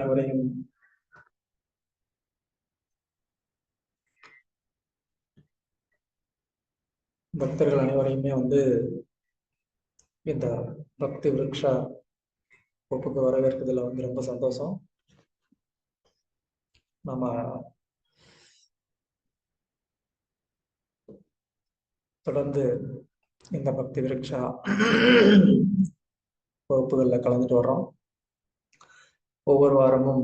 அனைவரையும் பக்தர்கள் அனைவரையுமே இந்த பக்தி விருக்ஷா வகுப்புக்கு வரவேற்கிறதுல ரொம்ப சந்தோஷம். நம்ம தொடர்ந்து இந்த பக்தி விருக்ஷா வகுப்புகளில் கலந்துட்டு வர்றோம். ஒவ்வொரு வாரமும்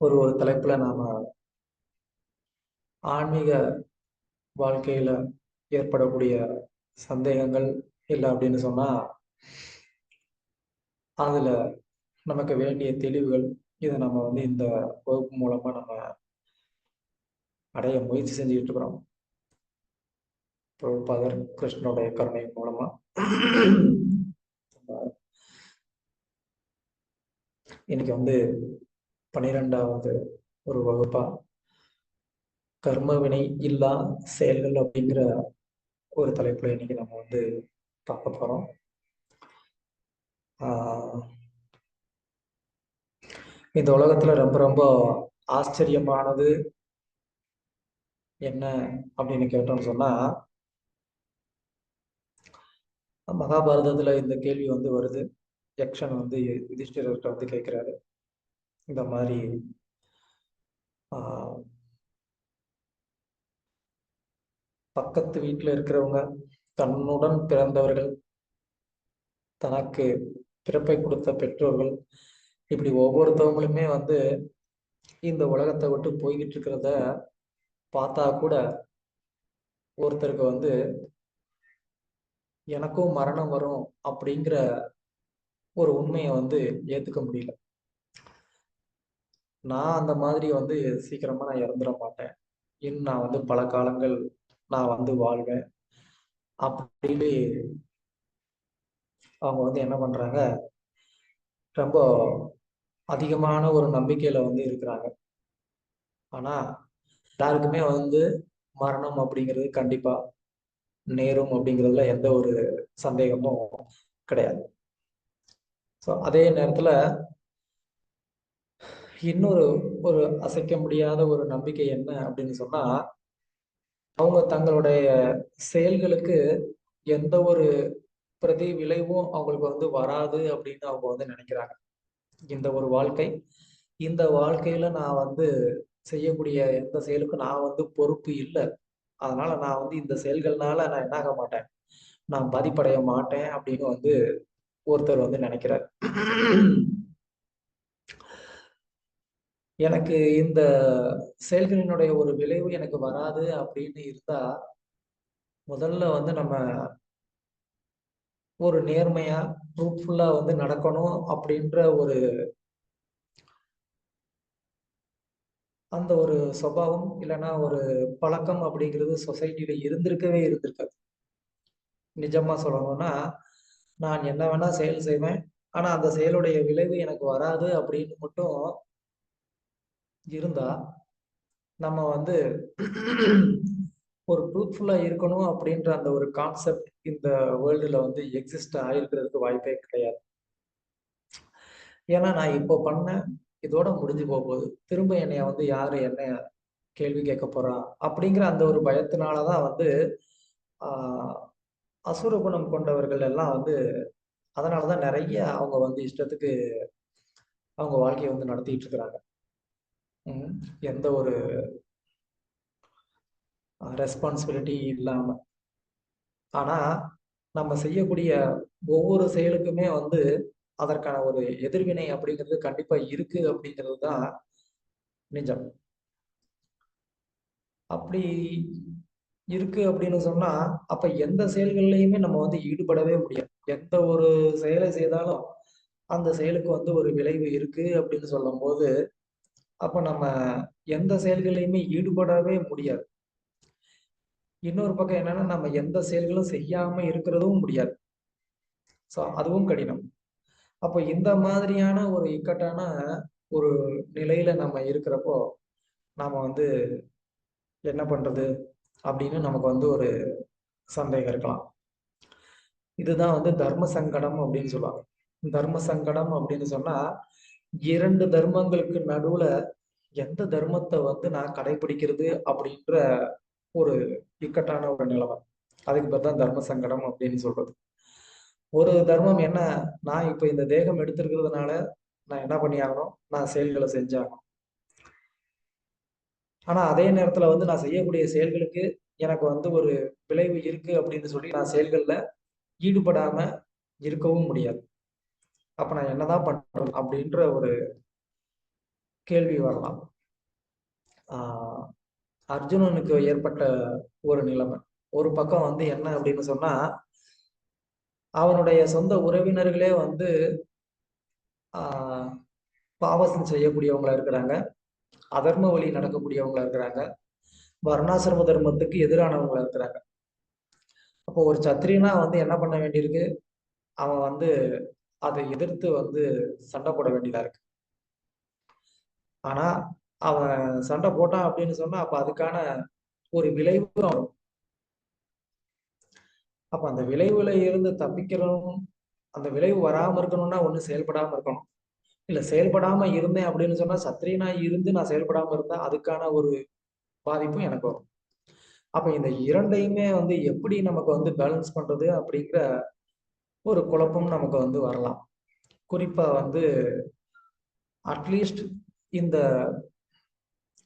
ஒரு தலைப்புல நாம ஆன்மீக வாழ்க்கையில ஏற்படக்கூடிய சந்தேகங்கள் இல்லை அப்படின்னு சொன்னா அதுல நமக்கு வேண்டிய தெளிவுகள் இதை நம்ம இந்த வகுப்பு மூலமா நம்ம அடைய முயற்சி செஞ்சுக்கிட்டு இருக்கிறோம். பிரபுபாதர் கிருஷ்ணனுடைய கருணை மூலமா இன்னைக்கு 12வது ஒரு வகுப்பா கர்மவினை இல்லா செயல்கள் அப்படிங்கிற ஒரு தலைப்புல இன்னைக்கு நம்ம பார்க்க போறோம். இந்த உலகத்துல ரொம்ப ரொம்ப ஆச்சரியமானது என்ன அப்படின்னு கேட்டோம்னு சொன்னா, மகாபாரதத்துல இந்த கேள்வி வருது. யக்ஷன் யுதிஷ்டிரர்கிட்ட கேட்கிறாரு, இந்த மாதிரி பக்கத்து வீட்டுல இருக்கிறவங்க, தன்னுடன் பிறந்தவர்கள், தனக்கு பிறப்பை கொடுத்த பெற்றோர்கள், இப்படி ஒவ்வொருத்தவங்களுமே இந்த உலகத்தை விட்டு போய்கிட்டு இருக்கிறத பார்த்தா கூட ஒருத்தருக்கு எனக்கும் மரணம் வரும் அப்படிங்கிற ஒரு உண்மையை ஏத்துக்க முடியல. நான் அந்த மாதிரி சீக்கிரமா நான் இறந்துட மாட்டேன், இன்னும் நான் பல காலங்கள் நான் வாழ்வேன் அப்படின்னு அவங்க என்ன பண்றாங்க, ரொம்ப அதிகமான ஒரு நம்பிக்கையில இருக்கிறாங்க. ஆனா எல்லாருக்குமே மரணம் அப்படிங்கிறது கண்டிப்பா நேரும் அப்படிங்கிறதுல எந்த ஒரு சந்தேகமும் கிடையாது. ஸோ அதே நேரத்துல இன்னொரு ஒரு அசைக்க முடியாத ஒரு நம்பிக்கை என்ன அப்படின்னு சொன்னா, அவங்க தங்களுடைய செயல்களுக்கு எந்த ஒரு பிரதி விளைவும் அவங்களுக்கு வராது அப்படின்னு அவங்க நினைக்கிறாங்க. இந்த ஒரு வாழ்க்கை, இந்த வாழ்க்கையில நான் செய்யக்கூடிய எந்த செயலுக்கும் நான் பொறுப்பு இல்லை, அதனால நான் இந்த செயல்கள்னால நான் என்ன ஆக மாட்டேன், நான் பாதிப்படைய மாட்டேன் அப்படின்னு ஒருத்தர் நினைக்கிறார். எனக்கு இந்த செயல்களினுடைய ஒரு விளைவு எனக்கு வராது அப்படின்னு இருந்தா, முதல்ல நம்ம ஒரு நேர்மையா ட்ரூத்ஃபுல்லா நடக்கணும் அப்படின்ற ஒரு அந்த ஒரு சுபாவம் இல்லைன்னா ஒரு பழக்கம் அப்படிங்கிறது சொசைட்டில இருந்திருக்காது. நிஜமா சொல்லணும்னா, நான் என்ன வேணா செயல் செய்வேன், ஆனா அந்த செயலுடைய விளைவு எனக்கு வராது அப்படின்னு மட்டும் இருந்தா, நம்ம ஒரு ட்ரூத்ஃபுல்லா இருக்கணும் அப்படின்ற அந்த ஒரு கான்செப்ட் இந்த வேர்ல்டுல எக்ஸிஸ்ட் ஆயிருக்கிறதுக்கு வாய்ப்பே கிடையாது. ஏன்னா நான் இப்போ பண்ண இதோட முடிஞ்சு போகுது, திரும்ப என்னைய யாரு என்ன கேள்வி கேட்க போறா அப்படிங்கிற அந்த ஒரு பயத்தினாலதான் அசுர குணம் கொண்டவர்கள் எல்லாம் அதனாலதான் நிறைய அவங்க இஷ்டத்துக்கு அவங்க வாழ்க்கையை நடத்திட்டு இருக்கிறாங்க. எந்த ஒரு ரெஸ்பான்சிபிலிட்டி இல்லாம. ஆனா நம்ம செய்யக்கூடிய ஒவ்வொரு செயலுக்குமே அதற்கான ஒரு எதிர்வினை அப்படிங்கிறது கண்டிப்பா இருக்கு அப்படிங்கிறது தான் நிஜம். அப்படி இருக்கு அப்படின்னு சொன்னா, அப்ப எந்த செயல்கள்லையுமே நம்ம ஈடுபடவே முடியாது. எந்த ஒரு செயலை செய்தாலும் அந்த செயலுக்கு ஒரு விளைவு இருக்கு அப்படின்னு சொல்லும் போது, அப்ப நம்ம எந்த செயல்களையுமே ஈடுபடவே முடியாது. இன்னொரு பக்கம் என்னன்னா, நம்ம எந்த செயல்களும் செய்யாம இருக்கிறதும் முடியாது. ஸோ அதுவும் கடினம். அப்போ இந்த மாதிரியான ஒரு இக்கட்டான ஒரு நிலையில நம்ம இருக்கிறப்போ, நாம என்ன பண்றது அப்படின்னு நமக்கு ஒரு சந்தேகம் இருக்கலாம். இதுதான் தர்ம சங்கடம் அப்படின்னு சொல்லுவாங்க. தர்ம சங்கடம் அப்படின்னு சொன்னா, 2 தர்மங்களுக்கு நடுவுல எந்த தர்மத்தை வந்து நான் கடைபிடிக்கிறது அப்படின்ற ஒரு இக்கட்டான ஒரு நிலைமை. அதுக்கு பேர் தான் தர்ம சங்கடம் அப்படின்னு சொல்றது. ஒரு தர்மம் என்ன, நான் இப்ப இந்த தேகம் எடுத்திருக்கிறதுனால நான் என்ன பண்ணி ஆகணும், நான் செயல்களை செஞ்சாகணும். ஆனா அதே நேரத்துல வந்து நான் செய்யக்கூடிய செயல்களுக்கு எனக்கு வந்து ஒரு விளைவு இருக்கு அப்படின்னு சொல்லி நான் செயல்கள்ல ஈடுபடாம இருக்கவும் முடியாது. அப்ப நான் என்னதான் பண்றது அப்படின்ற ஒரு கேள்வி வரலாம். ஆஹ் அர்ஜுனனுக்கு ஏற்பட்ட ஒரு நிலைமை. ஒரு பக்கம் வந்து என்ன அப்படின்னு சொன்னா, அவனுடைய சொந்த உறவினர்களே வந்து ஆஹ் பாவசம் செய்யக்கூடியவங்களா இருக்கிறாங்க, அதர்ம வழி நடக்கக்கூடியவங்களா இருக்கிறாங்க, வர்ணாசிரம தர்மத்துக்கு எதிரானவங்களா இருக்கிறாங்க. அப்போ ஒரு சத்திரியனா வந்து என்ன பண்ண வேண்டியிருக்கு, அவன் வந்து அதை எதிர்த்து வந்து சண்டை போட வேண்டியதா இருக்கு. ஆனா அவன் சண்டை போட்டான் அப்படின்னு சொன்னா அப்ப அதுக்கான ஒரு விளைவு வரும். அப்ப அந்த விளைவுல இருந்து தப்பிக்கிறோம், அந்த விளைவு வராம இருக்கணும்னா ஒண்ணு செயல்படாம இருக்கணும். இல்ல செயல்படாம இருந்தேன் அப்படின்னு சொன்னா, சத்திரியனா இருந்து நான் செயல்படாம இருந்தா அதுக்கான ஒரு பாதிப்பும் எனக்கு வரும். அப்ப இந்த இரண்டையுமே வந்து எப்படி நமக்கு வந்து பேலன்ஸ் பண்றது அப்படிங்கிற ஒரு குழப்பம் நமக்கு வந்து வரலாம். குறிப்பா வந்து அட்லீஸ்ட் இந்த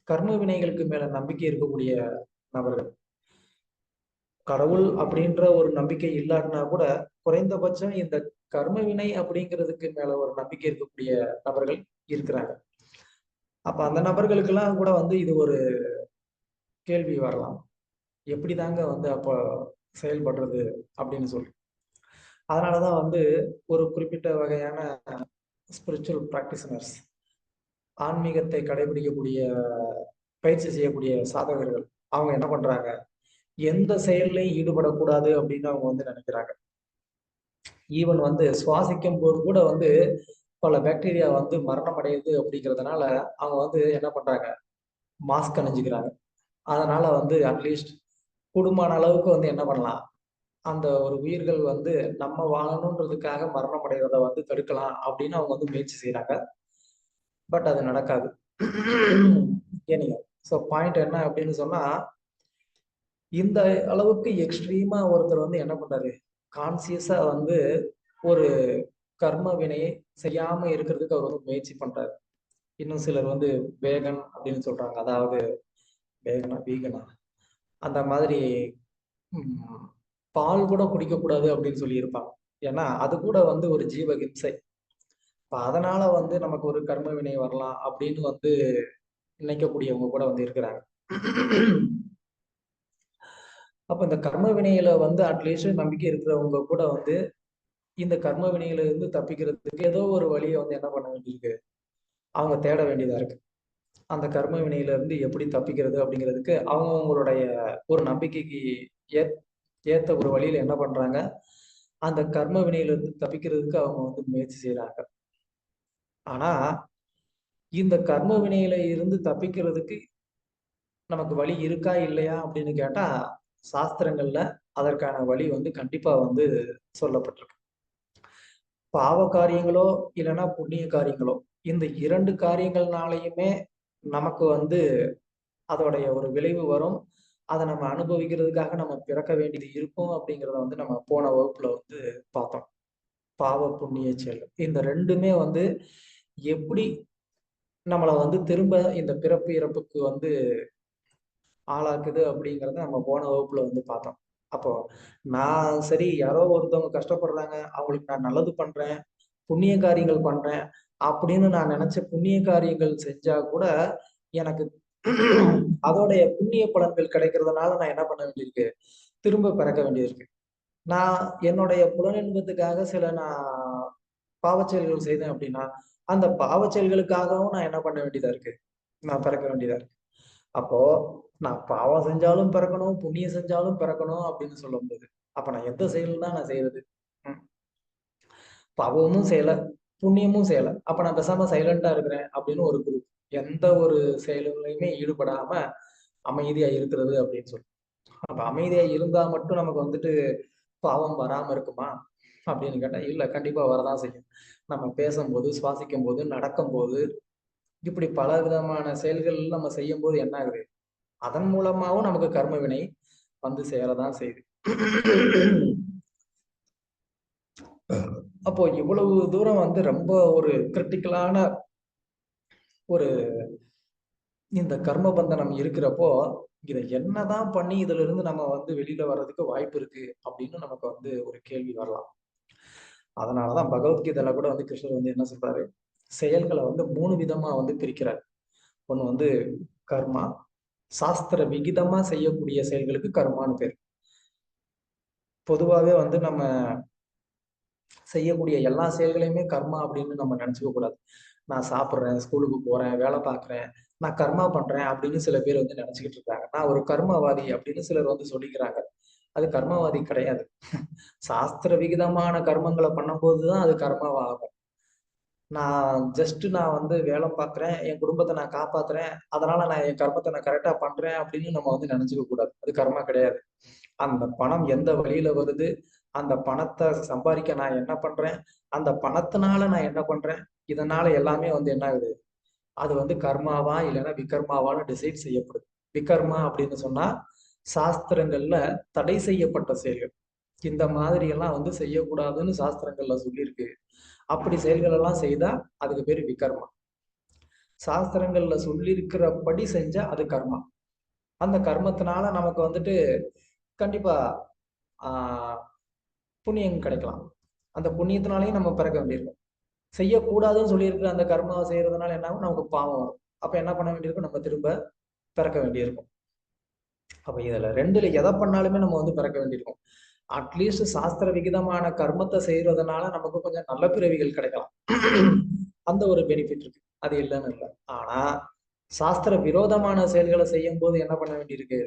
கர்ம வினைகளுக்கு மேல நம்பிக்கை இருக்கக்கூடிய நபர்கள், கடவுள் அப்படின்ற ஒரு நம்பிக்கை இல்லாட்டினா கூட குறைந்தபட்சம் இந்த கர்ம வினை அப்படிங்கிறதுக்கு மேல ஒரு நம்பிக்கை இருக்கக்கூடிய நபர்கள் இருக்கிறாங்க. அப்ப அந்த நபர்களுக்கெல்லாம் கூட வந்து இது ஒரு கேள்வி வரலாம், எப்படி தாங்க வந்து அப்போ செயல்படுறது அப்படின்னு சொல்லி. அதனாலதான் வந்து ஒரு குறிப்பிட்ட வகையான ஸ்பிரிச்சுவல் பிராக்டிஷனர்ஸ், ஆன்மீகத்தை கடைபிடிக்கக்கூடிய பயிற்சி செய்யக்கூடிய சாதகர்கள், அவங்க என்ன பண்றாங்க, எந்த செயல்லையும் ஈடுபடக்கூடாது அப்படின்னு அவங்க வந்து நினைக்கிறாங்க. ஈவன் வந்து சுவாசிக்கும் போது கூட வந்து பல பாக்டீரியா வந்து மரணம் அடையுது அப்படிங்கிறதுனால அவங்க வந்து என்ன பண்றாங்க, மாஸ்க் அணிஞ்சுக்கிறாங்க. அதனால வந்து அட்லீஸ்ட் கூடுமான அளவுக்கு வந்து என்ன பண்ணலாம், அந்த ஒரு உயிர்கள் வந்து நம்ம வாழணுன்றதுக்காக மரணம் அடைகிறத வந்து தடுக்கலாம் அப்படின்னு அவங்க வந்து முயற்சி செய்யறாங்க. பட் அது நடக்காது. ஏனிங்க. ஸோ பாயிண்ட் என்ன அப்படின்னு சொன்னா, இந்த அளவுக்கு எக்ஸ்ட்ரீமா ஒருத்தர் வந்து என்ன பண்றாரு, கான்சியஸா வந்து ஒரு கர்ம வினையை செய்யாம இருக்கிறதுக்கு அவர் வந்து முயற்சி பண்றாரு. இன்னும் சிலர் வந்து வேகன் அப்படின்னு சொல்றாங்க. அதாவது வேகனா வீகனா அந்த மாதிரி பால் கூட குடிக்கக்கூடாது அப்படின்னு சொல்லி இருப்பாங்க. ஏன்னா அது கூட வந்து ஒரு ஜீவ ஹிம்சை. அதனால வந்து நமக்கு ஒரு கர்ம வினை வரலாம் அப்படின்னு வந்து நினைக்கக்கூடியவங்க கூட வந்து இருக்கிறாங்க. அப்ப இந்த கர்ம வினையில வந்து அட்லீஸ்ட் நம்பிக்கை இருக்கிறவங்க கூட வந்து இந்த கர்ம வினையில இருந்து தப்பிக்கிறதுக்கு ஏதோ ஒரு வழியை வந்து என்ன பண்ண வேண்டியிருக்கு, அவங்க தேட வேண்டியதா இருக்கு. அந்த கர்ம வினையில இருந்து எப்படி தப்பிக்கிறது அப்படிங்கிறதுக்கு அவங்க அவங்களுடைய ஒரு நம்பிக்கைக்கு ஏத்த ஒரு வழியில என்ன பண்றாங்க, அந்த கர்ம வினையில இருந்து தப்பிக்கிறதுக்கு அவங்க வந்து முயற்சி செய்யறாங்க. ஆனா இந்த கர்ம வினையில இருந்து தப்பிக்கிறதுக்கு நமக்கு வழி இருக்கா இல்லையா அப்படின்னு கேட்டா, சாஸ்திரங்கள்ல அதற்கான வழி வந்து கண்டிப்பா வந்து சொல்லப்பட்டிருக்கு. பாவ காரியங்களோ இல்லைன்னா புண்ணிய காரியங்களோ, இந்த 2 காரியங்கள்னாலையுமே நமக்கு வந்து அதோடைய ஒரு விளைவு வரும். அதை நம்ம அனுபவிக்கிறதுக்காக நம்ம பிறக்க வேண்டியது இருக்கும் அப்படிங்கிறத வந்து நம்ம போன வகுப்புல வந்து பார்த்தோம். பாவ புண்ணிய செயல் இந்த 2மே வந்து எப்படி நம்மளை வந்து திரும்ப இந்த பிறப்பு இறப்புக்கு வந்து ஆளாக்குது அப்படிங்கிறத நம்ம போன வகுப்புல வந்து பார்த்தோம். அப்போ நான் சரி, யாரோ ஒருத்தவங்க கஷ்டப்படுறாங்க, அவங்களுக்கு நான் நல்லது பண்றேன், புண்ணிய காரியங்கள் பண்றேன் அப்படின்னு நான் நினைச்ச புண்ணிய காரியங்கள் செஞ்சா கூட எனக்கு அதோடைய புண்ணிய பலன்கள் கிடைக்கிறதுனால நான் என்ன பண்ண வேண்டியிருக்கு, திரும்ப பிறக்க வேண்டியிருக்கு. நான் என்னுடைய புலனின்பத்துக்காக சில நான் பாவச் செயல்கள் செய்தேன் அப்படின்னா, அந்த பாவச் செயல்களுக்காகவும் நான் என்ன பண்ண வேண்டியதா இருக்கு, நான் பிறக்க வேண்டியதா இருக்கு. அப்போ நான் பாவம் செஞ்சாலும் பிறக்கணும், புண்ணியம் செஞ்சாலும் பிறக்கணும் அப்படின்னு சொல்லும்போது, அப்ப நான் எந்த செயல் தான் நான் செய்யறது? ம். பாவமும் செய்யல, புண்ணியமும் செய்யல. அப்ப நான் பேசாம சைலண்டா இருக்கிறேன் அப்படின்னு ஒரு குரூப். எந்த ஒரு செயலுமே ஈடுபடாம அமைதியா இருக்கிறது அப்படின்னு சொல்லி. அப்ப அமைதியா இருந்தா மட்டும் நமக்கு வந்துட்டு பாவம் வராம இருக்குமா அப்படின்னு கேட்டா, இல்ல, கண்டிப்பா வரதான் செய்யும். நம்ம பேசும்போது, சுவாசிக்கும் போது, நடக்கும்போது, இப்படி பல விதமான செயல்கள் நம்ம செய்யும்போது என்ன ஆகுது? அதன் மூலமாவும் நமக்கு கர்ம வினை வந்து சேரதான் செய்யுது. அப்போ இவ்வளவு தூரம் வந்து ரொம்ப ஒரு கிரிட்டிக்கலான ஒரு இந்த கர்ம பந்தனம் இருக்கிறப்போ, இத என்னதான் பண்ணி இதுல இருந்து நம்ம வந்து வெளியில வர்றதுக்கு வாய்ப்பு இருக்கு அப்படின்னு நமக்கு வந்து ஒரு கேள்வி வரலாம். அதனாலதான் பகவத்கீதையில கூட வந்து கிருஷ்ணர் வந்து என்ன சொல்றாரு? செயல்கள வந்து 3 விதமா வந்து பிரிக்கிறார். ஒண்ணு வந்து கர்மா, சாஸ்திர விகிதமா செய்யக்கூடிய செயல்களுக்கு கர்மான்னு பேரு. பொதுவாவே வந்து நம்ம செய்யக்கூடிய எல்லா செயல்களையுமே கர்மா அப்படின்னு நம்ம நினைச்சுக்க கூடாது. நான் சாப்பிடுறேன், ஸ்கூலுக்கு போறேன், வேலை பார்க்கிறேன், நான் கர்மா பண்றேன் அப்படின்னு சில பேர் வந்து நினைச்சுக்கிட்டு இருக்காங்க. நான் ஒரு கர்மவாதி அப்படின்னு சிலர் வந்து சொல்லிக்கிறாங்க. அது கர்மவாதி கிடையாது. சாஸ்திர விகிதமான கர்மங்கள பண்ணும்போது தான் அது கர்மாவாகும். நான் வந்து வேலை பார்க்கிறேன், என் குடும்பத்த நான் காப்பாத்துறேன், அதனால நான் என் கர்மத்த நான் கரெக்ட்டா பண்றேன் அப்படின்னு நம்ம வந்து நினைச்சுக்க கூடாது. அது கர்மா கிடையாது. அந்த பணம் எந்த வழியில வருது? அந்த பணத்த சம்பாரிக்க நான் என்ன பண்றேன்? அந்த பணத்தினால நான் என்ன பண்றேன்? இதனால எல்லாமே வந்து என்ன ஆகுது? அது வந்து கர்மாவா? இல்லன்னா விகர்மாவான்னு டிசைட் செய்யப்படுது. விகர்மா அப்படின்னு சொன்னா, சாஸ்திரங்கள்ல தடை செய்யப்பட்ட செயல்கள். இந்த மாதிரி எல்லாம் வந்து செய்யக்கூடாதுன்னு சாஸ்திரங்கள்ல சொல்லியிருக்கு. அப்படி செயல்கள் எல்லாம் செய்தா அதுக்கு பேரு விகர்மா. சாஸ்திரங்கள்ல சொல்லியிருக்கிறபடி செஞ்சா அது கர்மா. அந்த கர்மத்தினால நமக்கு வந்துட்டு கண்டிப்பா ஆ புண்ணியம் கிடைக்கலாம். அந்த புண்ணியத்தினாலேயும் நம்ம பிறக்க வேண்டியிருக்கும். செய்யக்கூடாதுன்னு சொல்லியிருக்கிற அந்த கர்மாவை செய்யறதுனால என்ன ஆகும்? நமக்கு பாவம் வரும். அப்ப என்ன பண்ண வேண்டியிருக்கும்? நம்ம திரும்ப பிறக்க வேண்டியிருக்கும். அப்ப இதுல 2ல எத பண்ணாலுமே நம்ம வந்து பிறக்க வேண்டியிருக்கும். அட்லீஸ்ட் சாஸ்திர விகிதமான கர்மத்த செய்றதுனால நமக்கு கொஞ்சம் நல்ல பிறவிகள் கிடைக்கலாம். அந்த ஒரு பெனிஃபிட் இருக்கு. அது இல்லன்னு இல்ல. ஆனா, சாஸ்திர விரோதமான செயல்கள செய்யும்போது என்ன பண்ண வேண்டியிருக்கு?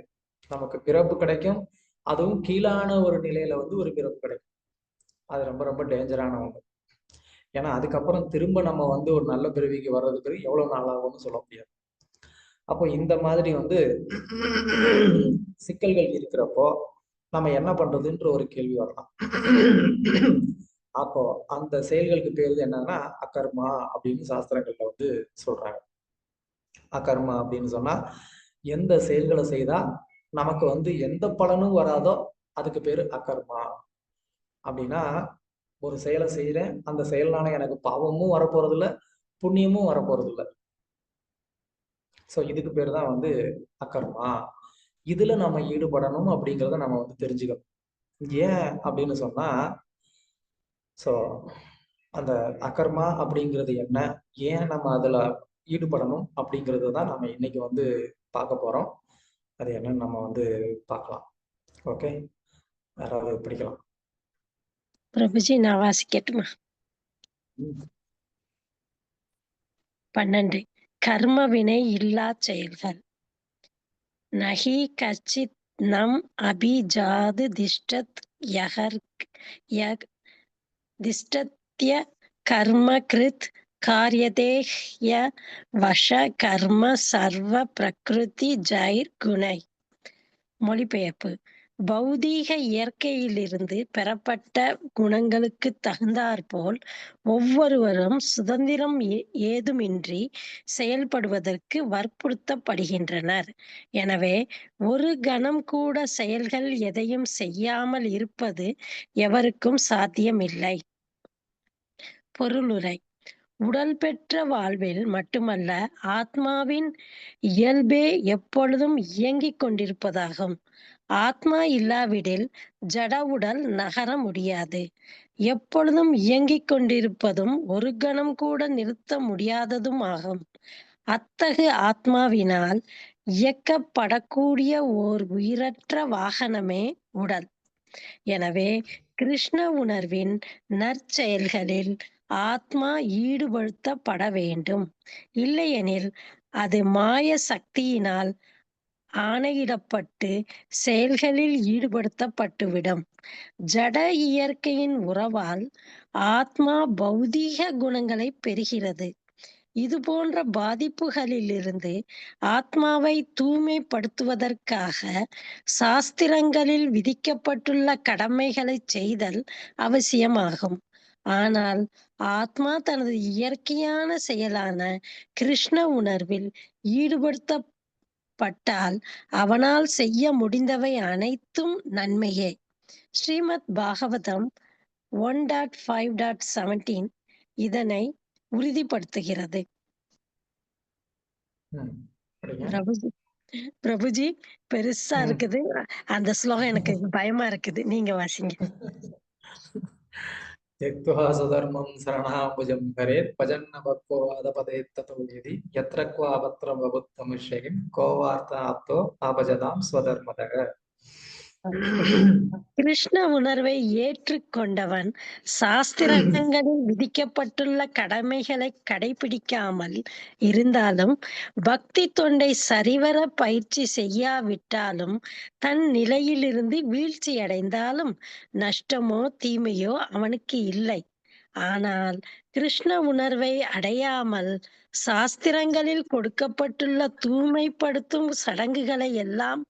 நமக்கு பிறப்பு கிடைக்கும். அதுவும் கீழான ஒரு நிலையில வந்து ஒரு பிறப்பு கிடைக்கும். அது ரொம்ப ரொம்ப டேஞ்சரான ஒண்ணு. ஏன்னா, அதுக்கப்புறம் திரும்ப நம்ம வந்து ஒரு நல்ல பிறவிக்கு வர்றதுக்கு எவ்வளவு நாள் ஆகும்னு சொல்ல முடியாது. அப்போ இந்த மாதிரி வந்து சிக்கல்கள் இருக்கிறப்போ, நம்ம என்ன பண்றதுன்ற ஒரு கேள்வி வரலாம். அப்போ அந்த செயல்களுக்கு பேரு என்னன்னா, அகர்மா அப்படின்னு சாஸ்திரங்கள்ல வந்து சொல்றாங்க. அகர்மா அப்படின்னு சொன்னா, எந்த செயல்கள செய்தா நமக்கு வந்து எந்த பலனும் வராதோ, அதுக்கு பேரு அகர்மா. அப்படின்னா, ஒரு செயல செய்றேன். அந்த செயல்னால எனக்கு பாவமும் வரப்போறதில்ல, புண்ணியமும் வரப்போறதில்ல. சோ இதுக்கு பேரு தான் வந்து அகர்மா. இதுல நம்ம ஈடுபடணும் அப்படிங்கிறத நம்ம வந்து தெரிஞ்சுக்கணும். ஏன் அப்படின்னு சொன்னா, சோ அந்த அகர்மா அப்படிங்கிறது என்ன? ஏன் நம்ம அதுல ஈடுபடணும் அப்படிங்கிறது தான் நம்ம இன்னைக்கு வந்து பார்க்க போறோம். அது என்னன்னு நம்ம வந்து பார்க்கலாம். ஓகே. யாராவது பிடிக்கலாம். பிரபுஜி நான் வாசிக்கட்டுமா? ம். 12 கர்ம வினை இல்லா செயல்கள். நஹி கச்சித் நம் அபிஜாது திஷ்டத் யக் திஷ்டத்ய கர்ம கிருத் காரியதே ஹ்ய வஷ கர்ம சர்வ பிரகிருதி ஜைர் குணை. மொழிபெயர்ப்பு. பௌதீக இயற்கையிலிருந்து பெறப்பட்ட குணங்களுக்குத் தகுந்தாற்போல் ஒவ்வொருவரும் சுதந்திரம் ஏதுமின்றி செயல்படுவதற்கு வற்புறுத்தப்படுகின்றனர். எனவே ஒரு கணம் கூட செயல்கள் எதையும் செய்யாமல் இருப்பது எவருக்கும் சாத்தியமில்லை. பொருளுரை. உடல் பெற்ற வாழ்வில் மட்டுமல்ல, ஆத்மாவின் இயல்பே எப்பொழுதும் இயங்கிக் கொண்டிருப்பதாகும். ஆத்மா இல்லாவிடில் ஜட உடல் நகர முடியாது. எப்பொழுதும் இயங்கிக் கொண்டிருப்பதும் ஒரு கணம் கூட நிறுத்த முடியாததும் ஆகும். அத்தகு ஆத்மாவினால் இயக்கப்படக்கூடிய ஓர் உயிரற்ற வாகனமே உடல். எனவே கிருஷ்ண உணர்வின் நற்செயல்களில் ஆத்மா ஈடுபடுத்தப்பட வேண்டும். இல்லையெனில் அது மாய சக்தியினால் ஆணையிடப்பட்டு செயல்களில் ஈடுபடுத்தப்பட்டுவிடும். ஜட இயற்கையின் உறவால் ஆத்மா பௌதீக குணங்களை பெறுகிறது. இது போன்ற பாதிப்புகளிலிருந்து ஆத்மாவை தூய்மைப்படுத்துவதற்காக சாஸ்திரங்களில் விதிக்கப்பட்டுள்ள கடமைகளைச் செய்தல் அவசியமாகும். ஆனால் ஆத்மா தனது இயற்கையான செயலான கிருஷ்ண உணர்வில் ஈடுபடுத்தப்பட்டால் அவனால் செய்ய முடிந்தவை அனைத்தும் நன்மையே. ஸ்ரீமத் பாகவதம் 1.5.17 இதனை உறுதிப்படுத்துகிறது. படிங்க. பிரபுஜி பிரபுஜி பெருசா இருக்குது. அந்த ஸ்லோகம் எனக்கு பயமா இருக்குது. நீங்க வாசிங்க. त्यक्त्वा स्वधर्मं शरणाम्बुजं हरेत् भजन्न भक्तो अधपतेत् ततो यदि यत्र क्वावत्र बभुत्तमुष्यकिं को वार्ताप्तो आपजतां स्वधर्मतः. கிருஷ்ண உணர்வை ஏற்றுக்கொண்டவன் சாஸ்திரங்களில் விதிக்கப்பட்டுள்ள கடமைகளை கடைபிடிக்காமல் இருந்தாலும், பக்தி தொண்டை சரிவர பயிற்சி செய்யாவிட்டாலும், தன் நிலையிலிருந்து வீழ்ச்சியடைந்தாலும் நஷ்டமோ தீமையோ அவனுக்கு இல்லை. ஆனால் கிருஷ்ண உணர்வை அடையாமல் சாஸ்திரங்களில் கொடுக்கப்பட்டுள்ள தூய்மைப்படுத்தும் சடங்குகளை எல்லாம்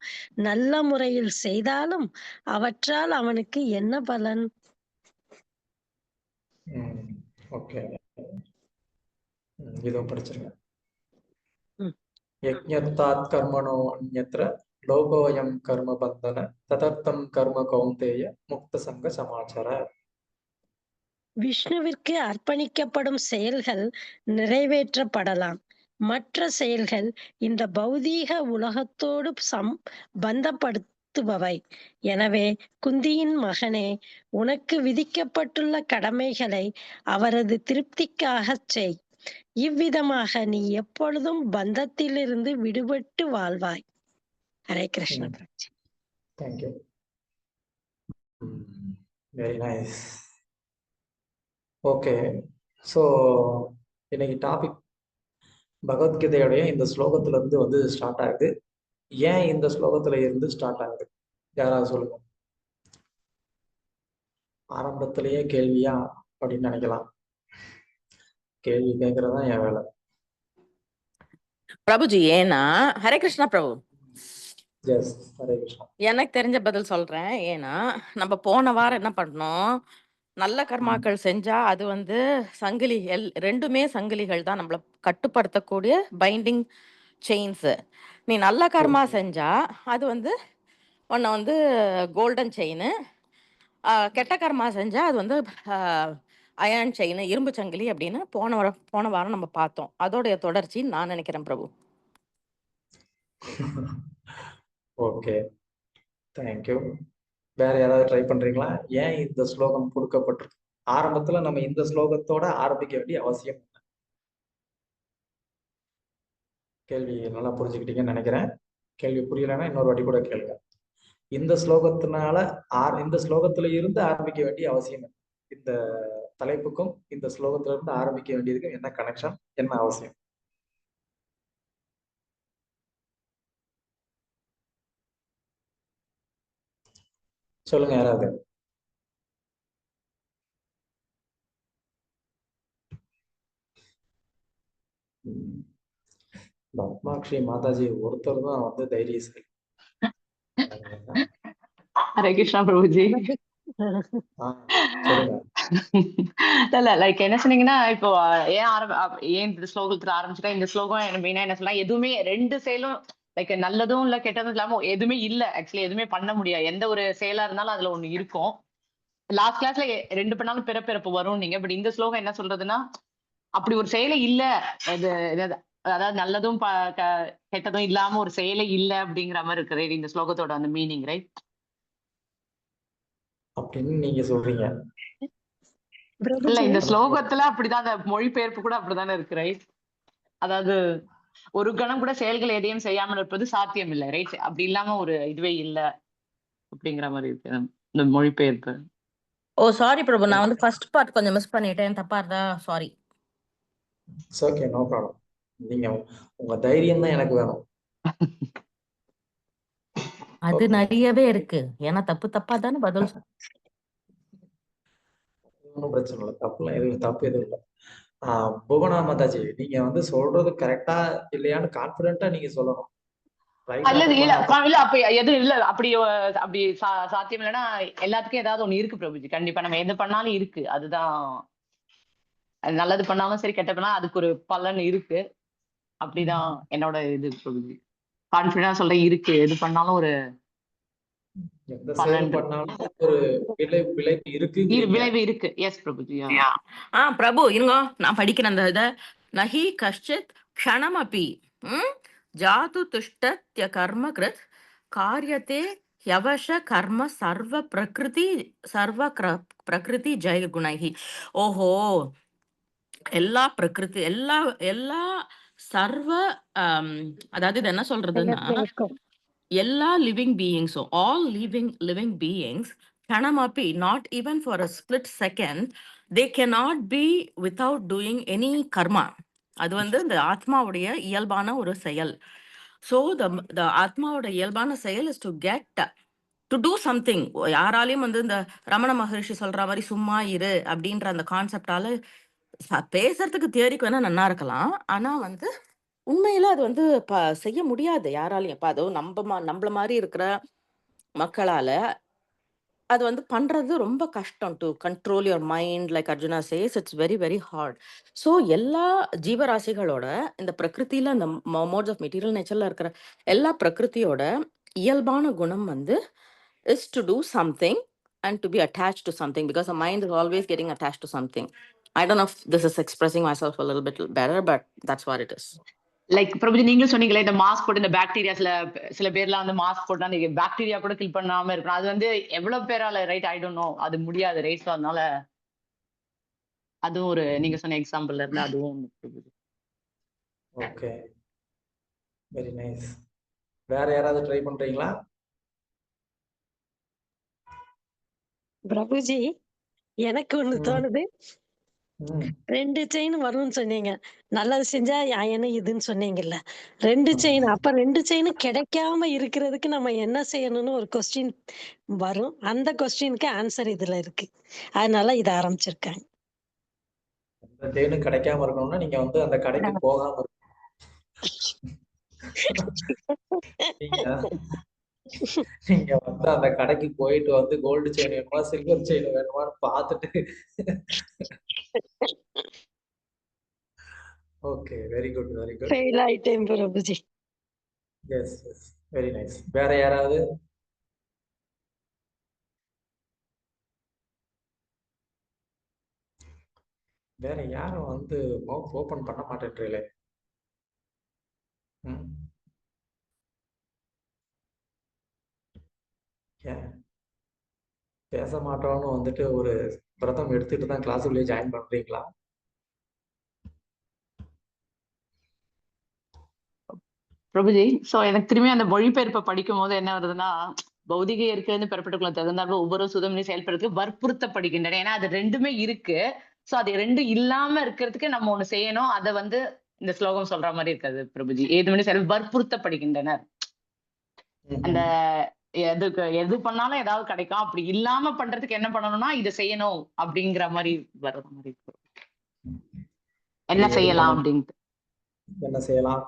நல்ல முறையில் செய்தாலும் அவற்றால் அவனுக்கு என்ன பலன்? ஓகே, இதுவும் படிச்சிருங்க. ம். யஜ்ஞத்தாத் கர்மணோ அந்யத்ர லோகோயம் கர்ம பந்தன ததர்த்தம் கர்ம கௌந்தேய முக்த சங்க சமாச்சார. விஷ்ணுவிற்கு அர்ப்பணிக்கப்படும் செயல்கள் நிறைவேற்றப்படலாம். மற்ற செயல்கள் இந்த பௌதீக உலகத்தோடு பந்தப்படுத்துபவை. எனவே குந்தியின் மகனே, உனக்கு விதிக்கப்பட்டுள்ள கடமைகளை அவரது திருப்திக்காகச் செய். இவ்விதமாக நீ எப்பொழுதும் பந்தத்திலிருந்து விடுபட்டு வாழ்வாய். Hare Krishna Prabhuji. Thank you. Very nice. Okay, so இன்னைக்கு டாபிக் பகவத்கீதையோடைய இந்த ஸ்லோகத்துல இருந்து வந்து ஸ்டார்ட் ஆகுது. ஏன் இந்த ஸ்லோகத்துல இருந்து ஸ்டார்ட் ஆகுது? யாராவது சொல்லுங்க. ஆரம்பத்திலேயே கேள்வியா அப்படின்னு நினைக்கலாம். கேள்வி கேட்கறதுதான் என் வேலை. பிரபுஜி, ஏன்னா ஹரே கிருஷ்ணா பிரபு, எஸ், ஹரே கிருஷ்ணா. எனக்கு தெரிஞ்ச பதில் சொல்றேன். ஏன்னா நம்ம போன வாரம் என்ன பண்ணோம், நல்ல கர்மாக்கள் செஞ்சா அது வந்து சங்கிலி, ரெண்டுமே சங்கிலிகள் தான், நம்மள கட்டுப்படுத்தக்கூடிய பைண்டிங் செயின்ஸ். நீ நல்ல கர்மா செஞ்சா அது வந்து உன்னை வந்து கோல்டன் செயின், கெட்ட கர்மா செஞ்சா அது வந்து அயர்ன் செயின், இரும்பு சங்கிலி அப்படின்னு போன வாரம் நம்ம பார்த்தோம். அதோடைய தொடர்ச்சி நான் நினைக்கிறேன் பிரபு. Okay, thank you. வேற யாராவது ட்ரை பண்றீங்களா? ஏன் இந்த ஸ்லோகம் கொடுக்கப்பட்டிருக்கு? ஆரம்பத்துல நம்ம இந்த ஸ்லோகத்தோட ஆரம்பிக்க வேண்டிய அவசியம் என்ன? கேள்வி நல்லா புரிஞ்சுக்கிட்டீங்கன்னு நினைக்கிறேன். கேள்வி புரியலன்னா இன்னொரு வாட்டி கூட கேளுங்க. இந்த ஸ்லோகத்தினால இந்த ஸ்லோகத்துல இருந்து ஆரம்பிக்க வேண்டிய அவசியம் என்ன? இந்த தலைப்புக்கும் இந்த ஸ்லோகத்துல இருந்து ஆரம்பிக்க வேண்டியதுக்கும் என்ன கனெக்ஷன், என்ன அவசியம்? சொல்லுங்க யாராவது. பத்மாக்ஷி மாதாஜி ஒருத்தர் தான் வந்து தைரியசாலி. ஹரே கிருஷ்ணா பிரபுஜி. இல்ல லைக் என்ன சொன்னீங்கன்னா, இப்போ ஏன் இந்த ஸ்லோகத்துல ஆரம்பிச்சுட்டா, இந்த ஸ்லோகம் மெயினா என்ன சொல்லலாம், எதுவுமே ரெண்டு செயலும் லைக் நல்லதும் இல்ல கெட்டதும் இல்லாம எதுவுமே இல்ல. ஆக்சுவலி எதுவுமே பண்ண முடியாது. எந்த ஒரு செயலா இருந்தாலும் அதுல ஒண்ணு இருக்கும். லாஸ்ட் கிளாஸ்ல ரெண்டு பண்ணாலும் பிறப்பிறப்பு வரும் நீங்க. பட் இந்த ஸ்லோகம் என்ன சொல்றதுன்னா, அப்படி ஒரு செயலே இல்ல, அதாவது நல்லதும் கெட்டதும் இல்லாம ஒரு செயலே இல்ல அப்படிங்கிற மாதிரி இருக்குது இந்த ஸ்லோகத்தோட அந்த மீனிங், ரைட்? அப்படின்னு நீங்க சொல்றீங்க. இல்ல, இந்த ஸ்லோகத்துல அப்படிதான், அந்த மொழிபெயர்ப்பு கூட அப்படித்தானே இருக்கு, ரைட்? அதாவது ஒரு கணம் கூட செயல்கள் எதையும் செய்யாமல் இருப்பது சாத்தியம் இல்லை, ரைட்? அப்படி இல்லாம ஒரு இதுவே இல்ல அப்படிங்கிற மாதிரி இருக்கு இந்த மொழிபெயர்ப்பு. ஓ சாரி பிரபு, நான் வந்து ஃபர்ஸ்ட் பார்ட் கொஞ்சம் மிஸ் பண்ணிட்டேன், தப்பா இருந்தா சாரி. Okay, no problem. நீங்க உங்க தைரியம் தான் எனக்கு வேணும். அது நிறையவே இருக்கு, ஏன்னா தப்பா தானே பதில். ஒன்றும் பிரச்சனை இல்லை, தப்புலாம் எதுவும் தப்பு எதுவும் இல்லை. புவனா மாதாஜி, நீங்க வந்து சொல்றது கரெக்டா இல்லையான்னு கான்பிடென்ட்டா நீங்க சொல்லணும். அல்லது இல்ல இல்ல அப்ப எதுவும் இல்ல அப்படி அப்படி சாத்தியம் இல்லைன்னா எல்லாத்துக்கும் ஏதாவது ஒண்ணு இருக்கு பிரபுஜி. கண்டிப்பா நம்ம எது பண்ணாலும் இருக்கு. அதுதான் நல்லது பண்ணாலும் சரி கெட்ட பண்ணாலும் அதுக்கு ஒரு பலன் இருக்கு. அப்படிதான் என்னோட இது பிரபுஜி. கான்பிடன்டா சொல்றேன் இருக்கு. எது பண்ணாலும் ஒரு எந்த செயல் பண்ணாலும் ஒரு விளைவு இருக்கு. விளைவு இருக்கு. எஸ் பிரபுஜி. பிரபு இருங்க, நான் படிக்கிறேன் அந்த இத. நஹி கஷ்டித் க்ஷணமபி ஜாது துஷ்டத்ய கர்ம கிருத் காரியத்தே யவஷ கர்ம சர்வ பிரகிருதி ஜெய குணைஹி. ஓஹோ, எல்லா பிரகிருதி எல்லா சர்வ அதாவது இது என்ன சொல்றதுன்னா எல்லா லிவிங் பீயிங்ஸும் ஆல் லிவிங் பீயிங்ஸ் கணமாப்பி not even for a split second they cannot be without doing any karma. அது வந்து இந்த ஆத்மாவுடைய இயல்பான ஒரு செயல். ஸோ த ஆத்மாவோட இயல்பான செயல் is to get to do something. யாராலையும் வந்து இந்த ரமண மகரிஷி சொல்ற மாதிரி சும்மா இரு அப்படின்ற அந்த கான்செப்டால பேசுறதுக்கு தியரிக்கு வேணா நல்லா இருக்கலாம். ஆனா வந்து உண்மையில அது வந்து செய்ய முடியாது யாராலையும். அப்ப அதுவும் நம்மள மாதிரி இருக்கிற மக்களால அது வந்து பண்றது ரொம்ப கஷ்டம். To control your mind, like Arjuna says, it's very very hard. So எல்லா ஜீவராசிகளோட இந்த பிரகிருதியில இந்த மோட்ஸ் ஆஃப் மெட்டீரியல் நேச்சர்ல இருக்கிற எல்லா பிரகிருதியோட இயல்பான குணம் வந்து is to do something and to be attached to something, because the mind is always getting attached to something. I don't know if this is expressing myself a little bit better, but that's what it is. Like Prabhuji நீங்களும் சொன்னீங்களே இந்த mask போட்டு இந்த bacteria சில பேர்லாம் வந்து mask போட்டு அந்த பாக்டீரியா கூட கில் பண்ணாம இருக்கணும். அது வந்து எவ்வளவு பேரால ரைட் ஐ டோன்ட் நோ, அது முடியாது ரைட். அதனால அதுவும் ஒரு நீங்க சொன்ன எக்ஸாம்பிள்ல இருந்து அதுவும் ஓகே, வெரி நைஸ். வேற யாராவது ட்ரை பண்றீங்களா? பிரபுஜி எனக்கு ஒண்ணு தோணுது. 2 செயின் வரும்னு சொன்னீங்க, நல்லது செஞ்சா என்ன இதுன்னு சொன்னீங்கல்ல. 2 செயின், அப்ப 2 செயினும் கிடைக்காம இருக்கிறதுக்கு நம்ம என்ன செய்யணும்னு ஒரு கொஸ்டின் வரும். அந்த கொஸ்டினுக்கு ஆன்சர் இதுல இருக்கு. அதனால இத ஆரம்பிச்சிருக்காங்க. அந்த செயின் கிடைக்காம இருக்கணும்னா நீங்க வந்து அந்த கடைக்கு போகாம நீங்க வந்து அந்த கடைக்கு போயிட்டு வந்து கோல்டு செயின் வேணுமா சில்வர் செயின் வேணுமான்னு பார்த்துட்டு. Okay, very good very good. Fail ஆயிட்டேன் Prabhuji. Yes yes, very nice. வேற யாராவது? வேற யாரும் வந்து மவுத் ஓபன் பண்ண மாட்டேன்றீங்களே. ஏன் பேச மாட்டோம்னு வந்துட்டு ஒரு விரதம் எடுத்துட்டு தான் கிளாஸுக்குள்ளேயே ஜாயின் பண்றீங்களா? பிரபுஜி, சோ எனக்கு திரும்பி அந்த மொழிபெயர்ப்பை படிக்கும் போது என்ன வருதுன்னா, பௌதிக இயற்கையிலிருந்து பெறப்பட்டுள்ள தகுந்தாற்ப ஒவ்வொரு சுதமனையும் செயல்படுறதுக்கு வற்புறுத்தப்படுகின்றன. ஏன்னா அது ரெண்டுமே இருக்கு. சோ அது ரெண்டும் இல்லாம இருக்கிறதுக்கு நம்ம ஒண்ணு செய்யணும். அதை வந்து இந்த ஸ்லோகம் சொல்ற மாதிரி இருக்காது பிரபுஜி. ஏதுமே வற்புறுத்தப்படுகின்றனர். அந்த எது பண்ணாலும் ஏதாவது கிடைக்கும், அப்படி இல்லாம பண்றதுக்கு என்ன பண்ணணும்னா இதை செய்யணும் அப்படிங்கிற மாதிரி வர்ற மாதிரி இருக்கு. என்ன செய்யலாம் அப்படின்ட்டு. என்ன செய்யலாம்?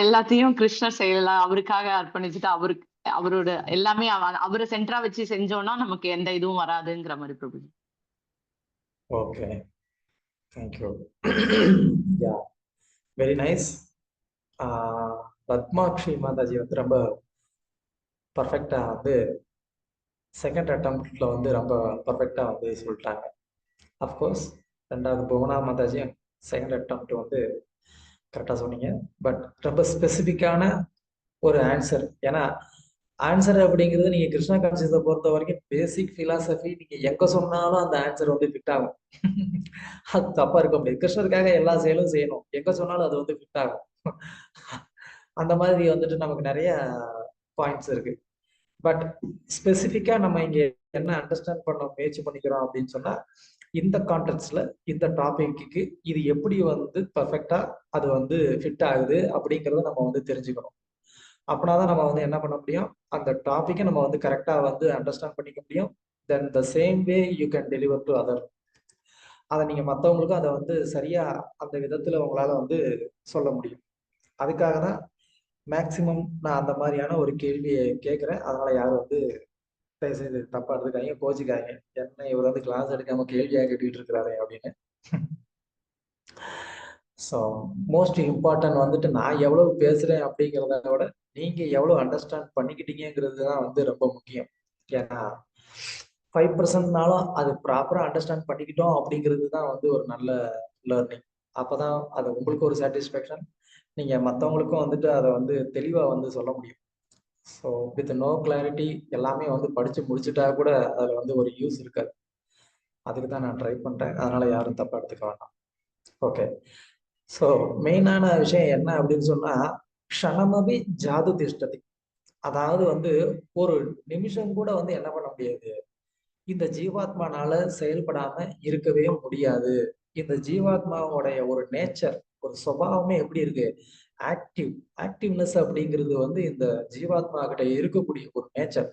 எல்லாத்தையும் கிருஷ்ணர் செய்யலாம். அவருக்காக அர்ப்பணிச்சுட்டு அவரோட எல்லாமே அவரை சென்டரா வச்சு செஞ்சோம்னா நமக்கு எந்த இதுவும் வராதுங்கிற மாதிரி Prabhuji. Okay, thank you. Yeah, very nice. Padmakshi Mataji வந்து ரொம்ப பர்ஃபெக்டா வந்து செகண்ட் அட்டம்ப்ட்ல வந்து ரொம்ப பர்ஃபெக்டா வந்து சொல்லிட்டாங்க. அஃப்கோர்ஸ் ரெண்டாவது புவனா மாதாஜியும் செகண்ட் அட்டம்ப்ட் வந்து கரெக்டாக சொன்னீங்க. பட் ரொம்ப ஸ்பெசிஃபிக்கான ஒரு ஆன்சர். ஏன்னா ஆன்சர் அப்படிங்கிறது நீங்க கிருஷ்ணா கான்சியஸை பொறுத்த வரைக்கும் பேசிக் பிலாசபி, நீங்க எங்க சொன்னாலும் அந்த ஆன்சர் வந்து ஃபிட் ஆகும். அது தப்பா இருக்க முடியாது. கிருஷ்ணருக்காக எல்லா செயலும் செய்யணும், எங்க சொன்னாலும் அது வந்து ஃபிட் ஆகும். அந்த மாதிரி வந்துட்டு நமக்கு நிறைய பாயிண்ட்ஸ் இருக்கு. பட் ஸ்பெசிஃபிக்கா நம்ம இங்க என்ன அண்டர்ஸ்டாண்ட் பண்ண முயற்சி பண்ணிக்கிறோம் அப்படின்னு சொன்னா, இந்த கான்டெக்ட்ல இந்த டாபிக்கு இது எப்படி வந்து பர்ஃபெக்டா அது வந்து ஃபிட் ஆகுது அப்படிங்கறத நம்ம வந்து தெரிஞ்சுக்கணும். அப்படின்னாதான் நம்ம வந்து என்ன பண்ண முடியும், அந்த டாபிக்கை நம்ம வந்து கரெக்டா வந்து அண்டர்ஸ்டாண்ட் பண்ணிக்க முடியும். Then the same way you can deliver to other. அதை நீங்க மற்றவங்களுக்கும் அதை வந்து சரியா அந்த விதத்துல உங்களால வந்து சொல்ல முடியும். அதுக்காக தான் மேக்சிமம் நான் அந்த மாதிரியான ஒரு கேள்வியை கேட்கிறேன். அதனால யாரும் வந்து தயவுசெய்து தப்பா எடுத்துக்காதீங்க, கோச்சிக்காதீங்க. என்ன இவர் வந்து கிளாஸ் எடுக்காம கேள்வியா கேட்டுக்கிட்டு இருக்கிறாரு அப்படின்னு. ஸோ மோஸ்ட் இம்பார்ட்டன்ட் வந்துட்டு நான் எவ்வளவு பேசுறேன் அப்படிங்கிறத விட நீங்க எவ்வளவு அண்டர்ஸ்டாண்ட் பண்ணிக்கிட்டீங்கிறது தான் வந்து ரொம்ப முக்கியம். ஏன்னா 5%னாலும் அது ப்ராப்பரா அண்டர்ஸ்டாண்ட் பண்ணிக்கிட்டோம் அப்படிங்கிறது தான் வந்து ஒரு நல்ல லேர்னிங். அப்பதான் அது உங்களுக்கு ஒரு சாட்டிஸ்ஃபேக்ஷன், நீங்க மற்றவங்களுக்கும் வந்துட்டு அதை வந்து தெளிவா வந்து சொல்ல முடியும். ஸோ வித் நோ கிளாரிட்டி எல்லாமே வந்து படிச்சு முடிச்சுட்டா கூட அதுல வந்து ஒரு யூஸ் இருக்காது. அதுக்கு தான் நான் ட்ரை பண்றேன். அதனால யாரும் தப்பா எடுத்துக்க வேண்டாம். ஓகே. ஸோ மெயினான விஷயம் என்ன அப்படின்னு சொன்னா, க்ஷணமபி ஜாது திஷ்டதி. அதாவது வந்து ஒரு நிமிஷம் கூட வந்து என்ன பண்ண முடியாது, இந்த ஜீவாத்மானால செயல்படாம இருக்கவே முடியாது. இந்த ஜீவாத்மாவோடைய ஒரு நேச்சர், ஒரு சுபாவமே எப்படி இருக்கு, ஆக்டிவ். ஆக்டிவ்னஸ் அப்படிங்கிறது வந்து இந்த ஜீவாத்மா கிட்ட இருக்கக்கூடிய ஒரு நேச்சர்.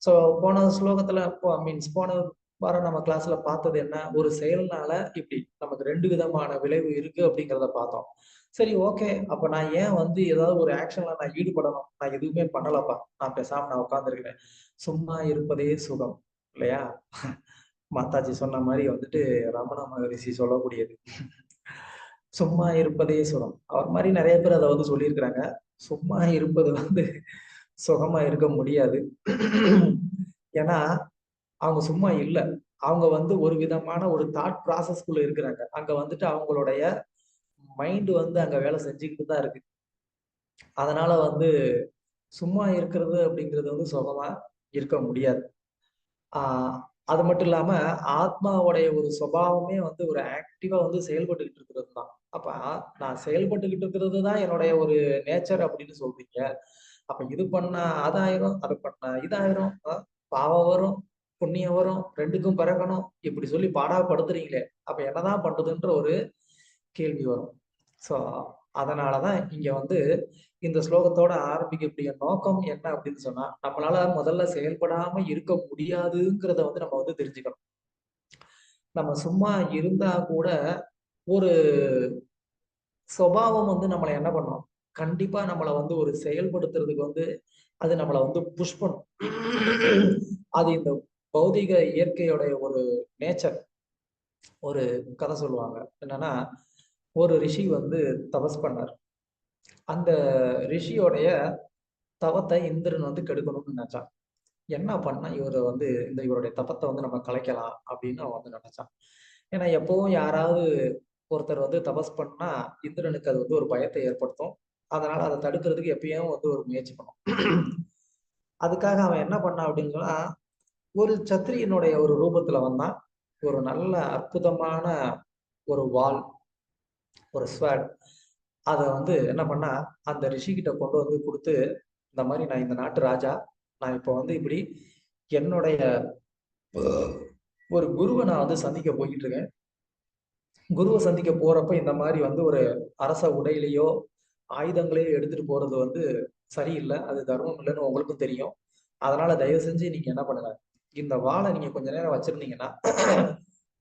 ஸோ போன ஸ்லோகத்துல போன வாரம் நம்ம கிளாஸ்ல பார்த்தது என்ன, ஒரு செயல்னால இப்படி நமக்கு 2 விதமான விளைவு இருக்கு அப்படிங்கிறத பார்த்தோம். சரி, ஓகே, அப்ப நான் ஏன் வந்து ஏதாவது ஒரு ஆக்ஷன்ல நான் ஈடுபடணும்? நான் எதுவுமே பண்ணலப்பா, நான் பேசாம நான் உட்கார்ந்துருக்கிறேன். சும்மா இருப்பதே சுகம் இல்லையா? மாதாஜி சொன்ன மாதிரி வந்துட்டு ரமண மகரிஷி சொல்லக்கூடியது. சும்மா இருப்பதே சுகம். அவர் மாதிரி நிறைய பேர் அதை வந்து சொல்லியிருக்கிறாங்க. சும்மா இருப்பது வந்து சுகமா இருக்க முடியாது. ஏன்னா அவங்க சும்மா இல்ல. அவங்க வந்து ஒரு விதமான ஒரு தாட் ப்ராசஸ்க்குள்ள இருக்கிறாங்க. அங்க வந்துட்டு அவங்களுடைய மைண்ட் வந்து அங்க வேலை செஞ்சுக்கிட்டு தான் இருக்கு. அதனால வந்து சும்மா இருக்கிறது அப்படிங்கிறது வந்து சுகமா இருக்க முடியாது. ஆஹ் அது மட்டும் இல்லாம ஆத்மாவுடைய ஒரு சுபாவமே வந்து ஒரு ஆக்டிவா வந்து செயல்பட்டுக்கிட்டு இருக்கிறது தான். அப்ப நான் செயல்பட்டுக்கிட்டு இருக்கிறது தான் என்னுடைய ஒரு நேச்சர் அப்படின்னு சொல்றீங்க. அப்ப இது பண்ணா அதாயிரும், அது பண்ணா இதாயிரும், பாவம் வரும், புண்ணியம் வரும், 2க்கும் பிறக்கணும், இப்படி சொல்லி பாடாப்படுத்துறீங்களே, அப்ப என்னதான் பண்றதுன்ற ஒரு கேள்வி வரும். ஸோ அதனாலதான் இங்க வந்து இந்த ஸ்லோகத்தோட ஆரம்பிக்கக்கூடிய நோக்கம் என்ன அப்படின்னு சொன்னா, நம்மளால முதல்ல செயல்படாம இருக்க முடியாதுங்கிறத வந்து நம்ம வந்து தெரிஞ்சுக்கணும். நம்ம சும்மா இருந்தா கூட ஒரு சுபாவம் வந்து நம்மளை என்ன பண்ணும், கண்டிப்பா நம்மளை வந்து ஒரு செயல்படுத்துறதுக்கு வந்து அது நம்மளை வந்து புஷ் பண்ணும். அது இந்த பௌதிக இயற்கையோடைய ஒரு நேச்சர். ஒரு கதை சொல்லுவாங்க என்னன்னா, ஒரு ரிஷி வந்து தபஸ் பண்ணார். அந்த ரிஷியோடைய தவத்தை இந்திரன் வந்து கெடுக்கணும்னு நினைச்சான். என்ன பண்ணா இவரை வந்து இவருடைய தபத்தை வந்து நம்ம கலைக்கலாம் அப்படின்னு அவன் வந்து நினைச்சான். ஏன்னா எப்பவும் யாராவது ஒருத்தர் வந்து தபஸ் பண்ணா இந்திரனுக்கு அது வந்து ஒரு பயத்தை ஏற்படுத்தும். அதனால அதை தடுக்கிறதுக்கு எப்பயும் வந்து ஒரு முயற்சி பண்ணும். அதுக்காக அவன் என்ன பண்ணான் அப்படின்னு சொன்னா, ஒரு சத்திரியனுடைய ஒரு ரூபத்துல வந்தான். ஒரு நல்ல அற்புதமான ஒரு வாள், ஒரு ஸ்வாட், அதை வந்து என்ன பண்ணா அந்த ரிஷி கிட்ட கொண்டு வந்து கொடுத்து, இந்த மாதிரி நான் இந்த நாட்டு ராஜா, நான் இப்போ வந்து இப்படி என்னுடைய ஒரு குருவை நான் வந்து சந்திக்க போய்கிட்டு இருக்கேன். குருவை சந்திக்க போறப்ப இந்த மாதிரி வந்து ஒரு அரச உடையிலையோ ஆயுதங்களையோ எடுத்துட்டு போறது வந்து சரியில்லை, அது தர்மம் இல்லைன்னு உங்களுக்கும் தெரியும். அதனால தயவு செஞ்சு நீங்க என்ன பண்ணுங்க, இந்த வாளை நீங்க கொஞ்ச நேரம் வச்சிருந்தீங்கன்னா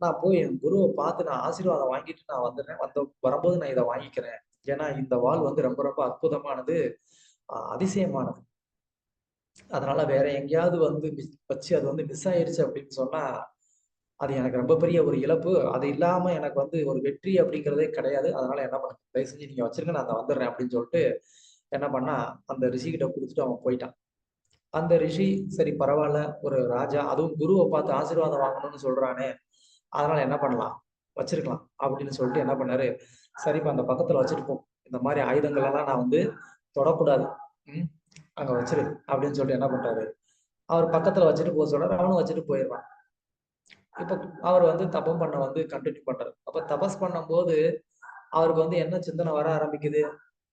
நான் போய் என் குருவை பார்த்து நான் ஆசீர்வாதம் வாங்கிட்டு நான் வந்துடுறேன். வரும்போது நான் இதை வாங்கிக்கிறேன். ஏன்னா இந்த வாள் வந்து ரொம்ப ரொம்ப அற்புதமானது, அதிசயமானது. அதனால வேற எங்கேயாவது வந்து வச்சு அது வந்து மிஸ் ஆயிடுச்சு அப்படின்னு சொன்னா அது எனக்கு ரொம்ப பெரிய ஒரு இழப்பு. அது இல்லாம எனக்கு வந்து ஒரு வெற்றி அப்படிங்கிறதே கிடையாது. அதனால என்ன பண்ணுங்க, தயவு செஞ்சு நீங்க வச்சிருங்க, நான் வந்துடுறேன் அப்படின்னு சொல்லிட்டு என்ன பண்ணா அந்த ரிஷி கிட்ட கொடுத்துட்டு அவன் போயிட்டான். அந்த ரிஷி சரி பரவாயில்ல, ஒரு ராஜா அதுவும் குருவை பார்த்து ஆசீர்வாதம் வாங்கணும்னு சொல்றானே, அதனால என்ன பண்ணலாம், வச்சிருக்கலாம் அப்படின்னு சொல்லிட்டு என்ன பண்ணாரு, சரிப்பா அந்த பக்கத்துல வச்சுட்டு போ, இந்த மாதிரி ஆயுதங்கள் எல்லாம் நான் வந்து தொடக்கூடாது, அங்க வச்சிரு அப்படின்னு சொல்லிட்டு என்ன பண்றாரு, அவர் பக்கத்துல வச்சுட்டு போக சொல்றாரு. அவனும் வச்சுட்டு போயிடுறான். இப்ப அவர் வந்து தபம் பண்ண வந்து கண்டினியூ பண்றாரு. அப்ப தபஸ் பண்ணும்போது அவருக்கு வந்து என்ன சிந்தனை வர ஆரம்பிக்குது,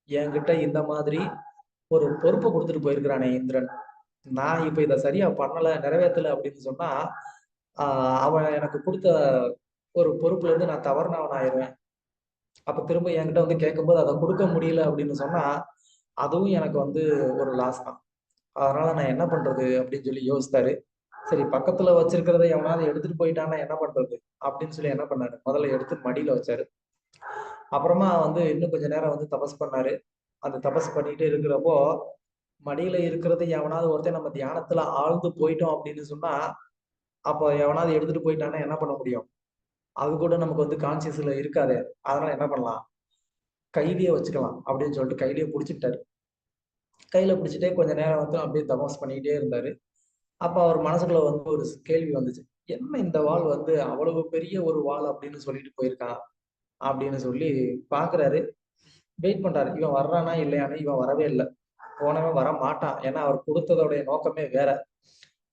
என்கிட்ட இந்த மாதிரி ஒரு பொறுப்பை கொடுத்துட்டு போயிருக்கிறானே இந்திரன், நான் இப்ப இதை சரியா பண்ணல, நிறைவேற்றல அப்படின்னு சொன்னா அவன் எனக்கு கொடுத்த ஒரு பொறுப்புல இருந்து நான் தவறுனவன் ஆயிடுவேன். அப்ப திரும்ப என்கிட்ட வந்து கேட்கும்போது அதை கொடுக்க முடியல அப்படின்னு சொன்னா அதுவும் எனக்கு வந்து ஒரு லாஸ் தான். அதனால நான் என்ன பண்றது அப்படின்னு சொல்லி யோசித்தாரு. சரி பக்கத்துல வச்சிருக்கிறத எவனாவது எடுத்துட்டு போயிட்டான்னா என்ன பண்றது அப்படின்னு சொல்லி என்ன பண்ணாரு, முதல்ல எடுத்து மடியில வச்சாரு. அப்புறமா வந்து இன்னும் கொஞ்ச நேரம் வந்து தபஸ் பண்ணாரு. அந்த தபஸ் பண்ணிட்டு இருக்கிறப்போ மடியில இருக்கிறது எவனாவது ஒருத்தன் நம்ம தியானத்துல ஆழ்ந்து போயிட்டோம் அப்படின்னு சொன்னா, அப்போ எவனாவது எடுத்துட்டு போயிட்டான்னா என்ன பண்ண முடியும்? அது கூட நமக்கு வந்து கான்சியஸ்ல இருக்காதே. அதனால என்ன பண்ணலாம், கையிலேயே வச்சுக்கலாம் அப்படின்னு சொல்லிட்டு கையிலேயே புடிச்சுட்டாரு. கையில பிடிச்சிட்டே கொஞ்ச நேரம் வந்து அப்படியே தபஸ் பண்ணிக்கிட்டே இருந்தாரு. அப்ப அவர் மனசுக்குள்ள வந்து ஒரு கேள்வி வந்துச்சு. என்ன இந்த வாள் வந்து அவ்வளவு பெரிய ஒரு வாள் அப்படின்னு சொல்லிட்டு போயிருக்கான் அப்படின்னு சொல்லி பாக்குறாரு. வெயிட் பண்றாரு. இவன் வர்றானா இல்லையான்னு. இவன் வரவே இல்லை. போனவன் வர மாட்டான். ஏன்னா அவர் கொடுத்ததோடைய நோக்கமே வேற.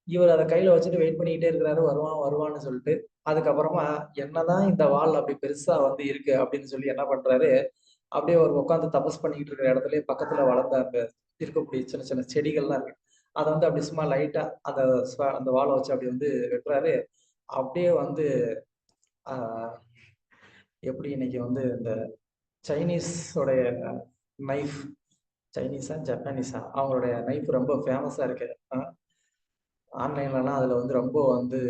இவர் அதை கையில வச்சுட்டு வெயிட் பண்ணிக்கிட்டே இருக்கிறாரு. வருவான் வருவான்னு சொல்லிட்டு. அதுக்கப்புறமா என்னதான் இந்த வாள் அப்படி பெருசா வந்து இருக்கு அப்படின்னு சொல்லி என்ன பண்றாரு, அப்படியே அவர் உட்காந்து தபஸ் பண்ணிக்கிட்டு இருக்கிற இடத்துலயே பக்கத்துல வளர்ந்த அந்த இருக்கக்கூடிய சின்ன சின்ன செடிகள்லாம் இருக்கு. அதை வந்து அப்படி சும்மா லைட்டா அந்த அந்த வாழை வச்சு அப்படி வந்து வெட்டுறாரு. அப்படியே வந்து ஆஹ் எப்படி இன்னைக்கு வந்து இந்த சைனீஸோடைய நைஃப், சைனீஸா ஜப்பானீஸா அவங்களுடைய நைஃப் ரொம்ப ஃபேமஸா இருக்கு. ஆன்லைன்லலாம் அதுல வந்து ரொம்ப வந்து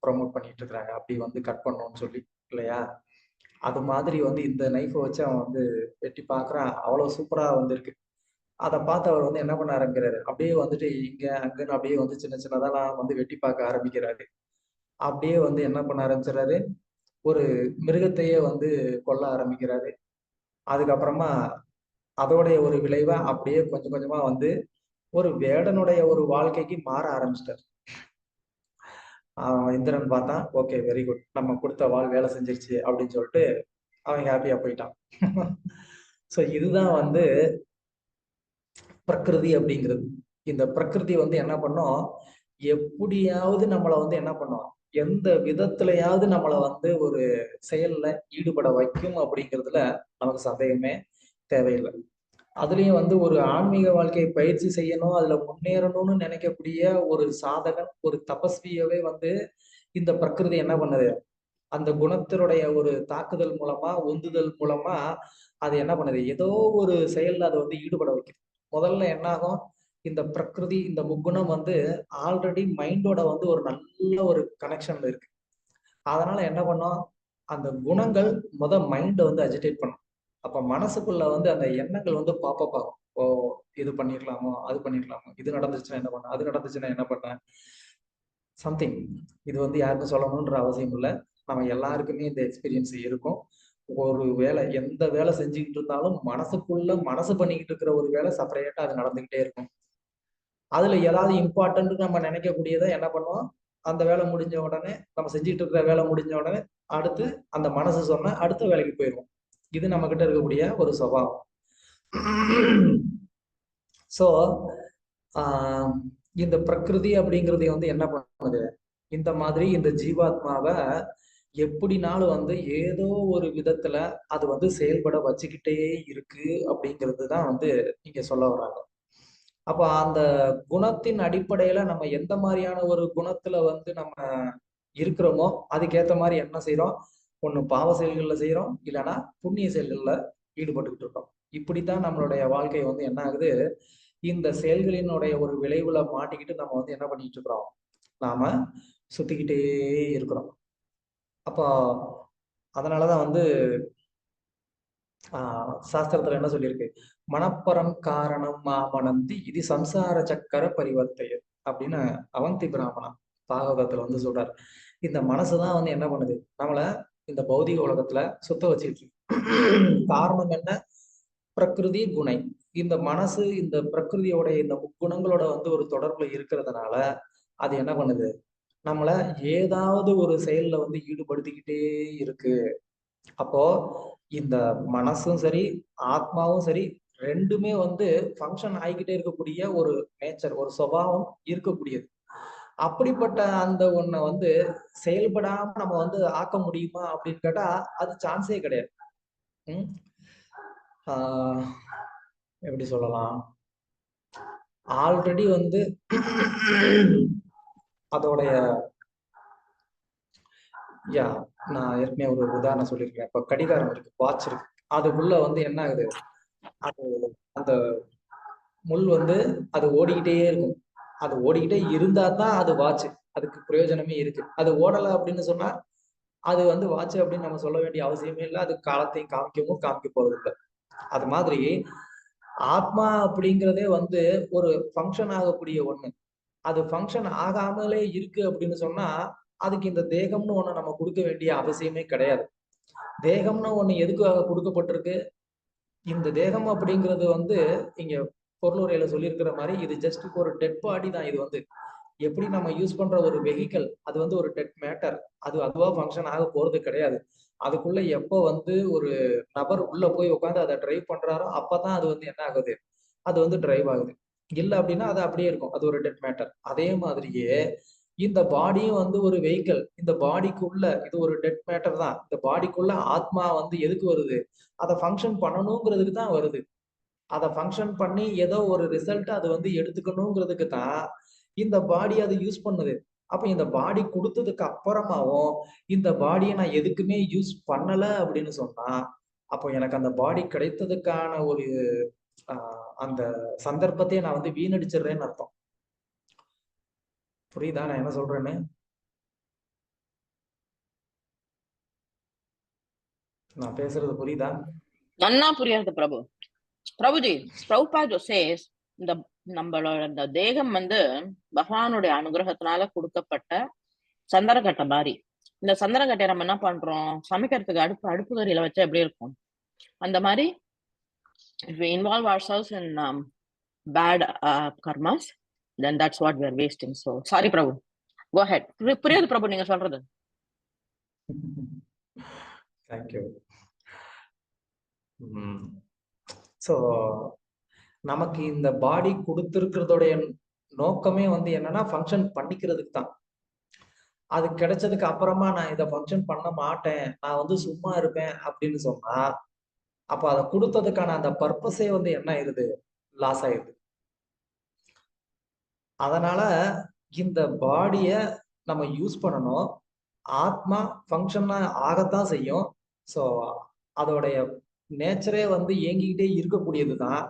ப்ரொமோட் பண்ணிட்டு இருக்கிறாங்க. அப்படி வந்து கட் பண்ணணும்னு சொல்லி இல்லையா? அது மாதிரி வந்து இந்த நைஃபை வச்சு அவன் வந்து வெட்டி பார்க்குறான். அவ்வளவு சூப்பரா வந்து இருக்கு. அதை பார்த்து அவர் வந்து என்ன பண்ண ஆரம்பிக்கிறாரு, அப்படியே வந்துட்டு இங்க அங்கன்னு அப்படியே வந்து சின்ன சின்னதெல்லாம் வந்து வெட்டி பார்க்க ஆரம்பிக்கிறாரு. அப்படியே வந்து என்ன பண்ண ஆரம்பிச்சிடறாரு, ஒரு மிருகத்தையே வந்து கொல்ல ஆரம்பிக்கிறாரு. அதுக்கப்புறமா அதோடைய ஒரு விளைவா அப்படியே கொஞ்சம் கொஞ்சமா வந்து ஒரு வேடனுடைய ஒரு வாழ்க்கைக்கு மாற ஆரம்பிச்சிட்டாரு. இந்திரன் பார்த்தான், ஓகே வெரி குட், நம்ம கொடுத்த வாள் வேலை செஞ்சிருச்சு அப்படின்னு சொல்லிட்டு அவன் ஹாப்பியா போயிட்டான். ஸோ இதுதான் வந்து பிரகிருதி அப்படிங்கிறது. இந்த பிரகிருதி வந்து என்ன பண்ணும், எப்படியாவது நம்மளை வந்து என்ன பண்ணும், எந்த விதத்திலையாவது நம்மளை வந்து ஒரு செயல்ல ஈடுபட வைக்கும் அப்படிங்கிறதுல நமக்கு சந்தேகமே தேவையில்லை. அதுலயும் வந்து ஒரு ஆன்மீக வாழ்க்கையை பயிற்சி செய்யணும், அதுல முன்னேறணும்னு நினைக்கக்கூடிய ஒரு சாதகன், ஒரு தபஸ்வியவே வந்து இந்த பிரகிருதி என்ன பண்ணுது, அந்த குணத்தினுடைய ஒரு தாக்குதல் மூலமா, உந்துதல் மூலமா அது என்ன பண்ணுது, ஏதோ ஒரு செயல்ல அதை வந்து ஈடுபட வைக்குது. முதல்ல என்ன ஆகும், இந்த பிரகிருதி இந்த முக்குணம் வந்து ஆல்ரெடி மைண்டோட வந்து ஒரு நல்ல ஒரு கனெக்ஷன்ல இருக்கு. அதனால என்ன பண்ணும், அந்த குணங்கள் மைண்டை வந்து அஜிடேட் பண்ணும். அப்ப மனசுக்குள்ள வந்து அந்த எண்ணங்கள் வந்து பாப்பப் ஆகும். ஓ இது பண்ணிருக்கலாமோ, அது பண்ணிருக்கலாமோ, இது நடந்துச்சுன்னா என்ன பண்ண, அது நடந்துச்சுன்னா என்ன பண்ண, சம்திங். இது வந்து யாருக்கும் சொல்லணும்ன்ற அவசியம் இல்லை. நம்ம எல்லாருக்குமே இந்த எக்ஸ்பீரியன்ஸ் இருக்கும். ஒரு வேலை, எந்த வேலை செஞ்சுக்கிட்டு இருந்தாலும் மனசுக்குள்ள மனசு பண்ணிக்கிட்டு இருக்கிற ஒரு வேலை செப்பரேட்டா அது நடந்துகிட்டே இருக்கும். அதுல ஏதாவது இம்பார்ட்டன்ட் நம்ம நினைக்கக்கூடியதை என்ன பண்ணுவோம், அந்த வேலை முடிஞ்ச உடனே, நம்ம செஞ்சுட்டு இருக்கிற வேலை முடிஞ்ச உடனே அடுத்து அந்த மனசு சொன்ன அடுத்த வேலைக்கு போயிடுவோம். இது நம்ம கிட்ட இருக்கக்கூடிய ஒரு சுபாவம். சோ இந்த பிரகிருதி அப்படிங்கிறது வந்து என்ன பண்ணுது, இந்த மாதிரி இந்த ஜீவாத்மாவை எப்படினாலும் வந்து ஏதோ ஒரு விதத்துல அது வந்து செயல்பட வச்சுக்கிட்டே இருக்கு அப்படிங்கிறது தான் வந்து நீங்க சொல்ல வர்றாங்க. அப்ப அந்த குணத்தின் அடிப்படையில நம்ம எந்த மாதிரியான ஒரு குணத்துல வந்து நம்ம இருக்கிறோமோ அதுக்கேத்த மாதிரி என்ன செய்யறோம், ஒண்ணு பாவ செயல்கள்ல செய்யறோம், இல்லைன்னா புண்ணிய செயல்கள்ல ஈடுபட்டுக்கிட்டு இருக்கோம். இப்படித்தான் நம்மளுடைய வாழ்க்கை வந்து என்ன ஆகுது, இந்த செயல்களினுடைய ஒரு விளைவுல மாட்டிக்கிட்டு நம்ம வந்து என்ன பண்ணிட்டு இருக்கிறோம், நாம சுத்திக்கிட்டே இருக்கிறோம். அப்போ அதனாலதான் வந்து சாஸ்திரத்துல என்ன சொல்லியிருக்கு, மனப்பரம் காரணம் மாமனந்தி இது சம்சார சக்கர பரிவர்த்தைய அப்படின்னு அவந்தி பிராமணா பாகவதத்துல வந்து சொல்றாரு. இந்த மனசுதான் வந்து என்ன பண்ணுது, நம்மள இந்த பௌதிக உலகத்துல சுத்த வச்சுக்கிட்டு இருக்கு. காரணம் என்ன, பிரகிருதி குணை. இந்த மனசு இந்த பிரகிருதியோட இந்த முக்குணங்களோட வந்து ஒரு தொடர்புல இருக்கிறதுனால அது என்ன பண்ணுது, நம்மள ஏதாவது ஒரு செயல்ல வந்து ஈடுபடுத்திக்கிட்டே இருக்கு. அப்போ இந்த மனசும் சரி ஆத்மாவும் சரி ரெண்டுமே வந்து ஃபங்க்ஷன் ஆகிக்கிட்டே இருக்கக்கூடிய ஒரு நேச்சர், ஒரு சுபாவம் இருக்கக்கூடியது. அப்படிப்பட்ட அந்த ஒன்றை வந்து செயல்படாம நம்ம வந்து ஆக்க முடியுமா அப்படின்னு கேட்டா அது சான்ஸே கிடையாது. எப்படி சொல்லலாம், ஆல்ரெடி வந்து அதோடைய நான் ஏற்கனவே ஒரு உதாரணம் சொல்லியிருக்கேன். இப்ப கடிகாரம் இருக்கு, வாட்ச் இருக்கு, அதுக்குள்ள வந்து என்ன ஆகுது, அது அந்த முள் வந்து அது ஓடிக்கிட்டே இருக்கும். அது ஓடிக்கிட்டே இருந்தா தான் அது வாட்ச். அதுக்கு பிரயோஜனமே இருக்கு. அது ஓடலை அப்படின்னு சொன்னா அது வந்து வாட்ச் அப்படின்னு நம்ம சொல்ல வேண்டிய அவசியமே இல்லை. அது காலத்தையும் காமிக்க போறது இல்லை. அது மாதிரி ஆத்மா அப்படிங்கிறதே வந்து ஒரு ஃபங்க்ஷன் ஆகக்கூடிய ஒண்ணு. அது ஃபங்க்ஷன் ஆகாமலே இருக்கு அப்படின்னு சொன்னா அதுக்கு இந்த தேகம்னு ஒண்ணு நம்ம கொடுக்க வேண்டிய அவசியமே கிடையாது. தேகம்னு ஒண்ணு எதுக்காக கொடுக்கப்பட்டிருக்கு? இந்த தேகம் அப்படிங்கிறது வந்து இங்க பொருளுரையில சொல்லியிருக்கிற மாதிரி இது ஜஸ்ட் ஒரு டெட் பாடி தான். இது வந்து எப்படி நம்ம யூஸ் பண்ற ஒரு வெஹிக்கல், அது வந்து ஒரு டெட் மேட்டர். அது அதுவா ஃபங்க்ஷன் ஆக போறது கிடையாது. அதுக்குள்ள எப்போ வந்து ஒரு நபர் உள்ள போய் உட்காந்து அதை டிரைவ் பண்றாரோ அப்பதான் அது வந்து என்ன ஆகுது, அது வந்து டிரைவ் ஆகுது. இல்லை அப்படின்னா அது அப்படியே இருக்கும், அது ஒரு டெட் மேட்டர். அதே மாதிரியே இந்த பாடியும் வந்து ஒரு வெஹிக்கல். இந்த பாடிக்குள்ள இது ஒரு டெட் மேட்டர் தான். இந்த பாடிக்குள்ள ஆத்மா வந்து எதுக்கு வருது? அதை ஃபங்க்ஷன் பண்ணணுங்கிறதுக்கு தான் வருது. அதை ஃபங்க்ஷன் பண்ணி ஏதோ ஒரு ரிசல்ட் அது வந்து எடுத்துக்கணுங்கிறதுக்கு தான் இந்த பாடி அதை யூஸ் பண்ணுது. அப்ப இந்த பாடி கொடுத்ததுக்கு அப்புறமாவும் இந்த பாடியை நான் எதுக்குமே யூஸ் பண்ணல அப்படின்னு சொன்னா அப்போ எனக்கு அந்த பாடி கிடைத்ததுக்கான ஒரு அந்த சந்தர்ப்பத்தையே நான் வந்து வீணடிச்சிடுறேன்னு அர்த்தம். புரியுதா நான் என்ன சொல்றேன்னு? நான் பேசுறது புரியுதா? நன்னா புரியாது பிரபு. பிரபுஜி, பிரபுபாது சேஸ் இந்த நம்மளோட இந்த தேகம் வந்து பகவானுடைய அனுகிரகத்தினால கொடுக்கப்பட்ட சந்தனக்கட்டை மாதிரி. இந்த சந்தனக்கட்டையை நம்ம என்ன பண்றோம், சமைக்கிறதுக்கு அடுப்பு கறியில வச்சா எப்படி இருக்கும் அந்த மாதிரி if we involve ourselves in bad karmas, then that's what we are wasting. So sorry Prabhu, go ahead. புரியுது பிரபு நீங்க சொல்றது. Thank you. ஸோ நமக்கு இந்த பாடி கொடுத்துருக்கிறதோடைய நோக்கமே வந்து என்னன்னா ஃபங்க்ஷன் பண்ணிக்கிறதுக்கு தான். அது கிடைச்சதுக்கு அப்புறமா நான் இதை ஃபங்க்ஷன் பண்ண மாட்டேன், நான் வந்து சும்மா இருப்பேன் அப்படின்னு சொன்னா அப்ப அதை கொடுத்ததுக்கான அந்த பர்பஸே வந்து என்ன ஆயிருது, லாஸ் ஆயிருது. அதனால இந்த பாடிய நம்ம யூஸ் பண்ணணும். ஆத்மா ஃபங்க்ஷன் ஆகத்தான் செய்யும். ஸோ அதோடைய நேச்சரே வந்து இயங்கிக்கிட்டே இருக்கக்கூடியதுதான்.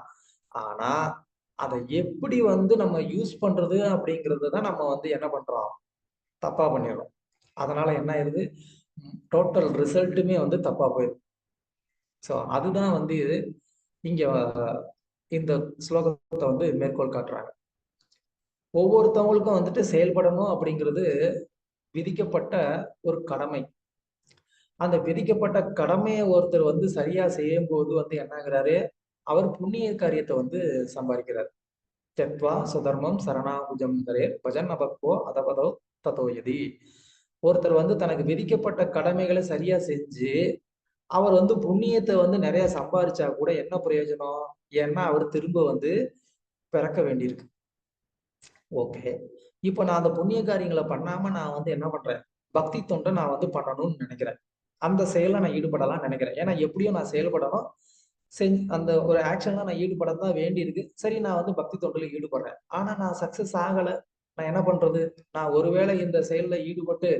ஆனா அதை எப்படி வந்து நம்ம யூஸ் பண்றது அப்படிங்கிறது தான் நம்ம வந்து என்ன பண்றோம், தப்பா பண்ணிடுறோம். அதனால என்ன ஆயிருது, டோட்டல் ரிசல்ட்டுமே வந்து தப்பா போயிடும். ஸோ அதுதான் வந்து இங்க இந்த ஸ்லோகத்தை வந்து மேற்கோள் காட்டுறாங்க. ஒவ்வொருத்தவங்களுக்கும் வந்துட்டு செயல்படணும் அப்படிங்கிறது விதிக்கப்பட்ட ஒரு கடமை. அந்த விதிக்கப்பட்ட கடமையை ஒருத்தர் வந்து சரியா செய்யும் போது வந்து என்னாகிறாரு, அவர் புண்ணிய காரியத்தை வந்து சம்பாதிக்கிறார். தெத்வா சுதர்மம் சரணாபுஜம் ஹரே பஜன் அபக்வோ அதபதோ ததோயதி. ஒருத்தர் வந்து தனக்கு விதிக்கப்பட்ட கடமைகளை சரியா செஞ்சு அவர் வந்து புண்ணியத்தை வந்து நிறைய சம்பாதிச்சா கூட என்ன பிரயோஜனம்? ஏன்னா அவர் திரும்ப வந்து பிறக்க வேண்டியிருக்கு. ஓகே, இப்போ நான் அந்த புண்ணிய காரியங்களை பண்ணாம நான் வந்து என்ன பண்றேன், பக்தி தொண்டை நான் வந்து பண்ணணும்னு நினைக்கிறேன். அந்த செயலை நான் ஈடுபடலாம் நினைக்கிறேன். ஏன்னா எப்படியும் நான் செயல்படணும், அந்த ஒரு ஆக்ஷன்ல நான் ஈடுபடத்தான் வேண்டி இருக்கு. சரி, நான் வந்து பக்தி தொண்டில ஈடுபடுறேன். ஆனா நான் சக்சஸ் ஆகல, நான் என்ன பண்றது? நான் ஒருவேளை இந்த செயல்ல ஈடுபட்டு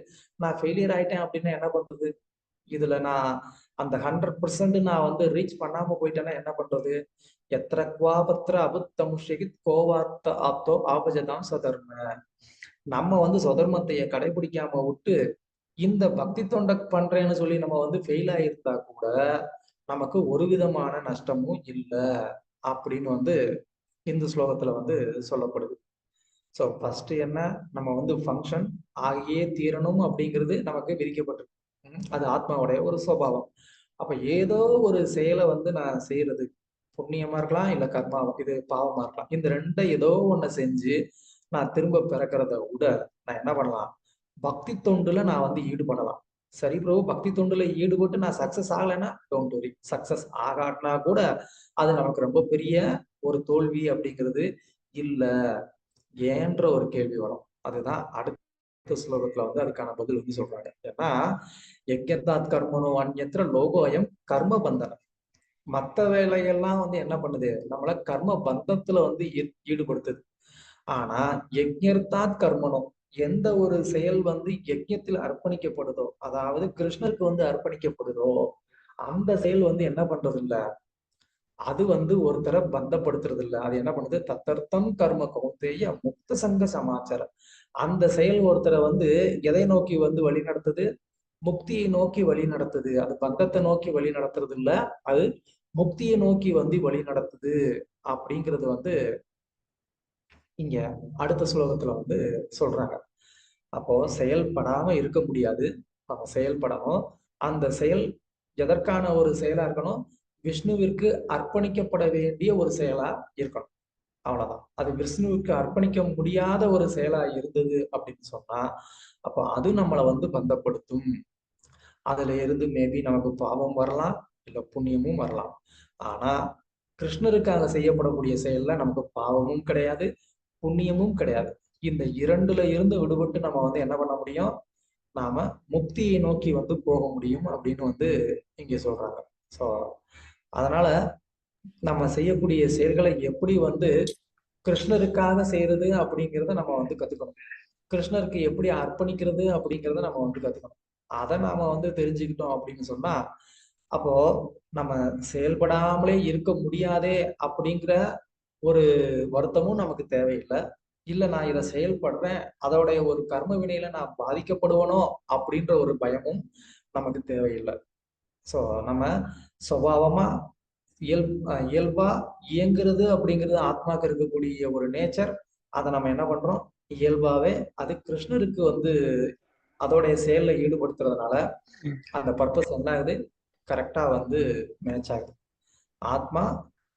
நான் ஃபெயிலியர் ஆயிட்டேன் அப்படின்னா என்ன பண்றது? இதுல நான் அந்த 100% நான் வந்து ரீச் பண்ணாம போயிட்டேன்னா என்ன பண்றது? எத்திர குவாபத்திர அபுத்தமுஷிகித் கோவார்த்த ஆப்தோ ஆபஜதாம் சதர்ம. நம்ம வந்து சொதர்மத்தைய கடைபிடிக்காம விட்டு இந்த பக்தி தொண்டை பண்றேன்னு சொல்லி நம்ம வந்து ஃபெயில் ஆயிருந்தா கூட நமக்கு ஒரு விதமான நஷ்டமும் இல்லை அப்படின்னு வந்து இந்த ஸ்லோகத்துல வந்து சொல்லப்படுது. ஸோ ஃபர்ஸ்ட் என்ன, நம்ம வந்து ஃபங்க்ஷன் ஆகியே தீரணும் அப்படிங்கிறது நமக்கு விதிக்கப்பட்டிருக்கு. அது ஆத்மாவுடைய ஒரு சுபாவம். அப்ப ஏதோ ஒரு செயலை வந்து நான் செய்யறது, புண்ணியமா இருக்கலாம் இல்ல கர்மாவும், இது பாவமா இருக்கலாம், இந்த ரெண்டை ஏதோ ஒண்ணு செஞ்சு நான் திரும்ப பிறக்கிறத விட நான் என்ன பண்ணலாம், பக்தி தொண்டுல நான் வந்து ஈடுபடலாம். சரி பிரபு, பக்தி தொண்டுல ஈடுபட்டு நான் சக்சஸ் ஆகலைன்னா டோன்ட் வரி. சக்சஸ் ஆகாட்டினா கூட அது நமக்கு ரொம்ப பெரிய ஒரு தோல்வி அப்படிங்கிறது இல்ல ஏன்ற ஒரு கேள்வி வரும். அதுதான் அடுத்த ஸ்லோகத்துல வந்து அதுக்கான பதில் வந்து சொல்றாங்க. ஏன்னா யஜ்ஞத்தாத் கர்மனோ அந்யத்ர லோகோயம் கர்ம பந்தனம். மற்ற வேலைகள்லாம் வந்து என்ன பண்ணுது, நம்மள கர்ம பந்தத்துல வந்து ஈடுபடுத்துது. ஆனா யஜ்ஞத்தாத் கர்மனோ, எந்த ஒரு செயல் வந்து யஜ்ஞத்தில் அர்ப்பணிக்கப்படுதோ, அதாவது கிருஷ்ணருக்கு வந்து அர்ப்பணிக்கப்படுதோ, அந்த செயல் வந்து என்ன பண்றது இல்ல, அது வந்து ஒருத்தரை பந்தப்படுத்துறது இல்ல. அது என்ன பண்ணுது, தத்தர்த்தம் கர்ம கௌந்தேய முக்த சங்க சமாச்சாரம். அந்த செயல் ஒருத்தரை வந்து எதை நோக்கி வந்து வழி நடத்துது? முக்தியை நோக்கி வழி நடத்துது. அது பந்தத்தை நோக்கி வழி நடத்துறது இல்ல, அது முக்தியை நோக்கி வந்து வழி நடத்துது அப்படிங்கிறது வந்து இங்க அடுத்த ஸ்லோகத்துல வந்து சொல்றாங்க. அப்போ செயல்படாம இருக்க முடியாது, நம்ம செயல்படணும். அந்த செயல் எதற்கான ஒரு செயலா இருக்கணும்? விஷ்ணுவிற்கு அர்ப்பணிக்கப்பட வேண்டிய ஒரு செயலா இருக்கணும். அவ்வளவுதான். அது விஷ்ணுவுக்கு அர்ப்பணிக்க முடியாத ஒரு செயலா இருந்தது அப்படின்னு சொன்னா, அப்போ அது நம்மளை வந்து பந்தப்படுத்தும். அதுல இருந்து மேபி நமக்கு பாவம் வரலாம், இல்ல புண்ணியமும் வரலாம். ஆனா கிருஷ்ணருக்காக செய்யப்படக்கூடிய செயல்ல நமக்கு பாவமும் கிடையாது, புண்ணியமும் கிடையாது. இந்த இரண்டுல இருந்து விடுபட்டு நம்ம வந்து என்ன பண்ண முடியும்? நாம முக்தியை நோக்கி வந்து போக முடியும் அப்படின்னு வந்து இங்க சொல்றாங்க. சோ அதனால நம்ம செய்யக்கூடிய செயல்களை எப்படி வந்து கிருஷ்ணருக்காக செய்யறது அப்படிங்கிறத நம்ம வந்து கத்துக்கணும். கிருஷ்ணருக்கு எப்படி அர்ப்பணிக்கிறது அப்படிங்கிறத நம்ம வந்து கத்துக்கணும். அதை நாம வந்து தெரிஞ்சுக்கிட்டோம் அப்படின்னு சொன்னா, அப்போ நம்ம செயல்படாமலே இருக்க முடியாதே அப்படிங்கிற ஒரு வருத்தமும் நமக்கு தேவையில்லை. இல்ல நான் இதை செயல்படுறேன், அதோடைய ஒரு கர்ம வினையில நான் பாதிக்கப்படுவனோ அப்படின்ற ஒரு பயமும் நமக்கு தேவையில்லை. ஸோ நம்ம சுபாவமா இயல்பா இயங்குறது அப்படிங்கிறது ஆத்மாக்கு இருக்கக்கூடிய ஒரு நேச்சர். அதை நம்ம என்ன பண்றோம்? இயல்பாவே அது கிருஷ்ணருக்கு வந்து அதோடைய செயல்ல ஈடுபடுத்துறதுனால அந்த பர்பஸ் என்ன ஆகுது? கரெக்டா வந்து மேட்ச் ஆகுது. ஆத்மா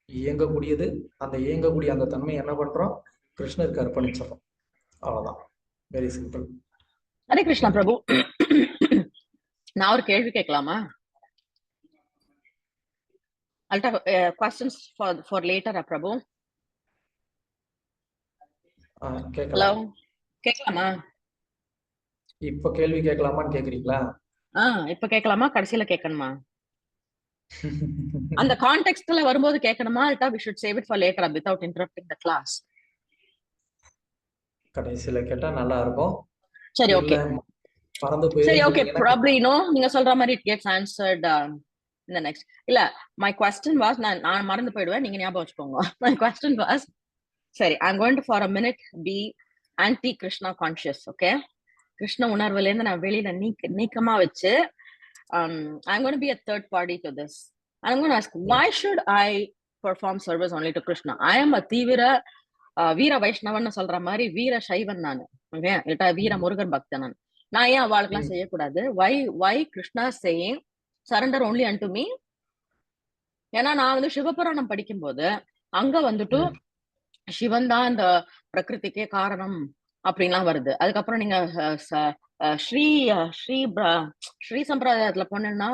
இயங்கக்கூடியது, அந்த இயங்கக்கூடிய அந்த தன்மை என்ன பண்றோம்? கிருஷ்ணருக்கு அர்ப்பணிச்சிடறோம். அவ்வளவுதான். Very simple. ஹரே கிருஷ்ணா பிரபு. நான் ஒரு கேள்வி கேட்கலாமா? questions for later, Prabhu. Hello, கேட்கலாமா? இப்ப கேள்வி கேட்கலாமான்னு கேக்குறீங்களா? இப்ப கேட்கலாமா, கடைசியில கேட்கணுமா? அந்த கான்டெக்ஸ்ட்ல வரும்போது கேட்கணுமா, இல்ல we should save it for later without interrupting the class? கடைசியில கேட்டா நல்லா இருக்கும். சரி, ஓகே. மறந்து சரி, ஓகே. போயிருந்தீங்கன்னா probably நீங்க சொல்ற மாதிரி it gets answered in the next. இல்ல, my question was, நான் மறந்து போயிடுவேன், நீங்க ஞாபகம் வச்சுக்கோங்க. My question was, சரி, I'm going to for a minute be anti Krishna conscious, okay? Krishna உணர்வுல இருந்து நான் வெளியில நீக்கமா வச்சு, I'm going to be a third party to this. I'm going to ask, why should I perform service only to Krishna? I am a தீவிர வீர வைஷ்ணவன் சொல்ற மாதிரி வீர சைவன் நான், ஓகே? இல்ல வீர முருகன் பக்தன் நான் ஏன் அவளுக்கெல்லாம் செய்யக்கூடாது? why Krishna saying surrender only unto me? ஏன்னா நான் வந்து சிவபுராணம் படிக்கும்போது அங்க வந்துட்டு சிவன் தான் இந்த பிரகிருதிக்கே காரணம் அப்படின்லாம் வருது. அதுக்கப்புறம் நீங்க ஸ்ரீ சம்பிரதாயத்துல போனீங்கன்னா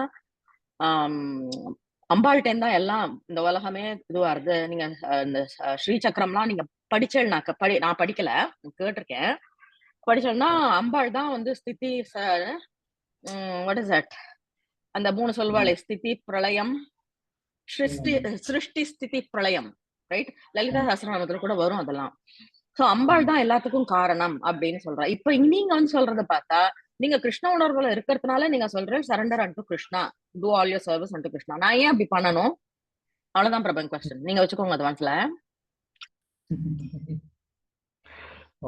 அம்பாள்டேன் தான் எல்லாம் இந்த உலகமே இதுவா வருது. நீங்க இந்த ஸ்ரீ சக்கரம்லாம் நீங்க படிச்சேன்னாக்க நான் படிக்கல, கேட்டிருக்கேன். படிச்சோம்னா அம்பாள் தான் வந்து ஸ்திதி, வாட் இஸ் தட், அந்த 3 சொல்வாளே, ஸ்திதி பிரளயம், சிருஷ்டி ஸ்திதி பிரளயம், ரைட்? லலிதா சஹஸ்ரநாமத்துல கூட வரும் அதெல்லாம். சோ அம்பாள் தான் எல்லாத்துக்கும் காரணம் அப்படின்னு சொல்றா. இப்ப நீங்க வந்து சொல்றத பார்த்தா, நீங்க கிருஷ்ண உணர்வுல இருக்கிறதுனால நீங்க சொல்ற surrender unto Krishna, do all your service unto Krishna. நான் ஏன் அப்படி பண்ணணும்? அவ்வளவுதான் பிரபன் கொஸ்டின். நீங்க வச்சுக்கோங்க அது மனசுல.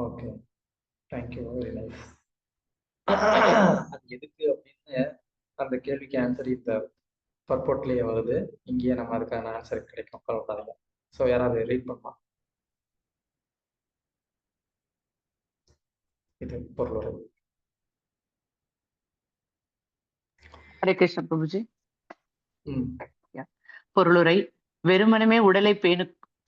Okay, thank you, very nice. அது எதுக்கு அப்படின்னு அந்த கேள்விக்கு ஆன்சர் இந்த பர்போர்ட்லயே வருது. இங்கேயே நம்ம அதுக்கான ஆன்சர் கிடைக்கும், கவலைப்படாதீங்க. ஸோ யாராவது ரீட் பண்ணலாம். இது பொருளுரை. ஹரே கிருஷ்ண பிரபுஜி. ம். பொருளுரை. வெறுமனமே உடலை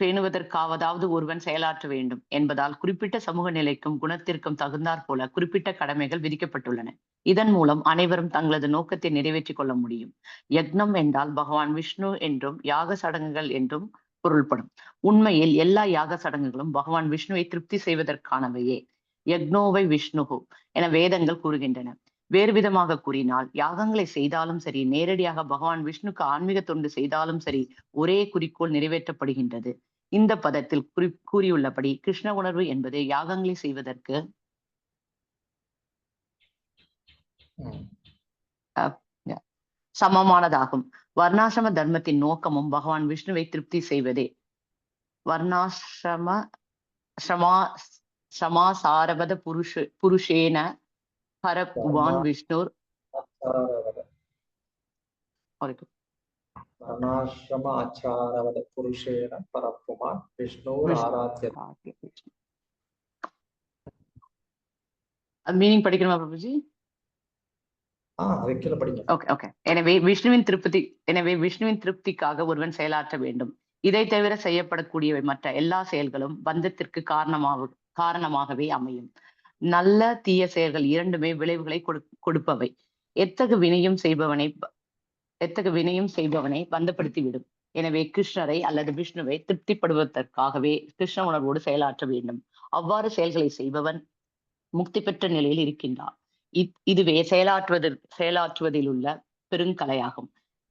பேணுவதற்காவதாவது ஒருவன் செயலாற்ற வேண்டும் என்பதால் குறிப்பிட்ட சமூக நிலைக்கும் குணத்திற்கும் தகுந்தாற் போல குறிப்பிட்ட கடமைகள் விதிக்கப்பட்டுள்ளன. இதன் மூலம் அனைவரும் தங்களது நோக்கத்தை நிறைவேற்றிக் கொள்ள முடியும். யக்னம் என்றால் பகவான் விஷ்ணு என்றும் யாக சடங்குகள் என்றும் பொருள்படும். உண்மையில் எல்லா யாக சடங்குகளும் பகவான் விஷ்ணுவை திருப்தி செய்வதற்கானவையே. யக்னோவை விஷ்ணுகு என வேதங்கள் கூறுகின்றன. வேறு விதமாக கூறினால், யாகங்களை செய்தாலும் சரி, நேரடியாக பகவான் விஷ்ணுக்கு ஆன்மீக தொண்டு செய்தாலும் சரி, ஒரே குறிக்கோள் நிறைவேற்றப்படுகின்றது. இந்த பதத்தில் கூறியுள்ளபடி கிருஷ்ண உணர்வு என்பது யாகங்களை செய்வதற்கு சமமானதாகும். வர்ணாசிரம தர்மத்தின் நோக்கமும் பகவான் விஷ்ணுவை திருப்தி செய்வதே. வர்ணாசிரம சமா சாரவத புருஷேன ஹர புவான் விஷ்ணுர் வர்ணாசிரம ஆச்சாரவத புருஷேன பரப்புமான் விஷ்ணுர் ஆராத்ய. மீனிங் படிக்கணுமா பிரபுஜி? படிங்க. Okay okay. எனவே விஷ்ணுவின் திருப்திக்காக ஒருவன் செயலாற்ற வேண்டும். இதை தவிர செய்யப்படக்கூடியவை மற்ற எல்லா செயல்களும் பந்தத்திற்கு காரணமாகவே அமையும். நல்ல தீய செயல்கள் இரண்டுமே விளைவுகளை கொடுப்பவை. எத்தகு வினையும் செய்பவனை பந்தப்படுத்திவிடும். எனவே கிருஷ்ணரை அல்லது விஷ்ணுவை திருப்திப்படுவதற்காகவே கிருஷ்ண உணர்வோடு செயலாற்ற வேண்டும். அவ்வாறு செயல்களை செய்பவன் முக்தி பெற்ற நிலையில் இருக்கின்றான். இதுவே செயலாற்றுவதில் உள்ள பெருங்கலையாகும்.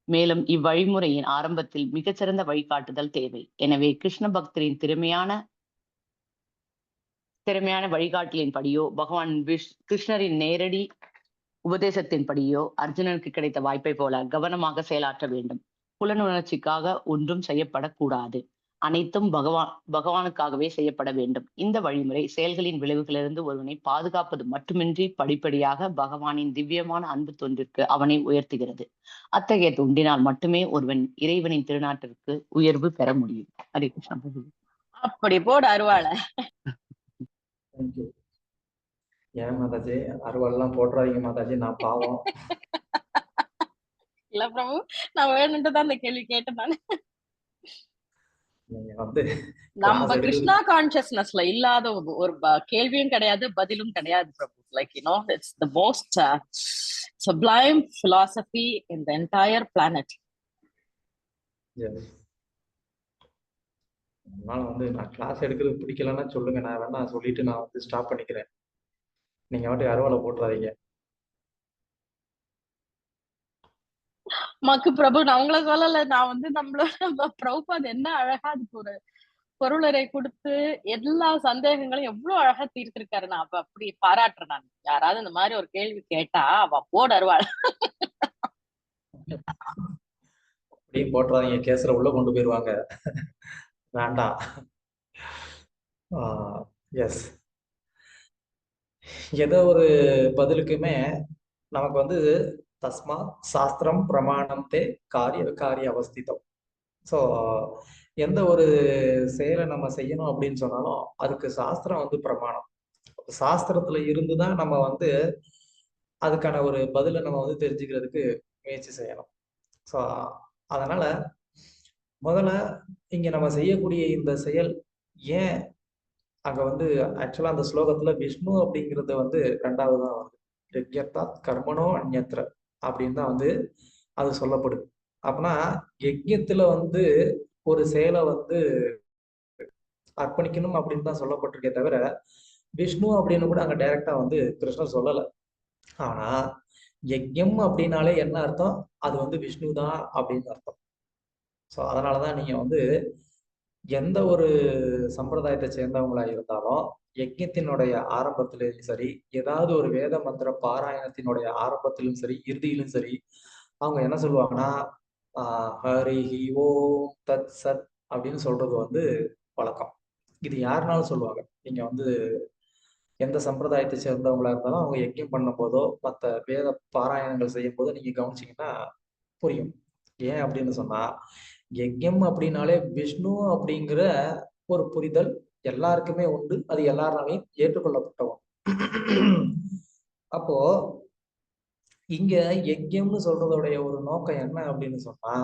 மேலும் இவ்வழிமுறையின் ஆரம்பத்தில் மிகச்சிறந்த வழிகாட்டுதல் தேவை. எனவே கிருஷ்ண பக்தரின் திறமையான வழிகாட்டலின்படியோ பகவான் கிருஷ்ணரின் நேரடி உபதேசத்தின்படியோ அர்ஜுனனுக்கு கிடைத்த வாய்ப்பை போல கவனமாக செயலாற்ற வேண்டும். புலனுணர்ச்சிக்காக ஒன்றும் செய்யப்படக்கூடாது. அனைத்தும் பகவானுக்காகவே செய்யப்பட வேண்டும். இந்த வழிமுறை செயல்களின் விளைவுகளிலிருந்து ஒருவனை பாதுகாப்பது மட்டுமின்றி படிப்படியாக பகவானின் திவ்யமான அன்பு தொண்டிற்கு அவனை உயர்த்துகிறது. அத்தகைய தொண்டினால் மட்டுமே ஒருவன் இறைவனின் திருநாட்டிற்கு உயர்வு பெற முடியும். ஹரே கிருஷ்ணா. அப்படி போடு அருவாள. ஏன் மாதாஜி அருவாள்லாம் போடுறாதீங்க மாதாஜி, நான் பாவம். இல்ல பிரபு, நான் வேணும்ட்டுதான் அந்த கேள்வி கேட்டேன் நானு. நம்ம கிருஷ்ணா கான்சியஸ்னஸ்ல இல்லாத ஒரு கேள்வியும் கிடையாது, பதிலும் கிடையாது Prabhu. Like it's the most sublime philosophy in the entire planet. அதனால நான் கிளாஸ் எடுக்கிறது பிடிக்கலன்னா சொல்லுங்க, நான் வேணா சொல்லிட்டு நான் ஸ்டாப் பண்ணிக்கிறேன். நீங்க மட்டும் அருவாளை போட்டுறாதீங்க. மக்கு பிரபு, நான் உங்களை சொல்லல. நான் நம்மளோட பிரபுபாத் என்ன அழகா அதுக்கு ஒரு பொருளரை கொடுத்து எல்லா சந்தேகங்களையும் எவ்வளவு அழகா தீர்த்திருக்காரு. நான் அப்படி பாராட்டுறேன். நான் யாராவது இந்த மாதிரி ஒரு கேள்வி கேட்டா அவ போடு அருவாள். அப்படியும் போட்டுறாதீங்க, கேஸ்ல உள்ள கொண்டு போயிருவாங்க. வேண்டாம். எஸ், ஏதோ ஒரு பதிலுக்குமே நமக்கு தஸ்மா சாஸ்திரம் பிரமாணம் தே காரிய அவஸ்திதம். ஸோ எந்த ஒரு செயலை நம்ம செய்யணும் அப்படின்னு சொன்னாலும் அதுக்கு சாஸ்திரம் பிரமாணம். சாஸ்திரத்துல இருந்துதான் நம்ம அதுக்கான ஒரு பதிலை நம்ம தெரிஞ்சுக்கிறதுக்கு முயற்சி செய்யணும். ஸோ அதனால முதல்ல இங்க நம்ம செய்யக்கூடிய இந்த செயல் ஏன் அங்க ஆக்சுவலா அந்த ஸ்லோகத்துல விஷ்ணு அப்படிங்கிறது ரெண்டாவது தான் வருது. யஜ்ஞத்தாத் கர்மனோ அந்யத்ர அப்படின்னு தான் அது சொல்லப்படுது. அப்படின்னா யஜ்ஞத்துல ஒரு செயலை அர்ப்பணிக்கணும் அப்படின்னு தான் சொல்லப்பட்டிருக்கே தவிர விஷ்ணு அப்படின்னு கூட அங்க டைரக்டா கிருஷ்ணர் சொல்லல. ஆனா யஜ்ஞம் அப்படின்னாலே என்ன அர்த்தம்? அது விஷ்ணு தான் அப்படின்னு அர்த்தம். ஸோ அதனாலதான் நீங்க எந்த ஒரு சம்பிரதாயத்தை சேர்ந்தவங்களா இருந்தாலும் யஜ்ஞத்தினுடைய ஆரம்பத்திலும் சரி, ஏதாவது ஒரு வேத மந்திர பாராயணத்தினுடைய ஆரம்பத்திலும் சரி, இறுதியிலும் சரி, அவங்க என்ன சொல்லுவாங்கன்னா ஹரிஹி ஓம் தத் சத் அப்படின்னு சொல்றது வழக்கம். இது யாருனாலும் சொல்லுவாங்க. நீங்க எந்த சம்பிரதாயத்தை சேர்ந்தவங்களா இருந்தாலும் அவங்க யஜ்ஞம் பண்ணும் போதோ மற்ற வேத பாராயணங்கள் செய்யும் போதோ நீங்க கவனிச்சீங்கன்னா புரியும். ஏன் அப்படின்னு சொன்னா யஜ்ஞம் அப்படின்னாலே விஷ்ணு அப்படிங்கிற ஒரு புரிதல் எல்லாருக்குமே உண்டு. அது எல்லாராலையும் ஏற்றுக்கொள்ளப்பட்டவன். அப்போ இங்க யஜ்ஞம்னு சொல்றதோடைய ஒரு நோக்கம் என்ன அப்படின்னு சொன்னா,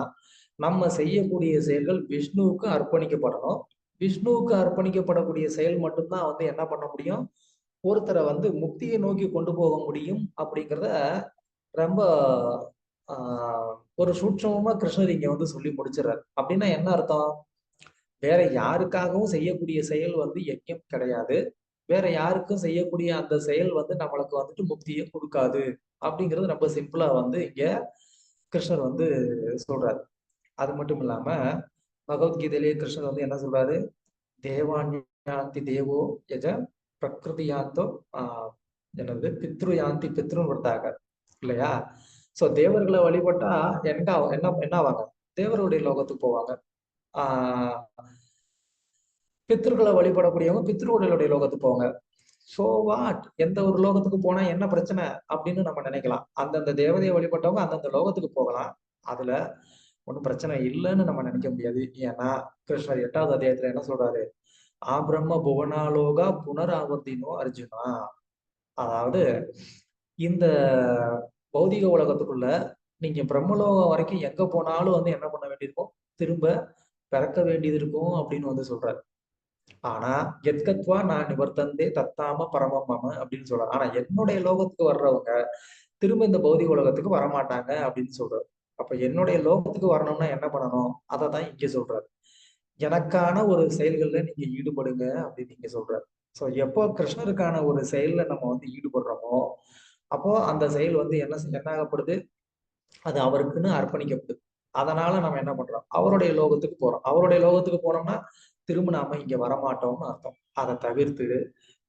நம்ம செய்யக்கூடிய செயல்கள் விஷ்ணுவுக்கு அர்ப்பணிக்கப்படணும். விஷ்ணுவுக்கு அர்ப்பணிக்கப்படக்கூடிய செயல் மட்டும்தான் என்ன பண்ண முடியும், ஒருத்தரை முக்தியை நோக்கி கொண்டு போக முடியும் அப்படிங்கிறத ரொம்ப ஒரு சூட்சமா கிருஷ்ணர் இங்க சொல்லி முடிச்சிடறாரு. அப்படின்னா என்ன அர்த்தம்? வேற யாருக்காகவும் செய்யக்கூடிய செயல் யஜ்ஞம் கிடையாது. வேற யாருக்கும் செய்யக்கூடிய அந்த செயல் நம்மளுக்கு முக்தியை கொடுக்காது அப்படிங்கிறது ரொம்ப சிம்பிளா இங்க கிருஷ்ணர் சொல்றாரு. அது மட்டும் இல்லாம பகவத்கீதையிலேயே கிருஷ்ணர் என்ன சொல்றாரு? தேவான்யாந்தி தேவோ யஜ பிரகிருதி யாந்தோ என்னது பித்ரு யாந்தி பித்ருன்னு கொடுத்தாங்க இல்லையா? சோ தேவர்களை வழிபட்டா என்ன என்ன ஆவாங்க? தேவருடைய லோகத்துக்கு போவாங்க. பித்ருக்களை வழிபடக்கூடியவங்க பித்ருடைய லோகத்துக்கு போவாங்க. சோ வாட், எந்த ஒரு லோகத்துக்கு போனா என்ன பிரச்சனை அப்படின்னு நம்ம நினைக்கலாம். அந்தந்த தேவதையை வழிபட்டவங்க அந்தந்த லோகத்துக்கு போகலாம். அதுல ஒன்றும் பிரச்சனை இல்லைன்னு நம்ம நினைக்க முடியாது. ஏன்னா கிருஷ்ணர் 8வது அத்தியாயத்துல என்ன சொல்றாரு? பிரம்ம புவனாலோகா புனராவர்த்தினோ அர்ஜுனா. அதாவது இந்த பௌதிக உலகத்துக்குள்ள நீங்க பிரம்மலோகம் வரைக்கும் எங்க போனாலும் வந்து என்ன பண்ண வேண்டியிருக்கும்? திரும்ப பிறக்க வேண்டியது இருக்கும் அப்படின்னு வந்து சொல்றாரு. ஆனா எத்கத்வா நான் நிவர்த்தந்தே தத்தாம பரமம் மம அப்படின்னு சொல்றாரு. ஆனா என்னுடைய லோகத்துக்கு வர்றவங்க திரும்ப இந்த பௌதிக உலகத்துக்கு வரமாட்டாங்க அப்படின்னு சொல்றாரு. அப்ப என்னுடைய லோகத்துக்கு வரணும்னா என்ன பண்ணணும்? அதை தான் இங்க சொல்றாரு. எனக்கான ஒரு செயல்கள்ல நீங்க ஈடுபடுங்க அப்படின்னு இங்க சொல்றாரு. சோ எப்போ கிருஷ்ணருக்கான ஒரு செயல்ல நம்ம வந்து ஈடுபடுறோமோ அப்போ அந்த செயல் வந்து என்ன ஆகப்படுது? அது அவருக்குன்னு அர்ப்பணிக்கப்படுது. அதனால நம்ம என்ன பண்றோம்? அவருடைய லோகத்துக்கு போறோம். அவருடைய லோகத்துக்கு போனோம்னா திரும்ப நாம இங்க வரமாட்டோம்னு அர்த்தம். அதை தவிர்த்து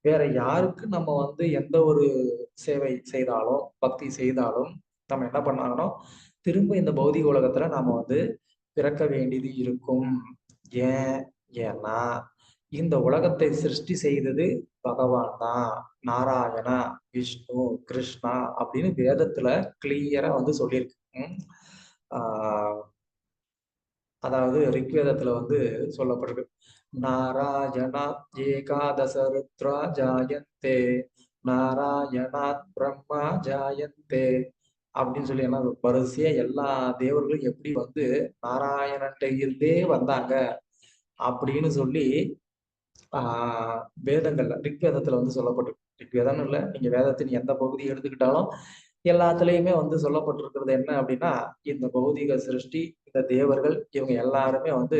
வேற யாருக்கு நம்ம வந்து எந்த ஒரு சேவை செய்தாலும் பக்தி செய்தாலும் நம்ம என்ன பண்ணாலும் திரும்ப இந்த பௌதிக உலகத்துல நாம வந்து பிறக்க வேண்டியது இருக்கும். ஏன்னா இந்த உலகத்தை சிருஷ்டி செய்தது பகவான் தான். நாராயணா, விஷ்ணு, கிருஷ்ணா அப்படின்னு வேதத்துல கிளியரா வந்து சொல்லியிருக்கு. ஆஹ் அதாவது ரிக்வேதத்துல வந்து சொல்லப்பட்டிருக்கு. நாராயணாத் ஏகாதச ருத்ரா ஜாயந்தே, நாராயணாத் பிரம்மா ஜாயந்தே அப்படின்னு சொல்லி என்ன வரிசையா எல்லா தேவர்களும் எப்படி வந்து நாராயணன்ட்ட இருந்தே வந்தாங்க அப்படின்னு சொல்லி வேதங்கள்ல ரிக்வேதத்துல வந்து சொல்லப்பட்டிருக்கு. ரிக்வேதம்னு இல்லை, நீங்க வேதத்தின் எந்த பகுதியை எடுத்துக்கிட்டாலும் எல்லாத்துலயுமே வந்து சொல்லப்பட்டிருக்கிறது என்ன அப்படின்னா, இந்த பௌதிக சிருஷ்டி, இந்த தேவர்கள் இவங்க எல்லாருமே வந்து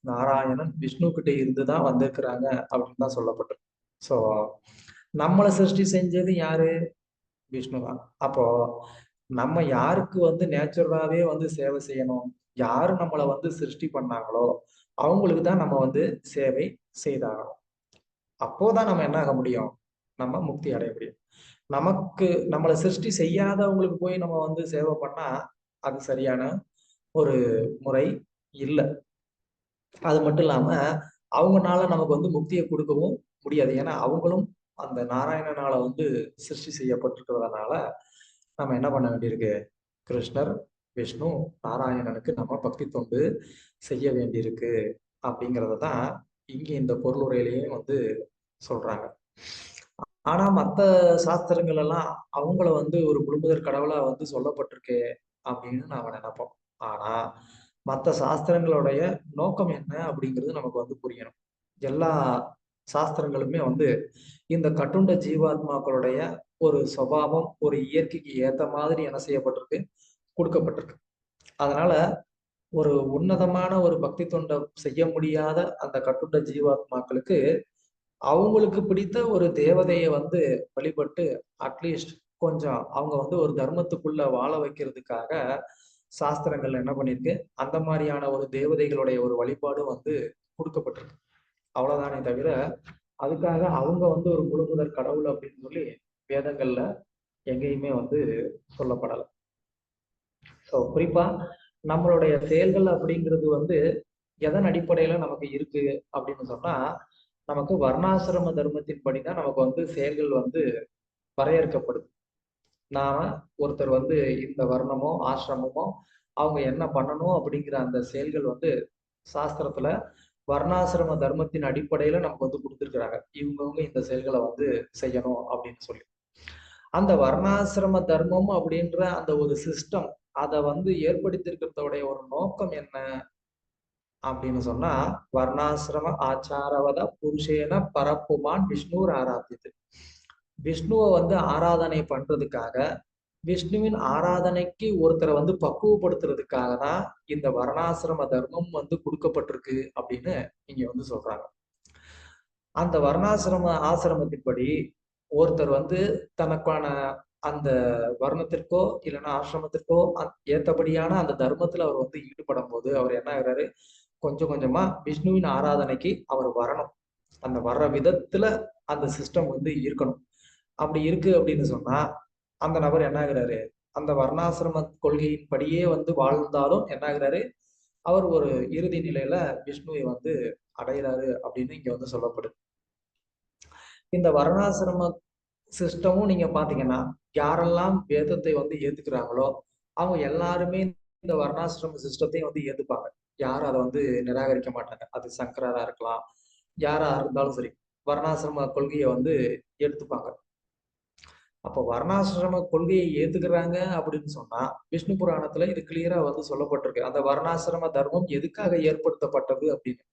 நாராயணன் விஷ்ணு கிட்ட இருந்துதான் வந்திருக்கிறாங்க அப்படின்னு தான் சொல்லப்பட்டிருக்கு. சோ நம்மளை சிருஷ்டி செஞ்சது யாரு? விஷ்ணு தான். அப்போ நம்ம யாருக்கு வந்து நேச்சுரலாவே வந்து சேவை செய்யணும்? யாரு நம்மளை வந்து சிருஷ்டி பண்ணாங்களோ அவங்களுக்கு தான் நம்ம வந்து சேவை செய்தாகணும். அப்போதான் நம்ம என்ன ஆக முடியும்? நம்ம முக்தி அடைய முடியும். நமக்கு நம்மளை சிருஷ்டி செய்யாதவங்களுக்கு போய் நம்ம வந்து சேவை பண்ணா அது சரியான ஒரு முறை இல்லை. அது மட்டும் இல்லாம அவங்கனால நமக்கு வந்து முக்தியை கொடுக்கவும் முடியாது. ஏன்னா அவங்களும் அந்த நாராயணனால வந்து சிருஷ்டி செய்யப்பட்டிருக்கிறதுனால நம்ம என்ன பண்ண வேண்டியிருக்கு? கிருஷ்ணர், விஷ்ணு, நாராயணனுக்கு நம்ம பக்தி தொண்டு செய்ய வேண்டியிருக்கு அப்படிங்கிறத தான் இங்க இந்த பொருளுரையிலையும் வந்து சொல்றாங்க. ஆனா மத்த சாஸ்திரங்கள் எல்லாம் அவங்கள வந்து ஒரு முழுமுதற் கடவுளா வந்து சொல்லப்பட்டிருக்கு அப்படின்னு நாம நினைப்போம். ஆனா மத்த சாஸ்திரங்களுடைய நோக்கம் என்ன அப்படிங்கிறது நமக்கு வந்து புரியணும். எல்லா சாஸ்திரங்களுமே வந்து இந்த கட்டுண்ட ஜீவாத்மாக்களுடைய ஒரு சுபாவம், ஒரு இயற்கைக்கு ஏத்த மாதிரி என்ன செய்யப்பட்டிருக்கு? கொடுக்கப்பட்டிருக்கு. அதனால ஒரு உன்னதமான ஒரு பக்தி தொண்டை செய்ய முடியாத அந்த கட்டுண்ட ஜீவாத்மாக்களுக்கு அவங்களுக்கு பிடித்த ஒரு தேவதையை வந்து வழிபட்டு அட்லீஸ்ட் கொஞ்சம் அவங்க வந்து ஒரு தர்மத்துக்குள்ள வாழ வைக்கிறதுக்காக சாஸ்திரங்கள் என்ன பண்ணிருக்கு? அந்த மாதிரியான ஒரு தேவதைகளுடைய ஒரு வழிபாடு வந்து கொடுக்கப்பட்டிருக்கு. அவ்வளவுதானே தவிர அதுக்காக அவங்க வந்து ஒரு முழுமுதற் கடவுள் அப்படின்னு சொல்லி வேதங்கள்ல எங்கேயுமே வந்து சொல்லப்படலை. ஸோ குறிப்பா நம்மளுடைய செயல்கள் அப்படிங்கிறது வந்து எதன் அடிப்படையில நமக்கு இருக்கு அப்படின்னு சொன்னா, நமக்கு வர்ணாசிரம தர்மத்தின் படிதான் நமக்கு வந்து செயல்கள் வந்து வரையறுக்கப்படுது. நாம ஒருத்தர் வந்து இந்த வர்ணமோ ஆசிரமமோ அவங்க என்ன பண்ணணும் அப்படிங்கிற அந்த செயல்கள் வந்து சாஸ்திரத்துல வர்ணாசிரம தர்மத்தின் அடிப்படையில நமக்கு வந்து கொடுத்துருக்குறாங்க. இவங்கவுங்க இந்த செயல்களை வந்து செய்யணும் அப்படின்னு சொல்லி. அந்த வர்ணாசிரம தர்மம் அப்படின்ற அந்த ஒரு சிஸ்டம் அதை வந்து ஏற்படுத்தியிருக்கிறதோடைய ஒரு நோக்கம் என்ன அப்படின்னு சொன்னா, வர்ணாசிரம ஆச்சாரவத புருஷேன பரப்புமான் விஷ்ணுர் ஆராத்தியது. விஷ்ணுவை வந்து ஆராதனை பண்றதுக்காக, விஷ்ணுவின் ஆராதனைக்கு ஒருத்தரை வந்து பக்குவப்படுத்துறதுக்காக தான் இந்த வர்ணாசிரம தர்மம் வந்து கொடுக்கப்பட்டிருக்கு அப்படின்னு இங்க வந்து சொல்றாங்க. அந்த வர்ணாசிரம ஆசிரமத்தின்படி ஒருத்தர் வந்து தனக்கான அந்த வர்ணத்திற்கோ இல்லைன்னா ஆசிரமத்திற்கோ ஏற்றபடியான அந்த தர்மத்துல அவர் வந்து ஈடுபடும் போது அவர் என்ன ஆகிறாரு? கொஞ்சம் கொஞ்சமா விஷ்ணுவின் ஆராதனைக்கு அவர் வரணும். அந்த வர்ற விதத்துல அந்த சிஸ்டம் வந்து இருக்கணும். அப்படி இருக்கு அப்படின்னு சொன்னா அந்த நபர் என்ன ஆகிறாரு? அந்த வர்ணாசிரம கொள்கையின் படியே வந்து வாழ்ந்தாலும் என்ன ஆகிறாரு? அவர் ஒரு இறுதி நிலையில விஷ்ணுவை வந்து அடைகிறாரு அப்படின்னு இங்க வந்து சொல்லப்படுது. இந்த வர்ணாசிரம சிஸ்டமும் நீங்க பாத்தீங்கன்னா யாரெல்லாம் வேதத்தை வந்து ஏத்துக்கிறாங்களோ அவங்க எல்லாருமே இந்த வர்ணாசிரம சிஸ்டத்தையும் வந்து ஏத்துப்பாங்க. யாரும் அதை வந்து நிராகரிக்க மாட்டாங்க. அது சங்கரரா இருக்கலாம், யாரா இருந்தாலும் சரி, வர்ணாசிரம கொள்கையை வந்து எடுத்துப்பாங்க. அப்போ வர்ணாசிரம கொள்கையை ஏத்துக்கிறாங்க அப்படின்னு சொன்னா விஷ்ணு புராணத்துல இது கிளியரா வந்து சொல்லப்பட்டிருக்கு. அந்த வர்ணாசிரம தர்மம் எதுக்காக ஏற்படுத்தப்பட்டது அப்படின்னு.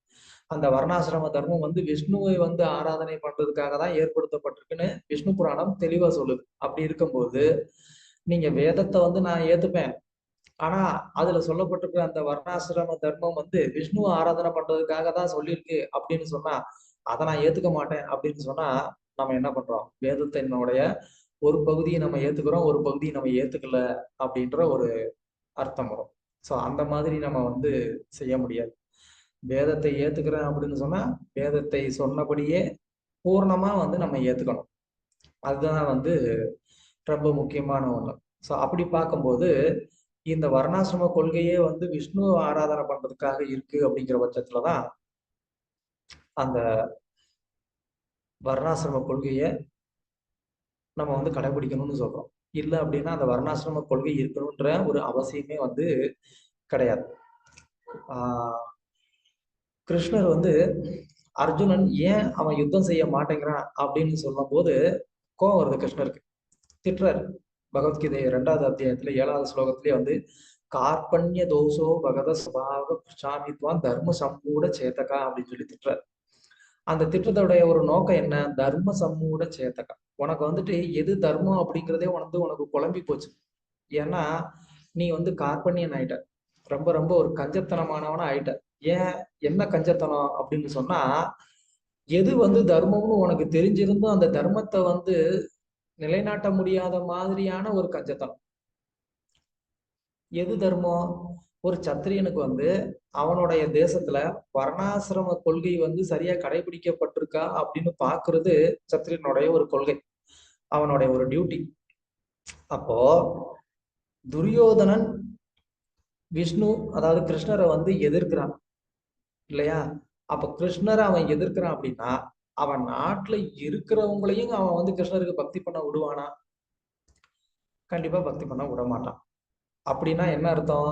அந்த வர்ணாசிரம தர்மம் வந்து விஷ்ணுவை வந்து ஆராதனை பண்றதுக்காக தான் ஏற்படுத்தப்பட்டிருக்குன்னு விஷ்ணு புராணம் தெளிவா சொல்லுது. அப்படி இருக்கும்போது நீங்க வேதத்தை வந்து நான் ஏத்துப்பேன், ஆனா அதுல சொல்லப்பட்டிருக்கிற அந்த வர்ணாசிரம தர்மம் வந்து விஷ்ணுவை ஆராதனை பண்றதுக்காக தான் சொல்லியிருக்கு அப்படின்னு சொன்னா அதை நான் ஏத்துக்க மாட்டேன் அப்படின்னு சொன்னா நம்ம என்ன பண்றோம்? வேதத்தினுடைய ஒரு பகுதியை நம்ம ஏத்துக்கிறோம், ஒரு பகுதியை நம்ம ஏத்துக்கல அப்படின்ற ஒரு அர்த்தம் வரும். ஸோ அந்த மாதிரி நம்ம வந்து செய்ய முடியாது. வேதத்தை ஏத்துக்கிறேன் அப்படின்னு சொன்னா வேதத்தை சொன்னபடியே பூர்ணமா வந்து நம்ம ஏத்துக்கணும். அதுதான் வந்து ரொம்ப முக்கியமான ஒண்ணு. ஸோ அப்படி பார்க்கும்போது இந்த வர்ணாசிரம கொள்கையே வந்து விஷ்ணு ஆராதனை பண்றதுக்காக இருக்கு அப்படிங்கிற பட்சத்துலதான் அந்த வர்ணாசிரம கொள்கையை நம்ம வந்து கடைபிடிக்கணும்னு சொல்றோம். இல்லை அப்படின்னா அந்த வர்ணாசிரம கொள்கை இருக்கணும்ன்ற ஒரு அவசியமே வந்து கிடையாது. கிருஷ்ணர் வந்து அர்ஜுனன் ஏன் அவன் யுத்தம் செய்ய மாட்டேங்கிறான் அப்படின்னு சொல்லும் போது கோவம் வருது கிருஷ்ணருக்கு. திட்டுறாரு. பகவத்கீதை 2வது அத்தியாயத்துல 7வது ஸ்லோகத்திலேயே வந்து கார்பண்ய தோஷோ பகவத சுபாவ பிரசாமித்வான் தர்ம சம்மூட சேத்தகா அப்படின்னு சொல்லி திட்டுறாரு. அந்த திட்டத்தோடைய ஒரு நோக்கம் என்ன? தர்ம சம்மூட சேத்தகா. உனக்கு வந்துட்டு எது தர்மம் அப்படிங்கிறதே உனக்கு குழம்பி போச்சு. ஏன்னா நீ வந்து கார்பண்யன் ஆயிட்ட, ரொம்ப ரொம்ப ஒரு கஞ்சத்தனமானவனா ஆயிட்ட. ஏன், என்ன கஞ்சத்தனம் அப்படின்னு சொன்னா, எது வந்து தர்மம்னு உனக்கு தெரிஞ்சிருந்தும் அந்த தர்மத்தை வந்து நிலைநாட்ட முடியாத மாதிரியான ஒரு கஞ்சத்தனம். எது தர்மம்? ஒரு சத்திரியனுக்கு வந்து அவனுடைய தேசத்துல வர்ணாசிரம கொள்கை வந்து சரியா கடைபிடிக்கப்பட்டிருக்கா அப்படின்னு பாக்குறது சத்திரியனுடைய ஒரு கொள்கை, அவனுடைய ஒரு டியூட்டி. அப்போ துரியோதனன் விஷ்ணு அதாவது கிருஷ்ணரை வந்து எதிர்க்கிறான் இல்லையா? அப்ப கிருஷ்ணரை அவன் எதிர்க்கிறான் அப்படின்னா அவன் நாட்டுல இருக்கிறவங்களையும் அவன் வந்து கிருஷ்ணருக்கு பக்தி பண்ண விடுவானா? கண்டிப்பா பக்தி பண்ண விட மாட்டான். அப்படின்னா என்ன அர்த்தம்?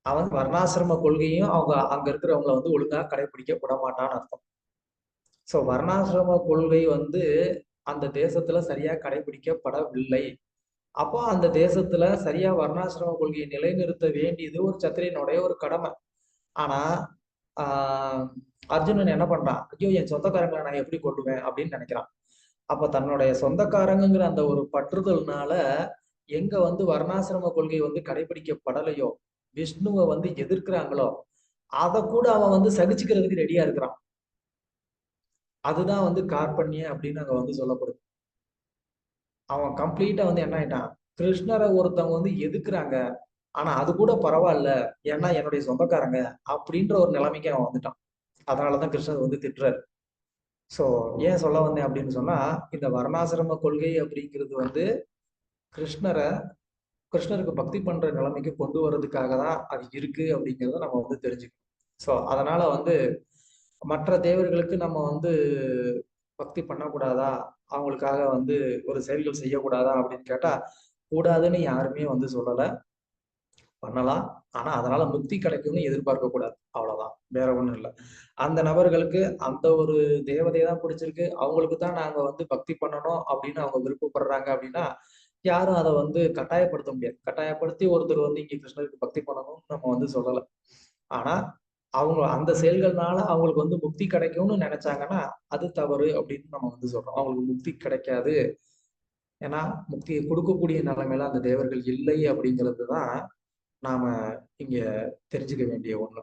அவன் வர்ணாசிரம கொள்கையும் அவங்க அங்க இருக்கிறவங்களை வந்து ஒழுங்கா கடைபிடிக்க விட மாட்டான்னு அர்த்தம். சோ வர்ணாசிரம கொள்கை வந்து அந்த தேசத்துல சரியா கடைபிடிக்கப்படவில்லை. அப்போ அந்த தேசத்துல சரியா வர்ணாசிரம கொள்கையை நிலைநிறுத்த வேண்டியது ஒரு சத்திரியனுடைய ஒரு கடமை. ஆனா அர்ஜுனன் என்ன பண்றான்? ஐயோ, என் சொந்தக்காரங்களை நான் எப்படி கொள்ளுவேன் அப்படின்னு நினைக்கிறான். அப்ப தன்னுடைய சொந்தக்காரங்கிற அந்த ஒரு பற்றுதல்னால எங்க வந்து வர்ணாசிரம கொள்கை வந்து கடைபிடிக்கப்படலையோ, விஷ்ணுவை வந்து எதிர்க்கிறாங்களோ, அதை கூட அவன் வந்து சகிச்சுக்கிறதுக்கு ரெடியா இருக்கிறான். அதுதான் வந்து கார்பண்ய அப்படின்னு அங்க வந்து சொல்லப்படுது. அவன் கம்ப்ளீட்டா வந்து என்ன ஆயிட்டான்? கிருஷ்ணரை ஒருத்தவங்க வந்து எதிர்க்கிறாங்க, ஆனா அது கூட பரவாயில்ல, ஏன்னா என்னுடைய சொந்தக்காரங்க அப்படின்ற ஒரு நிலைமைக்கு அவன் வந்துட்டான். அதனாலதான் கிருஷ்ணர் வந்து திட்டுறாரு. சோ ஏன் சொல்ல வந்தேன் அப்படின்னு சொன்னா, இந்த வர்ணாசிரம கொள்கை அப்படிங்கிறது வந்து கிருஷ்ணருக்கு பக்தி பண்ற நிலைமைக்கு கொண்டு வர்றதுக்காக தான் அது இருக்கு அப்படிங்கிறத நம்ம வந்து தெரிஞ்சுக்கணும். சோ அதனால வந்து மற்ற தேவர்களுக்கு நம்ம வந்து பக்தி பண்ணக்கூடாதா, அவங்களுக்காக வந்து ஒரு செயல்கள் செய்யக்கூடாதா அப்படின்னு கேட்டா கூடாதுன்னு யாருமே வந்து சொல்லல. பண்ணலாம், ஆனா அதனால முக்தி கிடைக்கும்னு எதிர்பார்க்க கூடாது. அவ்வளவுதான், வேற ஒண்ணும் இல்லை. அந்த நபர்களுக்கு அந்த ஒரு தேவதையை தான் பிடிச்சிருக்கு, அவங்களுக்கு தான் நாங்க வந்து பக்தி பண்ணணும் அப்படின்னு அவங்க விருப்பப்படுறாங்க அப்படின்னா யாரும் அதை வந்து கட்டாயப்படுத்த முடியாது. கட்டாயப்படுத்தி ஒருத்தர் வந்து இங்க கிருஷ்ணருக்கு பக்தி பண்ணணும்னு நம்ம வந்து சொல்லல. ஆனா அவங்க அந்த செயல்கள்னால அவங்களுக்கு வந்து முக்தி கிடைக்கும்னு நினைச்சாங்கன்னா அது தவறு அப்படின்னு நம்ம வந்து சொல்றோம். அவங்களுக்கு முக்தி கிடைக்காது, ஏன்னா முக்தியை கொடுக்கக்கூடிய நிலைமையில அந்த தேவர்கள் இல்லை அப்படிங்கிறது தான் நாம இங்க தெரிஞ்சுக்க வேண்டிய ஒண்ணு.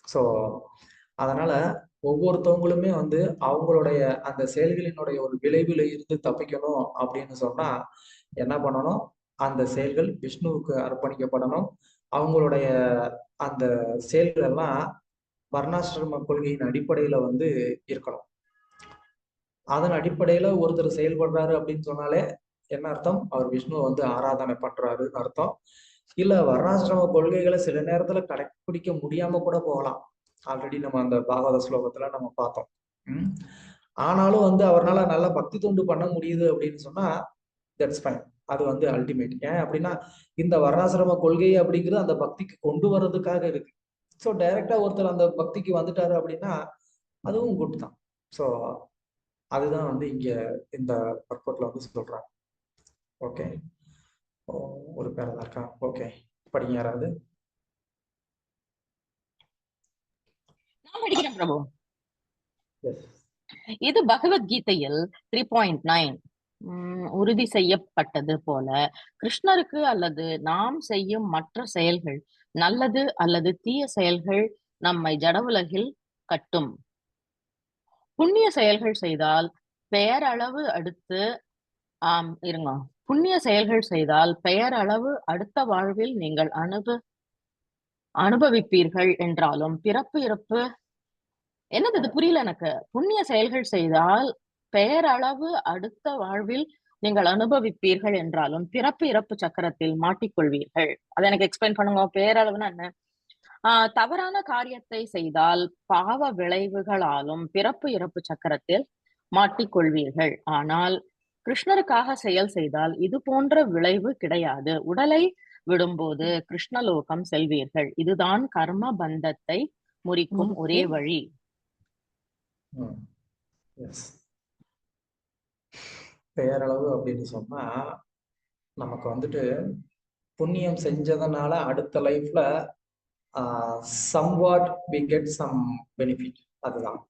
சோ அதனால ஒவ்வொருத்தவங்களுமே வந்து அவங்களுடைய அந்த செயல்களினுடைய ஒரு விளைவுல இருந்து தப்பிக்கணும் அப்படின்னு சொன்னா என்ன பண்ணணும்? அந்த செயல்கள் விஷ்ணுவுக்கு அர்ப்பணிக்கப்படணும். அவங்களுடைய அந்த செயல்கள் எல்லாம் வர்ணாசிரம கொள்கையின் அடிப்படையில வந்து இருக்கணும். அதன் அடிப்படையில ஒருத்தர் செயல்படுறாரு அப்படின்னு சொன்னாலே என்ன அர்த்தம்? அவர் விஷ்ணுவை வந்து ஆராதனை பண்றாருன்னு அர்த்தம். இல்ல வர்ணாசிரம கொள்கைகளை சில நேரத்துல கடைபிடிக்க முடியாம கூட போகலாம். ஆல்ரெடி நம்ம அந்த பாகவத ஸ்லோகத்துல நம்ம பார்த்தோம். ஆனாலும் வந்து அவரால நல்லா பக்தி தொண்டு பண்ண முடியுது அப்படின்னு சொன்னா தட்ஸ் ஃபைன். அது வந்து அல்டிமேட். ஏன் அப்படின்னா இந்த வர்ணாசிரம கொள்கை அப்படிங்கிறது அந்த பக்திக்கு கொண்டு வர்றதுக்காக இருக்கு. ஸோ டைரக்டா ஒருத்தர் அந்த பக்திக்கு வந்துட்டாரு அப்படின்னா அதுவும் குட் தான். ஸோ அதுதான் வந்து இங்க இந்த பர்பட்ல வந்து சொல்றாங்க. ஓகே, ஒரு பேர் தான் இருக்கா. ஓகே, படிங்க யாராவது. நான் படிக்கிறேன் பிரபு. எஸ். இது பகவத்கீதையில் 3.9 உறுதி செய்யப்பட்டது போல கிருஷ்ணருக்கு அல்லது நாம் செய்யும் மற்ற செயல்கள் நல்லது அல்லது தீய செயல்கள் நம்மை ஜடவுலகில் கட்டும். புண்ணிய செயல்கள் செய்தால் பெயரளவு அடுத்து இருங்க புண்ணிய செயல்கள் செய்தால் பெயரளவு அடுத்த வாழ்வில் நீங்கள் அனுபவிப்பீர்கள் என்றாலும் பிறப்பு இறப்பு என்னது இது புரியல எனக்கு. புண்ணிய செயல்கள் செய்தால் பெயரளவு அடுத்த வாழ்வில் நீங்கள் அனுபவிப்பீர்கள் என்றாலும் பிறப்பு இறப்பு சக்கரத்தில் மாட்டிக்கொள்வீர்கள். அதை எனக்கு எக்ஸ்பிளைன் பண்ணுங்க. பேரளவுன்னா என்ன? தவறான காரியத்தை செய்தால் பாவ விளைவுகளாலும் பிறப்பு இறப்பு சக்கரத்தில் மாட்டிக்கொள்வீர்கள். ஆனால் கிருஷ்ணருக்காக செயல் செய்தால் இது போன்ற விளைவு கிடையாது. உடலை விடும்போது கிருஷ்ணலோகம் செல்வீர்கள். இதுதான் கர்ம பந்தத்தை முறிக்கும் ஒரே வழி. பெயரளவு அப்படின்னு சொன்னா நமக்கு வந்துட்டு புண்ணியம் செஞ்சதுனால அடுத்த லைஃப்ல somewhat we get some benefit. அதுதான்.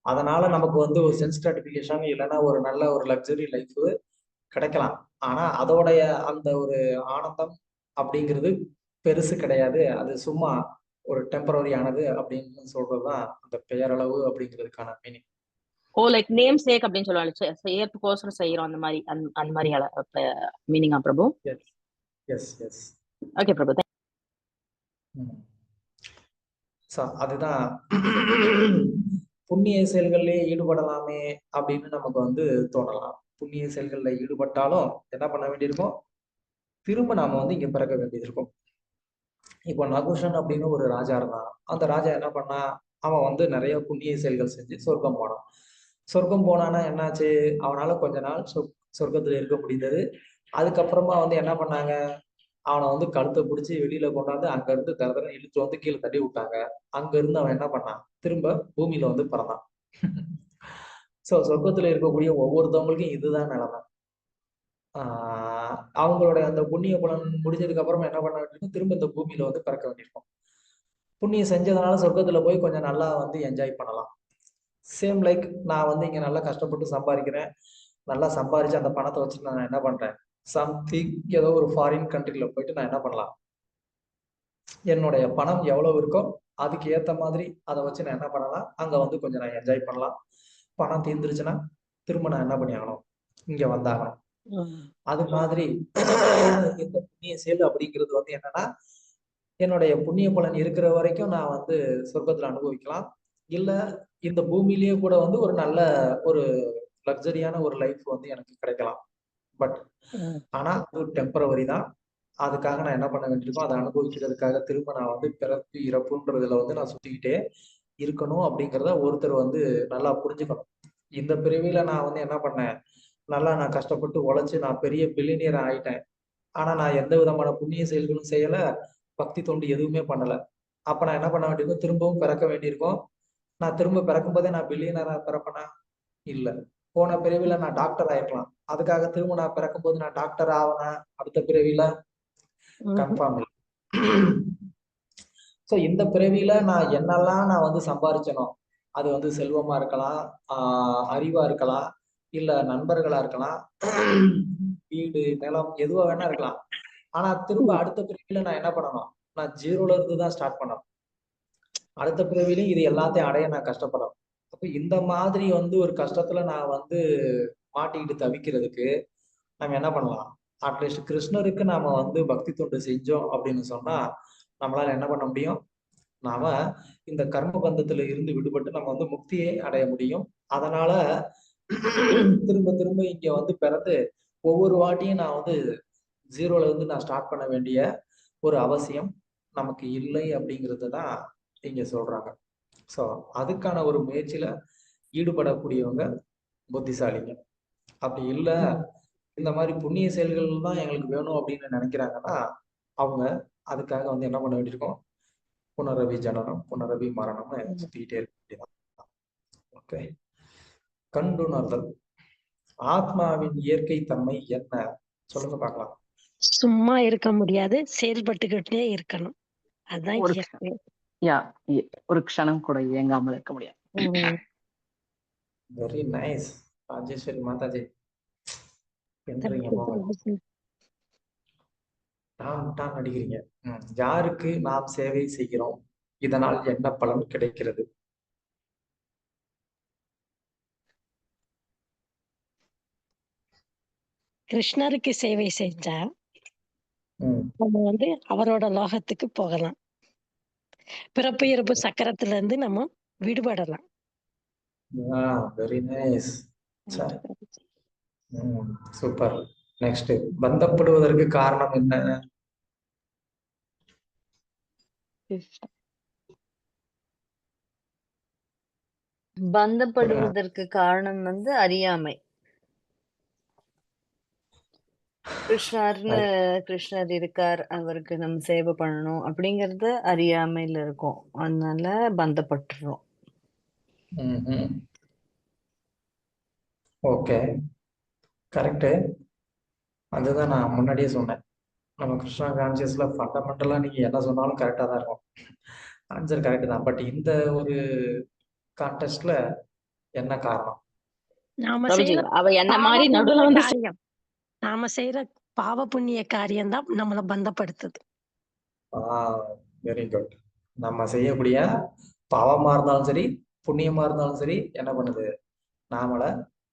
அதனால நமக்கு வந்து ஒரு சென்ஸ் கிராட்டிஃபிகேஷன் இல்லைன்னா ஒரு நல்ல ஒரு லக்ஸரி லைஃப் கிடைக்கலாம். ஆனா அதோடைய அந்த ஒரு ஆனந்தம் அப்படிங்கிறது பெருசு கிடையாது. அது சும்மா ஒரு டெம்பரரி ஆனது அப்படின்னு சொல்றதுதான் அந்த பெயரளவு அப்படிங்கிறதுக்கான மீனிங். லைக் நேம் சேக் அப்படின்னு சொல்லுவாங்க, செயற்கோசரம் செய்யறோம் அந்த மாதிரி அந்த மாதிரி மீனிங்கா Prabhu? Yes yes. Okay Prabhu. அதுதான் புண்ணிய செயல்கள்லயே ஈடுபடலாமே அப்படின்னு நமக்கு வந்து தோணலாம். புண்ணிய செயல்கள்ல ஈடுபட்டாலும் என்ன பண்ண வேண்டியிருக்கும், திரும்ப நாம வந்து இங்க பிறக்க வேண்டியது இருக்கும். இப்போ நகுஷன் அப்படின்னு ஒரு ராஜா இருந்தான். அந்த ராஜா என்ன பண்ணா, அவன் வந்து நிறைய புண்ணிய செயல்கள் செஞ்சு சொர்க்கம் போனான். சொர்க்கம் போனான்னா என்னாச்சு, அவனால கொஞ்ச நாள் சொர்க்கத்துல இருக்க முடிந்தது. அதுக்கப்புறமா வந்து என்ன பண்ணாங்க, அவனை வந்து கழுத்தை பிடிச்சி வெளியில கொண்டாந்து அங்க இருந்து தரதர இழுத்து வந்து கீழே தள்ளி விட்டாங்க. அங்க இருந்து அவன் என்ன பண்ணான், திரும்ப பூமியில வந்து பிறந்தான். சோ சொர்க்கத்துல இருக்கக்கூடிய ஒவ்வொருத்தவங்களுக்கும் இதுதான் நிலைமை. அவங்களுடைய அந்த புண்ணிய பலன் முடிஞ்சதுக்கு அப்புறமா என்ன பண்ண வேண்டியிருக்கும், திரும்ப இந்த பூமியில வந்து பிறக்க வேண்டியிருக்கும். புண்ணியம் செஞ்சதுனால சொர்க்கத்துல போய் கொஞ்சம் நல்லா வந்து என்ஜாய் பண்ணலாம். சேம் லைக் நான் வந்து இங்க நல்லா கஷ்டப்பட்டு சம்பாதிக்கிறேன். நல்லா சம்பாதிச்சு அந்த பணத்தை வச்சுட்டு நான் என்ன பண்றேன், சம்திங் ஏதோ ஒரு ஃபாரின் கண்ட்ரில போயிட்டு நான் என்ன பண்ணலாம், என்னுடைய பணம் எவ்வளவு இருக்கோ அதுக்கு ஏத்த மாதிரி அதை வச்சு நான் என்ன பண்ணலாம், அங்க வந்து கொஞ்சம் நான் என்ஜாய் பண்ணலாம். பணம் தீர்ந்துருச்சுன்னா திரும்ப நான் என்ன பண்ணி ஆகணும், இங்க வந்தாகணும். அது மாதிரி இந்த புண்ணிய செயல் அப்படிங்கிறது வந்து என்னன்னா, என்னுடைய புண்ணிய பலன் இருக்கிற வரைக்கும் நான் வந்து சொர்க்கத்துல அனுபவிக்கலாம். இல்ல இந்த பூமியிலேயே கூட வந்து ஒரு நல்ல ஒரு லக்ஸரியான ஒரு லைஃப் வந்து எனக்கு கிடைக்கலாம். பட் ஆனா அது டெம்பரவரி தான். அதுக்காக நான் என்ன பண்ண வேண்டியிருக்கோம், அதை அனுபவிக்கிறதுக்காக திரும்ப நான் வந்து பிறப்பு இறப்புன்றதுல வந்து நான் சுத்திக்கிட்டே இருக்கணும் அப்படிங்கிறத ஒருத்தர் வந்து நல்லா புரிஞ்சுக்கணும். இந்த பிறவியில நான் வந்து என்ன பண்ணேன், நல்லா நான் கஷ்டப்பட்டு உழைச்சு நான் பெரிய பில்லியனியர் ஆயிட்டேன். ஆனா நான் எந்த விதமான புண்ணிய செயல்களும் செய்யல, பக்தி தொண்டு எதுவுமே பண்ணல. அப்ப நான் என்ன பண்ண வேண்டியிருக்கும், திரும்பவும் பிறக்க வேண்டியிருக்கும். நான் திரும்ப பிறக்கும் போதே நான் பில்லியனரா பிறப்பேனா? இல்ல. போன பிறவில நான் டாக்டர் ஆயிருக்கலாம். அதுக்காக திரும்ப நான் பிறக்கும் போது நான் டாக்டர் ஆவனா அடுத்த பிறவில? கன்ஃபார்ம் இல்லை. சோ இந்த பிறவியில நான் என்னெல்லாம் நான் வந்து சம்பாதிச்சனோ, அது வந்து செல்வமா இருக்கலாம், அறிவா இருக்கலாம், இல்ல நண்பர்களா இருக்கலாம், வீடு நிலம் எதுவா வேணா இருக்கலாம். ஆனா திரும்ப அடுத்த பிறவியில நான் என்ன பண்ணணும், நான் ஜீரோல இருந்து தான் ஸ்டார்ட் பண்ணணும். அடுத்த பிறவிலையும் இது எல்லாத்தையும் அடைய நான் கஷ்டப்படணும். அப்ப இந்த மாதிரி வந்து ஒரு கஷ்டத்துல நான் வந்து மாட்டிக்கிட்டு தவிக்கிறதுக்கு நம்ம என்ன பண்ணலாம், அட்லீஸ்ட் கிருஷ்ணருக்கு நாம வந்து பக்தி தொண்டு செஞ்சோம் அப்படின்னு சொன்னா நம்மளால என்ன பண்ண முடியும், நாம இந்த கர்ம பந்தத்துல இருந்து விடுபட்டு நம்ம வந்து முக்தியை அடைய முடியும். அதனால திரும்ப திரும்ப இங்க வந்து பிறந்து ஒவ்வொரு வாட்டியும் நான் வந்து ஜீரோல இருந்து நான் ஸ்டார்ட் பண்ண வேண்டிய ஒரு அவசியம் நமக்கு இல்லை அப்படிங்கிறது தான் இங்க சொல்றாங்க. ஸோ அதுக்கான ஒரு முயற்சியில ஈடுபடக்கூடியவங்க புத்திசாலிங்க. அப்படி இல்லை இந்த மாதிரி புண்ணிய செயல்கள் தான் எங்களுக்கு வேணும் அப்படின்னு நினைக்கிறாங்கன்னா அவங்க அதுக்காக வந்து என்ன பண்ண வேண்டியிருக்கோம், புனரபி ஜனனம் புனரபி மரணம்னு சுத்திக்கிட்டே இருக்க வேண்டியதான். ஓகே. கண்டுணர்தல். ஆத்மாவின் இயற்கை தன்மை என்ன, சொல்லுங்க பார்க்கலாம். சும்மா இருக்க முடியாது, செயல்பட்டுக்கிட்டே இருக்கணும். அதான் ஒரு இயற்கை. ஒரு க்ஷணம் கூட இயங்காமல் இருக்க முடியாது. Very nice Rajeshwari Mataji. என்றீங்க போங்க, டான் அடிக்கிறீங்க. யாருக்கு நாம் சேவை செய்கிறோம், இதனால் என்ன பலன் கிடைக்கிறது? கிருஷ்ணருக்கு சேவை செஞ்சா நம்ம வந்து அவரோட லோகத்துக்கு போகலாம். பிறப்பு இறப்பு சக்கரத்துல இருந்து நம்ம விடுபடலாம். Very nice. சூப்பர். நெக்ஸ்ட், பந்தப்படுவதற்கு காரணம் என்ன? பந்தப்படுவதற்கு காரணம் வந்து அறியாமை. கிருஷ்ணர் இருக்கார், அவருக்கு நம்ம சேவை பண்ணணும் அப்படிங்கறது அறியாமையில இருக்கும். அதனால பந்தப்பட்டுறோம். Okay, correct. அதுதான் நான் முன்னாடியே சொன்னேன். நம்ம கிருஷ்ணா கான்சியஸ்ல ஃபண்டமெண்டலா நீங்க என்ன சொன்னாலும் கரெக்டா தான் இருக்கும். ஆன்சர் கரெக்ட் தான். பட் இந்த ஒரு கான்டெஸ்ட்ல என்ன காரணம்? நாம பிரபுஜி செய்யற அவ என்ன பாவ மாதிரி நடுவுல புண்ணிய வந்து காரியம், நாம செய்யற பாவ புண்ணிய காரியம் தான் நம்மள பந்தப்படுத்துது. Very good. நம்ம செய்யக்கூடிய பாவமா இருந்தாலும் சரி புண்ணியமா இருந்தாலும் சரி என்ன பண்ணுது, நாமள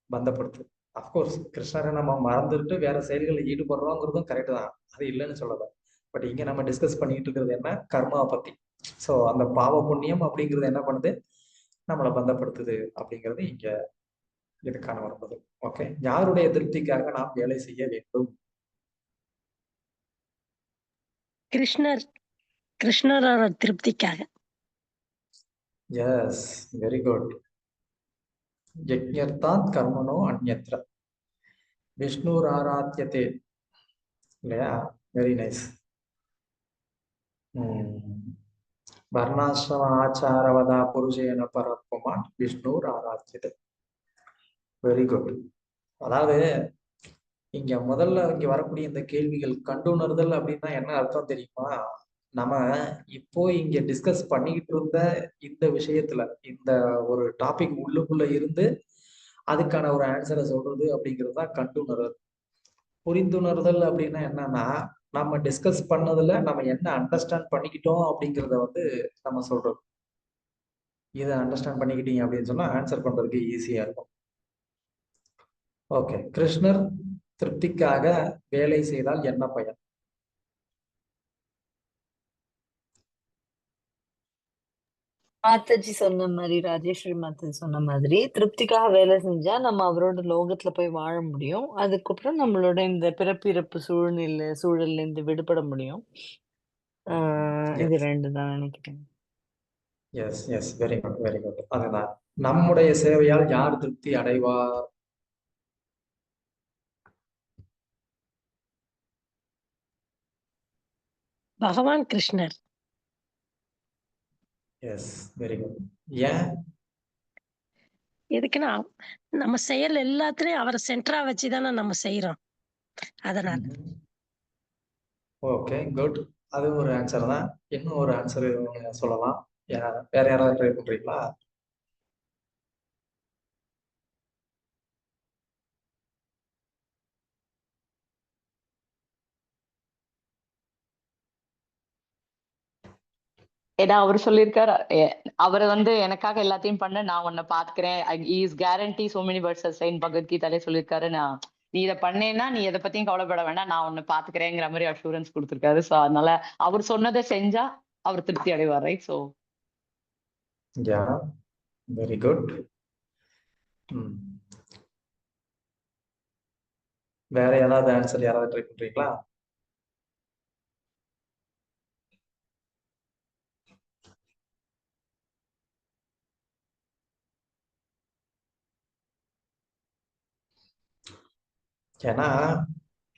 பந்தப்படுத்து. அப்கோர்ஸ் கிருஷ்ணரை நம்ம மறந்துட்டு வேற செயல்களில் ஈடுபடுறோங்கிறதும் கரெக்ட் தான், அது இல்லைன்னு சொல்லல. பட் இங்க நம்ம டிஸ்கஸ் பண்ணிட்டு இருக்கிறது என்ன, கர்மாவை பத்தி. ஸோ அந்த பாவ புண்ணியம் அப்படிங்கிறது என்ன பண்ணுது, நம்மளை பந்தப்படுத்துது அப்படிங்கிறது இங்க இதுக்கான வருவது. ஓகே, யாருடைய திருப்திக்காக நாம் வேலை செய்ய வேண்டும்? கிருஷ்ணரோட திருப்திக்காக. Yes, very good. யஜ்ஞர்த்தாத் கர்மனோ அந்யத்ர விஷ்ணுர் ஆராத்யதே, இல்லையா? Very nice. வர்ணாசிரம ஆச்சாரவதா புருஷேன பரத்வமான் விஷ்ணுர் ஆராத்யதே. Very good. அதாவது இங்க முதல்ல இங்க வரக்கூடிய இந்த கேள்விகள், கண்டுணர்தல் அப்படின்னா என்ன அர்த்தம் தெரியுமா? நம்ம இப்போ இங்க டிஸ்கஸ் பண்ணிக்கிட்டு இருந்த இந்த விஷயத்துல, இந்த ஒரு டாபிக் உள்ளுக்குள்ள இருந்து அதுக்கான ஒரு ஆன்சரை சொல்றது அப்படிங்கிறது தான் கண்டுணர்தல். புரிந்துணர்தல் அப்படின்னா என்னன்னா, நம்ம டிஸ்கஸ் பண்ணதுல நம்ம என்ன அண்டர்ஸ்டாண்ட் பண்ணிக்கிட்டோம் அப்படிங்கிறத வந்து நம்ம சொல்றோம். இதை அண்டர்ஸ்டாண்ட் பண்ணிக்கிட்டீங்க அப்படின்னு சொன்னா ஆன்சர் பண்றதுக்கு ஈஸியா இருக்கும். ஓகே, கிருஷ்ணர் திருப்திக்காக வேலை செய்தால் என்ன பயன்? மாதாஜி சொன்ன மாதிரி, ராஜேஸ்வரி மாதாஜி சொன்ன மாதிரி, திருப்திக்காக வேலை செஞ்சா நம்ம அவரோட லோகத்துல போய் வாழ முடியும். அதுக்கப்புறம் நம்மளோட இந்த பிறப்பு இறப்பு சூழல்ல இருந்து விடுபட முடியும். இது ரெண்டு தான் நினைக்கிறேன். Yes yes, very good very good. அதுதான், நம்முடைய சேவையால் யார் திருப்தி அடைவார்? பகவான் கிருஷ்ணர். Yes, very good. ஏன்? எதுக்குன்னா நம்ம செயல் எல்லாத்துலயும் அவரை சென்டரா வச்சுதானே நம்ம செய்யறோம், அதனால. Okay, good. அது ஒரு ஆன்சர் தான். இன்னும் ஒரு ஆன்சர் சொல்லலாம். வேற யாராவது ட்ரை பண்றீங்களா? ஏன்னா அவர் சொல்லியிருக்காரு, அவரை வந்து எனக்காக எல்லாத்தையும் பண்ண, நான் உன்னை பாத்துக்கிறேன். Is guarantee so many words in பகவத்கீதாலே சொல்லியிருக்காரு. நீ இதை பண்ணேன்னா நீ எதை பத்தியும் கவலைப்பட வேண்டாம், நான் உன்னை பாத்துக்கிறேங்கிற மாதிரி அஷூரன்ஸ் கொடுத்திருக்காரு. சோ அதனால அவர் சொன்னதை செஞ்சா அவர் திருப்தி அடைவார், right? So yeah, very good. வேற ஏதாவது ஆன்சர் யாராவது ட்ரை பண்றீங்களா? ஏன்னா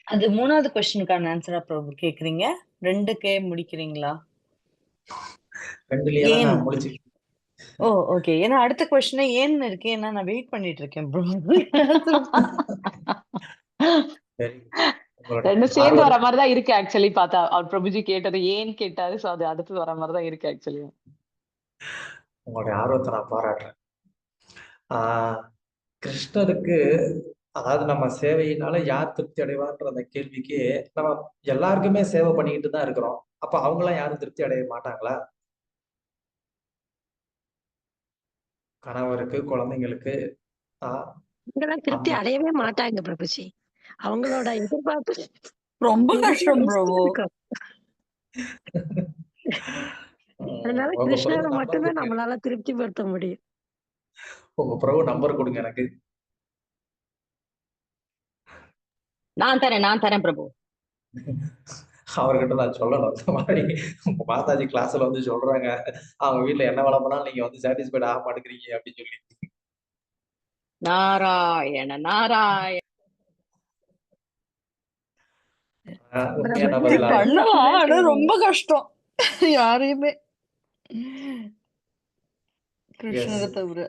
அது 3வது கொஸ்டினுக்கான ஆன்சரா பிரபு கேக்குறீங்க? 2K முடிக்கிறீங்களா? 2லயே தான் ஏன்? நான் முடிச்சு. ஓ ஓகே. ஏன்னா அடுத்த கொஸ்டினே ஏன்னு இருக்கு. ஏன்னா நான் வெயிட் பண்ணிட்டு இருக்கேன் ப்ரோ. சரி, உங்களுடைய ரெண்டும் சேர்ந்து வர ஆர்வம் மாதிரி தான் இருக்கு ஆக்சுவலி பார்த்தா. அவர் பிரபுஜி கேட்டது ஏன்னு கேட்டாரு. சோ அது அடுத்து வர மாதிரி தான் இருக்கு ஆக்சுவலி. உங்களுடைய ஆர்வத்தை நான் பாராட்டுறேன். ஆஹ் கிருஷ்ணருக்கு, அதாவது நம்ம சேவையினால யார் திருப்தி அடைவான்ற அந்த கேள்விக்கு நம்ம எல்லாருக்குமே சேவை பண்ணிக்கிட்டு தான் இருக்கிறோம். அப்ப அவங்களாம் யாரும் திருப்தி அடைய மாட்டாங்களா? கணவருக்கு, குழந்தைங்களுக்கு, ஆஹ் இவங்கெல்லாம் திருப்தி அம்மா, அடையவே மாட்டாங்க பிரபுஜி. அவங்களோட எதிர்பார்ப்பு ரொம்ப பெரிய கஷ்டம் லிஸ்ட் பிரபு. இருக்கும். அதனால உங்க பிரபு கிருஷ்ணரை நம்பர் மட்டும்தான் கொடுங்க. நம்மளால திருப்திப்படுத்த முடியும். உங்க பிரபு நம்பர் கொடுங்க எனக்கு. நான் தரேன் பிரபு. அவர்கிட்ட நான் சொல்லணும். இந்த மாதிரி உங்க மாதாஜி கிளாஸ்ல வந்து சொல்றாங்க, அவங்க வீட்டுல என்ன வேலை பண்ணாலும் நீங்க வந்து சாட்டிஸ்ஃபைட் ஆக மாட்டேங்கிறீங்க அப்படின்னு சொல்லி. நாராயண நாராயண. உண்மையான பிரபுஜி பதிலா? பண்ணலாம், ஆனா கேக்குறேன். ரொம்ப கஷ்டம். யாரையுமே எஸ், கிருஷ்ணரை தவிர.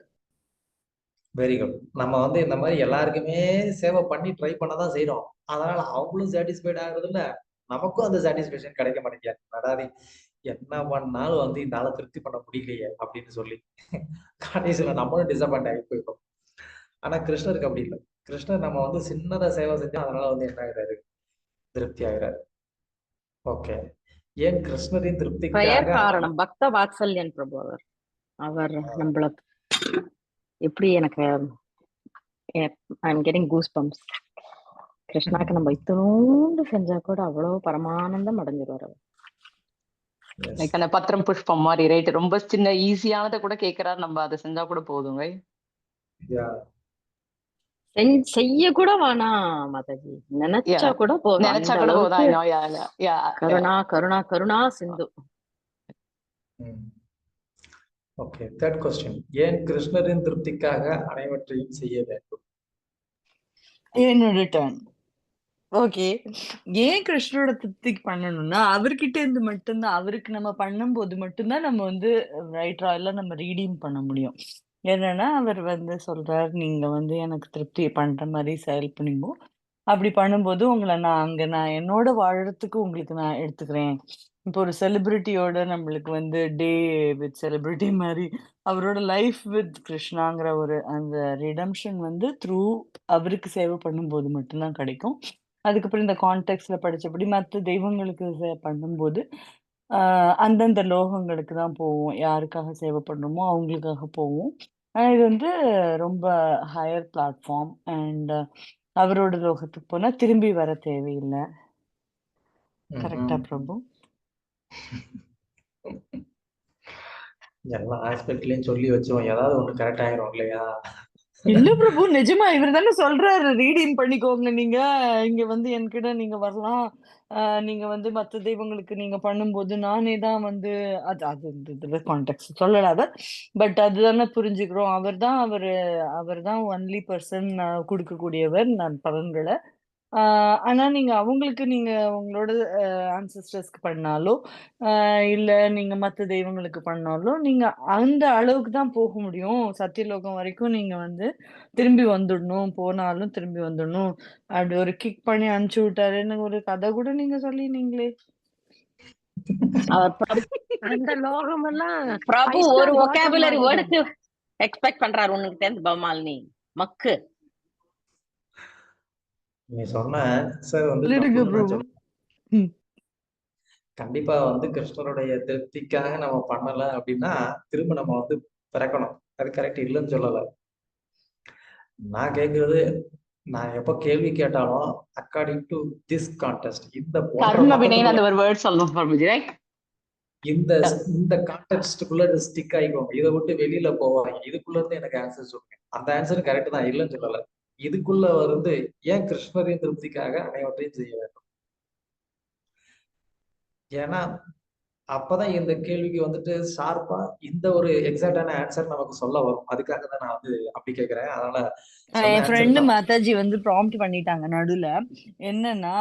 Very good. நம்ம வந்து இந்த மாதிரி எல்லாருக்குமே சேவை பண்ணி ட்ரை பண்ணதான் செய்யறோம். அதனால அவங்களும் சாட்டிஸ்ஃபைட் ஆகுறது இல்ல, நமக்கும் அந்த சாட்டிஸ்பேக்ஷன் கிடைக்க மாட்டேங்குது. அதாவது என்ன பண்ணாலும் வந்து இந்த ஆளை திருப்தி பண்ண முடியலையே அப்படின்னு சொல்லி கடைசியில நம்மளும் டிசப்பாயிண்ட் ஆகி போயிடும். ஆனா கிருஷ்ணருக்கு அப்படி இல்லை. கிருஷ்ணர் நம்ம வந்து சின்னதா சேவை செஞ்சா அதனால வந்து என்ன ஆகுறாரு, திருப்தி ஆகுறாரு. ஓகே, ஏன் கிருஷ்ணரின் பெயர் திருப்திக்காக காரணம் பக்த வாத்சல்யன் பிரபு. அவர் நம்மள எப்படி எனக்கு I am getting goose bumps. கிருஷ்ணாக்கு நம்ம இத்தனோண்டு செஞ்சா கூட அவ்வளவு பரமானந்தம் அடைஞ்சிருவார் அவர். Yes. லைக் அந்த பத்திரம் புஷ்பம் மாதிரி ரைட். ரொம்ப சின்ன ஈஸியானதை கூட கேட்கறாரு, நம்ம அதை செஞ்சா கூட போதும். right? Yeah. செய்ய கூட வேணாம் மாதாஜி, நினைச்சா Yeah. கூட போதும். நினைச்சா அந்த கூட போதும். I அளவுக்கு know. Yeah, yeah, yeah, yeah. கருணா கருணா கருணா சிந்து. Okay, third question. ஏன் கிருஷ்ணரின் திருப்திக்காக அனைவற்றையும் செய்ய வேண்டும்? என்னோட டர்ன். ஓகே. ஏன் கிருஷ்ணரோட திருப்திக்கு பண்ணணும்னா, அவர்கிட்ட இருந்து மட்டும்தான், அவருக்கு நம்ம பண்ணும்போது மட்டும்தான் நம்ம வந்து ரைட் ராயலா நம்ம ரீடீம் பண்ண முடியும். என்னன்னா, அவர் வந்து சொல்றாரு, நீங்க வந்து எனக்கு திருப்தி பண்ற மாதிரி செயல் பண்ணுங்க. அப்படி பண்ணும்போது உங்களை நான் என்னோட வாழறதுக்கு உங்களுக்கு நான் எடுத்துக்கிறேன். இப்போ ஒரு செலிபிரிட்டியோட நம்மளுக்கு வந்து டே வித் செலிபிரிட்டி மாதிரி அவரோட லைஃப் வித் கிருஷ்ணாங்கிற ஒரு அந்த ரிடம்ஷன் வந்து த்ரூ அவருக்கு சேவை பண்ணும்போது மட்டும்தான் கிடைக்கும். அதுக்கப்புறம் இந்த கான்டெக்ட்ல படிச்சபடி மற்ற தெய்வங்களுக்கு பண்ணும்போது அந்தந்த லோகங்களுக்கு தான் போவோம். யாருக்காக சேவை பண்றோமோ அவங்களுக்காக போவோம். ஆனா இது வந்து ரொம்ப ஹையர் பிளாட்ஃபார்ம் அண்ட் அவரோட லோகத்துக்கு போனா திரும்பி வர தேவையில்லை. கரெக்டா பிரபு? எல்லா ஆஸ்பெக்ட்லயும் சொல்லி வச்சோம், ஏதாவது ஒண்ணு கரெக்ட் ஆயிரும் இல்லையா? இல்ல பிரபு, நிஜமா இவர் தானே சொல்றாரு, ரீடிங் பண்ணிக்கோங்க. நீங்க இங்க வந்து என்கிட்ட நீங்க வரலாம். நீங்க வந்து மத்த தெய்வங்களுக்கு நீங்க பண்ணும்போது நானே தான் வந்து அது அது கான்டெக்ட் சொல்லலாத. பட் அதுதானே புரிஞ்சுக்கிறோம். அவர் தான் ஒன்லி பர்சன் கொடுக்கக்கூடியவர் நான் பலன்களை. ஆனா நீங்க அவங்களுக்கு நீங்க உங்களோட ஆன்சஸ்டர்ஸ்க்கு பண்ணாலோ இல்ல நீங்க மத்த தெய்வங்களுக்கு பண்ணாலும் நீங்க அந்த அளவுக்கு தான் போக முடியும். சத்தியலோகம் வரைக்கும் நீங்க வந்து திரும்பி வந்துடணும், போனாலும் திரும்பி வந்துடணும். அப்படி ஒரு கிக் பண்ணி அனுப்பிச்சு விட்டாருன்னு ஒரு கதை கூட நீங்க சொல்லினீங்களே. அவர் அந்த லோகம் எல்லாம் பிரபு 5 ஒரு star bottom ஒகாபுலரி மாதிரி தான். வேர்டுக்கு எக்ஸ்பெக்ட் பண்றாரு உனக்கு தெரிந்து பமாலினி மக்கு. நீ சொன்ன ஆன்சர் வந்து சொல்லிடுங்க தப்புன்னு நான் பிரபு. சொல்றேன். கண்டிப்பா வந்து கிருஷ்ணருடைய திருப்திக்காக நம்ம பண்ணல அப்படின்னா திரும்ப நம்ம வந்து பிறக்கணும். அது கரெக்ட் இல்லைன்னு சொல்லல. நான் கேட்கறது, நான் எப்ப கேள்வி கேட்டாலும் அக்கார்டிங் டு திஸ் கான்டெஸ்ட், இந்த கர்ம வினைன்னு மதத்துக்குள்ள, அந்த ஒரு வேர்ட் சொல்லணும் பிரபுஜி, ரைட்? இந்த இந்த கான்டெக்ஸ்டுக்குள்ள ஸ்டிக் ஆகிக்கோங்க. இதை விட்டு வெளியில போவாங்க. இதுக்குள்ள இருந்து எனக்கு ஆன்சர் சொல்லுங்க. அந்த ஆன்சர் கரெக்ட் தான், இல்லைன்னு சொல்லல. இதுக்குள்ள வந்து ஏன் கிருஷ்ணரின் திருப்திக்காக அனைவற்றையும் செய்ய வேண்டும்? ஏன்னா அப்பதான் இந்த கேள்விக்கு வந்துட்டு ஷார்ப்பா இந்த ஒரு எக்ஸாக்டான ஆன்சர் நமக்கு சொல்ல வரும். அதுக்காக தான் நான் வந்து அப்படி கேட்கிறேன். அதனால சொன்ன என் ஆன்சர் ஃப்ரெண்டு தான். மாதாஜி வந்து ப்ராம்ப்ட் பண்ணிட்டாங்க நடுவுல. என்னன்னா,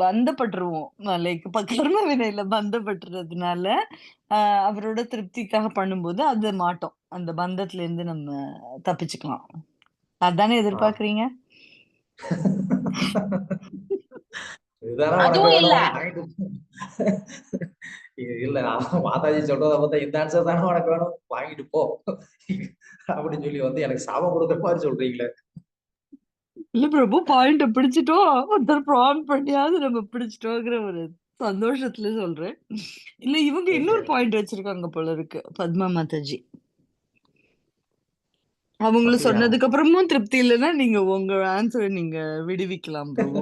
பந்தப்பட்டுருவோம். லைக் இப்ப கர்ம வினையில பந்தப்பட்டுறதுனால, அவரோட திருப்திக்காக பண்ணும்போது அது மாட்டோம். அந்த பந்தத்துல இருந்து நம்ம தப்பிச்சுக்கலாம். அதானே ஆ. எதிர்பார்க்கிறீங்க? இதுதானே உனக்கு அதுவும் இல்ல. வேணும் வாங்கிட்டு போ. இல்ல மாதாஜி சொல்றத பார்த்தா இந்த ஆன்சர் தானே உனக்கு வேணும் வாங்கிட்டு போ அப்படின்னு சொல்லி வந்து எனக்கு சாபம் கொடுக்குற மாதிரி சொல்றீங்களே. இல்ல பிரபு, பாயிண்ட்ட பிடிச்சிட்டோம். ஒருத்தர் ப்ராம்ப்ட் பண்ணியாவது நம்ம பிடிச்சிட்டோங்கிற ஒரு சந்தோஷத்துல சொல்றேன். இல்ல இவங்க ஓகே. இன்னொரு பாயிண்ட் வச்சிருக்காங்க போல இருக்கு, பத்மா மாதாஜி. அவங்கள அப்படியா? சொன்னதுக்கு அப்புறமும் திருப்தி இல்லைன்னா நீங்க உங்க ஆன்சரை நீங்க விடுவிக்கலாம் பிரபு.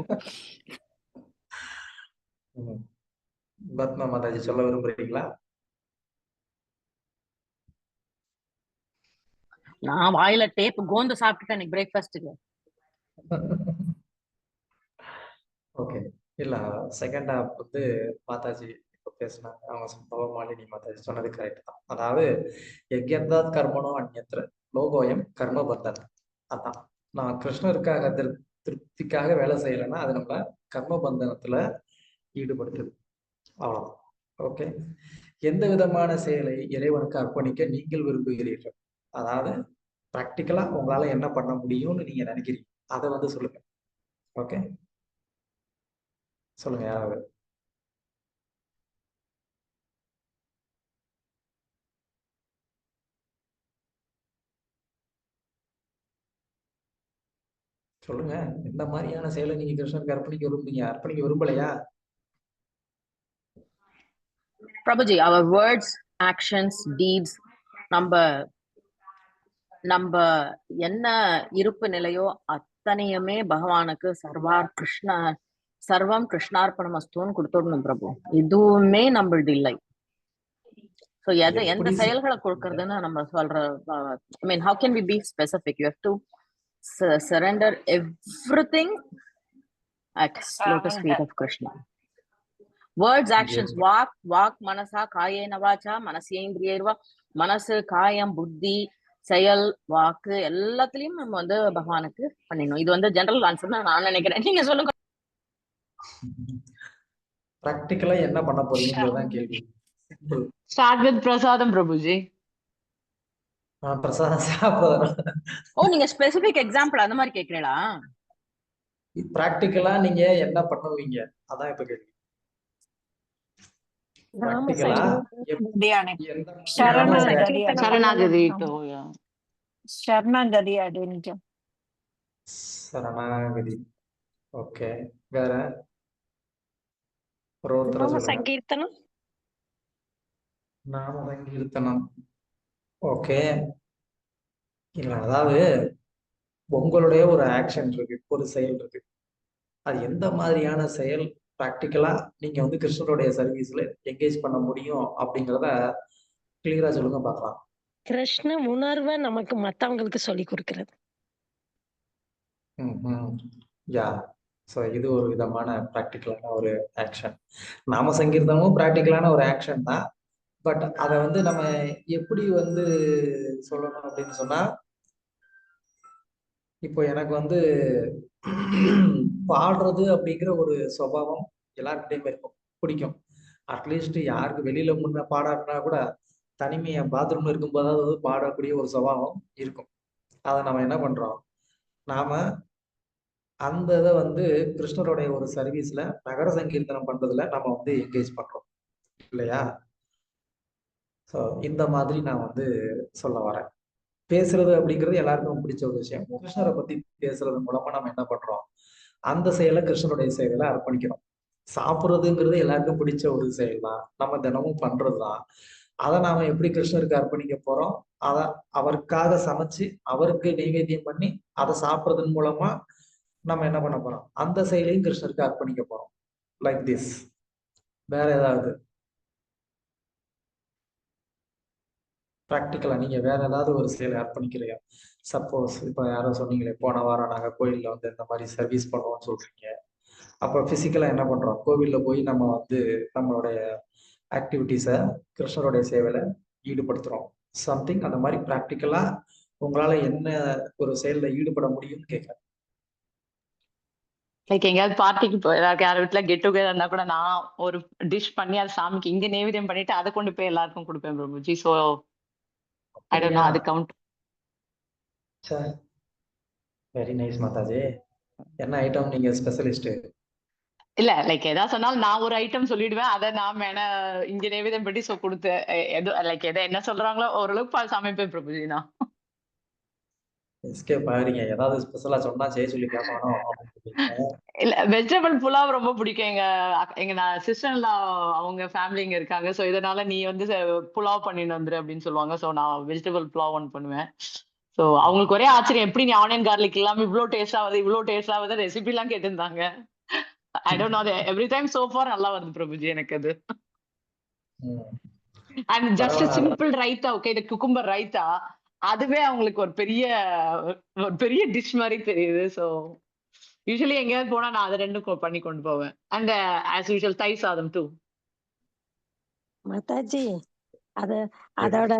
ம். பத்மா மாதாஜி சொல்ல விரும்புறீங்களா? நான் வாயில டேப் கோந்து சாப்பிட்டுட்டேன் இன்னைக்கு பிரேக்ஃபாஸ்ட்டுக்கு. ஓகே. இல்ல செகண்ட் ஹாஃப் வந்து மாதாஜி இப்ப பேசினாங்க. அவங்க பவமாலினி மாதாஜி சொன்னது கரெக்ட் தான். அதாவது யஜ்யத்தாத் கர்மனோ அந்யத்ர லோகோயம் கர்ம பந்தன். அதான் நான் கிருஷ்ணருக்காக திருப்திக்காக வேலை செய்யலைன்னா அது நம்மள கர்ம பந்தனத்துல ஈடுபடுத்துது. அவ்வளவுதான். ஓகே. எந்த விதமான செயலை இறைவனுக்கு அர்ப்பணிக்க நீங்கள் விரும்புகிறீர்கள்? அதாவது பிராக்டிக்கலா உங்களால என்ன பண்ண முடியும்னு நீங்க நினைக்கிறீங்க அதை வந்து சொல்லுங்க. ஓகே, சொல்லுங்க யாராவது. சொல்லுங்க, எந்த மாதிரியான செயலை நீங்க கிருஷ்ணருக்கு அர்ப்பணிக்க விரும்புறீங்க? அர்ப்பணிக்க விரும்பலையா? Prabhuji, our words, actions, deeds, நம்ம நம்ம என்ன இருப்பு நிலையோ அத்தனையுமே பகவானுக்கு சர்வம் கிருஷ்ணார்ப்பணமஸ்துன்னு கொடுத்துடணும் பிரபு. எதுவுமே நம்மளது இல்லை. சோ எந்த எப்படி செயல்களை கொடுக்கறதுன்னு நம்ம சொல்ற, ஐ மீன் how can we be specific? You have to surrender everything at lotus feet of Krishna. Words, actions, walk மனசா காயேன வாச்சா மனசேந்திரியர்வா, மனசு காயம் புத்தி செயல் வாக்கு எல்லாத்துலயும் நம்ம வந்து பகவானுக்கு பண்ணிடணும். இது வந்து ஜெனரல் ஆன்சர் தான் நான் நினைக்கிறேன். நீங்க சொல்லுங்க. பிராக்டிக்கலா என்ன பண்ண போறீங்கன்றதுதான் கேள்வி. ஸ்டார்ட் வித் பிரசாதம் பிரபுஜி. பிரசாதம் சாப்பிடுறதா? ஓ, நீங்க ஸ்பெசிபிக் எக்ஸாம்பிள் அந்த மாதிரி கேக்குறீங்களா? பிராக்டிக்கலா நீங்க என்ன பண்ணுவீங்க அதான் இப்ப கேள்வி. பிராக்டிக்கலா சரணாகதி. சரணாகதி. ஓகே, வேற ஒரு ஒருத்தர நாம சொல்லுங்க. சங்கீர்த்தனம். நாம சங்கீர்த்தனம். ஓகே. இல்ல அதாவது உங்களுடைய ஒரு ஆக்ஷன் இருக்கு, ஒரு செயல் இருக்கு. அது எந்த மாதிரியான செயல் பிராக்டிக்கலா நீங்க வந்து கிருஷ்ணருடைய சர்வீஸ்ல என்கேஜ் பண்ண முடியும் அப்படிங்கிறத கிளியரா சொல்லுங்க பார்க்கலாம். கிருஷ்ண உணர்வை நமக்கு மத்தவங்களுக்கு சொல்லி கொடுக்கிறது. யா, ஸோ இது ஒரு விதமான ப்ராக்டிக்கலான ஒரு ஆக்ஷன். நாம சங்கீர்த்தனமும் ப்ராக்டிக்கலான ஒரு ஆக்ஷன் தான். பட் அதை வந்து நம்ம எப்படி வந்து சொல்லணும் அப்படின்னு சொன்னா, இப்போ எனக்கு வந்து பாடுறது அப்படிங்கிற ஒரு சுபாவம் எல்லாருக்கிட்டையுமே இருக்கும், பிடிக்கும். அட்லீஸ்ட் யாருக்கு வெளியில முன்ன பாடாட்டினா கூட தனிமையா பாத்ரூம்ல இருக்கும்போதாவது வந்து பாடக்கூடிய ஒரு சுபாவம் இருக்கும். அதை நம்ம என்ன பண்றோம், நாம அந்த இதை வந்து கிருஷ்ணருடைய ஒரு சர்வீஸ்ல நகர சங்கீர்த்தனம் பண்றதுல நம்ம வந்து என்கேஜ் பண்றோம் இல்லையா? ஸோ இந்த மாதிரி நான் வந்து சொல்ல வரேன். பேசுறது அப்படிங்கிறது எல்லாருக்கும் பிடிச்ச ஒரு விஷயம். கிருஷ்ணரை பத்தி பேசுறது மூலமா நம்ம என்ன பண்றோம், அந்த செயலை கிருஷ்ணருடைய செயலை அர்ப்பணிக்கிறோம். சாப்பிட்றதுங்கிறது எல்லாருக்கும் பிடிச்ச ஒரு செயல் தான், நம்ம தினமும் பண்றதுதான். அதை நாம எப்படி கிருஷ்ணருக்கு அர்ப்பணிக்க போறோம், அதை அவருக்காக சமைச்சு அவருக்கு நைவேத்தியம் பண்ணி அதை சாப்பிட்றதன் மூலமா நம்ம என்ன பண்ண போறோம், அந்த செயலையும் கிருஷ்ணருக்கு அர்ப்பணிக்க போறோம். Like this. வேற ஏதாவது ப்ராக்டிக்கலா நீங்க வேற ஏதாவது ஒரு செயலை அர்ப்பணிக்கிறீங்க? சப்போஸ் இப்ப யாரோ சொன்னீங்களே, போன வாரம் நாங்க கோயில்ல வந்து இந்த மாதிரி சர்வீஸ் பண்ணுவோம்னு சொல்றீங்க. அப்ப பிசிக்கலா என்ன பண்றோம், கோவில்ல போய் நம்ம வந்து நம்மளுடைய ஆக்டிவிட்டீஸை கிருஷ்ணருடைய சேவையில ஈடுபடுத்துறோம். சம்திங் அந்த மாதிரி ப்ராக்டிக்கலா உங்களால என்ன ஒரு செயல்ல ஈடுபட முடியும்னு கேட்கிறேன். லைக் எங்கேயாவது பார்ட்டிக்கு போய் யார் வீட்டுல கெட் டுகெதர் இருந்தா கூட நான் ஒரு டிஷ் பண்ணி அதை சாமிக்கு இங்க நைவேத்தியம் பண்ணிட்டு அதை கொண்டு போய் எல்லாருக்கும் கொடுப்பேன் Prabhuji. So I don't know அது கவுண்ட். Very nice Mataji. என்ன ஐட்டம் நீங்க ஸ்பெஷலிஸ்ட்? இல்ல லைக் எதாவது சொன்னாலும் நான் ஒரு ஐட்டம் சொல்லிடுவேன், அதை நான் இங்க நைவேத்தியம் பண்ணி கொடுத்தேன். லைக் என்ன சொல்றாங்களோ ஓரளவுக்கு சமைப்பேன் பிரபுஜி நான். எஸ்கேப் ஆகுறீங்க. ஏதாவது ஸ்பெஷலா சொன்னா செய்ய சொல்லி கேட்பானோ அப்படின்னு சொல்லிட்டு. இல்ல வெஜிடபிள் புலாவ் ரொம்ப பிடிக்கும். எங்க நான் சிஸ்டர்ல அவங்க ஃபேமிலி இங்க இருக்காங்க. சோ இதனால நீ வந்து புலாவ் பண்ணிட்டு வந்துரு அப்படின்னு சொல்லுவாங்க. சோ நான் வெஜிடபிள் புலாவ் ஒன்று பண்ணுவேன். சோ அவங்களுக்கு ஒரே ஆச்சரியம், எப்படி நீ ஆனியன் கார்லிக் இல்லாம இவ்வளவு டேஸ்ட் ஆகுது ரெசிபி எல்லாம் கேட்டிருந்தாங்க. I don't know, every time so for நல்லா வருது பிரபுஜி எனக்கு அது. And just simple raita, okay, இந்த குக்கும்பர் ரைத்தா, அதுவே அவங்களுக்கு ஒரு பெரிய டிஷ் மாதிரி தெரியுது. ஸோ யூஸ்வலி எங்கேயாவது போனா நான் அதை ரெண்டும் பண்ணி கொண்டு போவேன். அண்ட் ஆஸ் யூஷுவல் தயிர் சாதம் டூ. மாதாஜி அதோட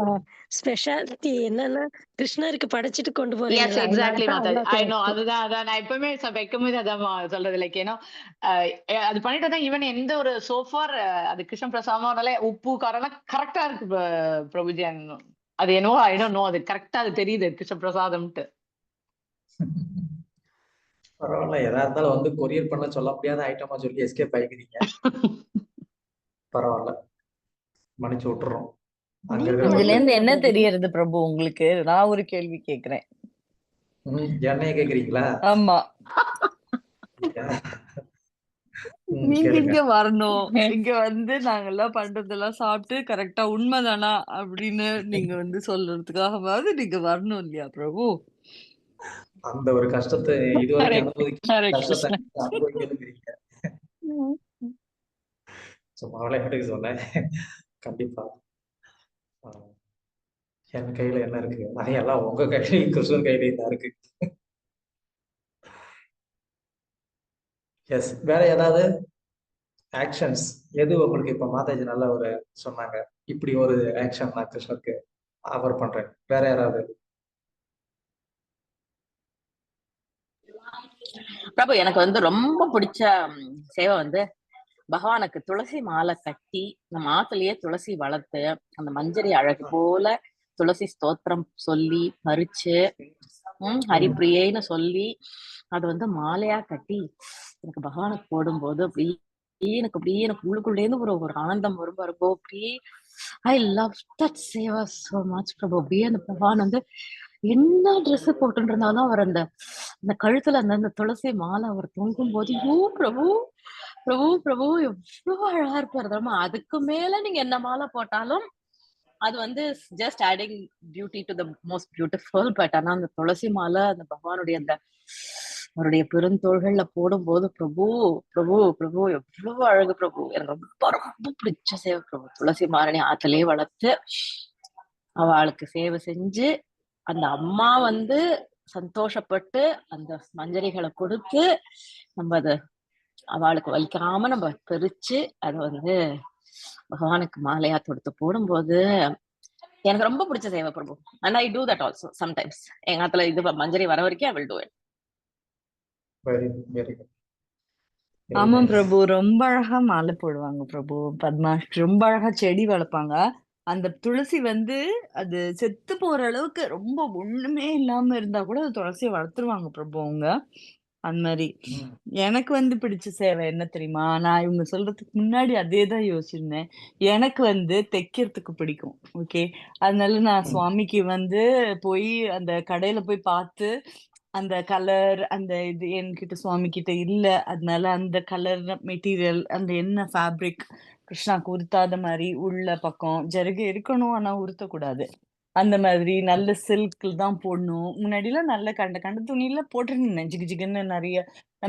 ஸ்பெஷாலிட்டி என்னன்னா கிருஷ்ணருக்கு படைச்சிட்டு கொண்டு எஸ் போறீங்க. எக்ஸாக்ட்லி மாதாஜி. ஐ நோ, அதுதான் நான் எப்பவுமே வைக்கும்போது அதான் சொல்றது. லைக் ஏன்னா அது பண்ணிட்டு தான் ஈவன் எந்த ஒரு சோஃபார் அது கிருஷ்ண பிரசாதம்னாலே உப்பு காரம் கரெக்டா இருக்கு பிரபுஜி. அது என்னவோ ஐ டோன்ட் நோ, அது கரெக்டா அது தெரியுது கிருஷ்ண பிரசாதம்ட்டு. பரவாயில்ல, எதா இருந்தாலும் வந்து கொரியர் பண்ண சொல்ல முடியாத ஐட்டமா சொல்லி எஸ்கேப் ஆகிக்கிறீங்க. பரவாயில்ல, மன்னிச்சு விட்டுறோம். இதுல இருந்து என்ன தெரியறது பிரபு உங்களுக்கு? நான் ஒரு கேள்வி கேக்குறேன். என்னைய கேக்குறீங்களா? ஆமா, நீங்க இங்க வரணும், இங்க வந்து நாங்கெல்லாம் பண்றதெல்லாம் சாப்பிட்டு கரெக்டா உண்மைதானா அப்படின்னு நீங்க வந்து சொல்றதுக்காகவாவது நீங்க வரணும் இல்லையா பிரபு? அந்த ஒரு கஷ்டத்தை இதுவரைக்கும் அனுபவிக்கிறீங்க. சும்மாவே எடுக்க சொன்னேன். கண்டிப்பா என் கையில என்ன இருக்கு? எல்லாம் உங்க கையிலையும் கிருஷ்ணன் கையிலையும் தான் இருக்கு. எஸ், வேற ஏதாவது ஆக்ஷன்ஸ் எது உங்களுக்கு இப்ப மாதாஜி நல்ல ஒரு சொன்னாங்க, இப்படி ஒரு ஆக்ஷன் நான் கிருஷ்ணருக்கு ஆஃபர் பண்றேன், வேற யாராவது? பிரபு எனக்கு வந்து ரொம்ப பிடிச்ச சேவை வந்து பகவானுக்கு துளசி மாலை கட்டி நம்ம ஆத்துலயே துளசி வளர்த்து அந்த மஞ்சரி அழகு போல துளசி ஸ்தோத்திரம் சொல்லி பறிச்சு ஹரிப்பிரியைன்னு சொல்லி அது வந்து மாலையா கட்டி எனக்கு பகவானுக்கு போடும்போது அப்படியே எனக்கு உள்ளுக்குள்ளேருந்து ஒரு ஆனந்தம் வரும் பாருங்கோ. அப்படியே I love that seva so much Prabhu. அப்படியே அந்த பகவான் வந்து என்ன ட்ரெஸ் போட்டு இருந்தாலும் அவர் அந்த கழுத்துல அந்த துளசி மாலை அவர் தூங்கும் போது பிரபு பிரபு பிரபு எவ்வளவு அழகா இருப்பாரு தெரியுமா. அதுக்கு மேல நீங்க என்ன மாலை போட்டாலும் அது வந்து just adding beauty to the most beautiful. But ஆனா அந்த துளசி மாலை அந்த பகவானுடைய அவருடைய பெருந்தோள்கள்ல போடும்போது பிரபு பிரபு பிரபு எவ்வளவு அழகு பிரபு. எனக்கு ரொம்ப ரொம்ப பிடிச்ச சேவை பிரபு. துளசி மாலை ஆத்திலே வளர்த்து அவளுக்கு சேவை செஞ்சு அந்த அம்மா வந்து சந்தோஷப்பட்டு அந்த மஞ்சரிகளை கொடுத்து நம்ம அதை அவளுக்கு வலிக்காம நம்ம பிரிச்சு அதை வந்து பகவானுக்கு மாலையா தொடுத்து போடும்போது எனக்கு ரொம்ப பிடிச்ச சேவை Prabhu. And I do that also sometimes. எங்க ஆத்துல இது மஞ்சரி வர வரைக்கும் ஐ வில் டூ இட். ஆமா பிரபு, ரொம்ப அழகா மாலை போடுவாங்க பிரபு. பத்மா ரொம்ப அழகா செடி வளர்ப்பாங்க. அந்த துளசி வந்து அது செத்து போற அளவுக்கு ரொம்ப ஒண்ணுமே இல்லாம இருந்தா கூட அது துளசியை வளர்த்துருவாங்க பிரபு அவங்க. அந்த மாதிரி எனக்கு வந்து பிடிச்ச சேவை என்ன தெரியுமா? நான் இவங்க சொல்றதுக்கு முன்னாடி அதேதான் யோசிச்சிருந்தேன். எனக்கு வந்து தைக்கிறதுக்கு பிடிக்கும். ஓகே, அதனால நான் சுவாமிக்கு வந்து போய் அந்த கடையில போய் பார்த்து அந்த கலர் அந்த இது என்கிட்ட சுவாமி கிட்ட இல்ல, அதனால அந்த கலர் மெட்டீரியல் அந்த என்ன ஃபேப்ரிக் கிருஷ்ணாக்கு உருத்தாத மாதிரி உள்ள பக்கம் ஜருகு இருக்கணும், ஆனா உருத்தக்கூடாது. அந்த மாதிரி நல்ல சில்க்ல தான் போடணும். முன்னாடிலாம் நல்ல கண்ட துணியில போட்டிருந்தேன் ஜிகு ஜிகுன்னு நிறைய.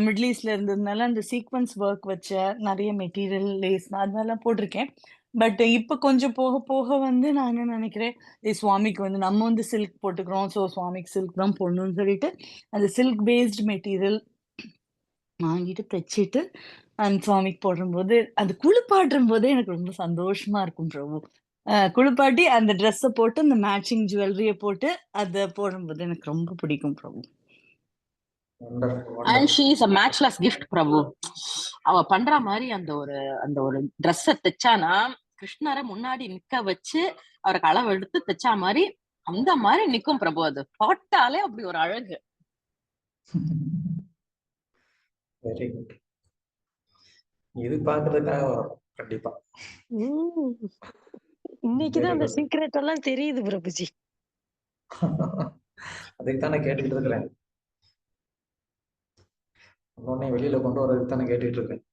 மிடில் ஈஸ்ட்ல இருந்ததுனால அந்த சீக்வன்ஸ் ஒர்க் வச்ச நிறைய மெட்டீரியல் லேஸ் அதெல்லாம் போட்டிருக்கேன். பட் இப்ப கொஞ்சம் போக போக வந்து நான் என்ன நினைக்கிறேன், சுவாமிக்கு வந்து நம்ம வந்து சில்க் போட்டுக்கிறோம், ஸோ சுவாமிக்கு சில்க் தான் போடணும்னு சொல்லிட்டு அந்த சில்க் பேஸ்டு மெட்டீரியல் வாங்கிட்டு தைச்சிட்டு அந்த சுவாமிக்கு போடும்போது, அது குளிப்பாட்டும் போதே எனக்கு ரொம்ப சந்தோஷமா இருக்கும் பிரபு. குளிப்பாட்டி அந்த ட்ரெஸ்ஸ போட்டு, அந்த மேட்சிங் ஜுவல்லரிய போட்டு, அத போடும்போது எனக்கு ரொம்ப பிடிக்கும் Prabhu. Wonderful, and wonderful. She is a matchless gift Prabhu. அவ பண்ற மாதிரி அந்த ஒரு ட்ரெஸ்ஸ தைச்சானா, கிருஷ்ணரை முன்னாடி நிக்க வச்சு அவருக்கு அளவு எடுத்து தைச்சா மாதிரி அந்த மாதிரி நிக்கும் பிரபு. அது போட்டாலே அப்படி ஒரு அழகு. Very good. இது பாக்குறதுக்காக வரும் கண்டிப்பா. உம். இன்னைக்குதான் வெரி அந்த குட். சீக்ரெட் எல்லாம் தெரியுது பிரபுஜி. அதுக்கு தான் நான் கேட்டுக்கிட்டு இருக்கிறேன். உடனே வெளியில கொண்டு வரதுக்கு தானே கேட்டுட்டு இருக்கேன்.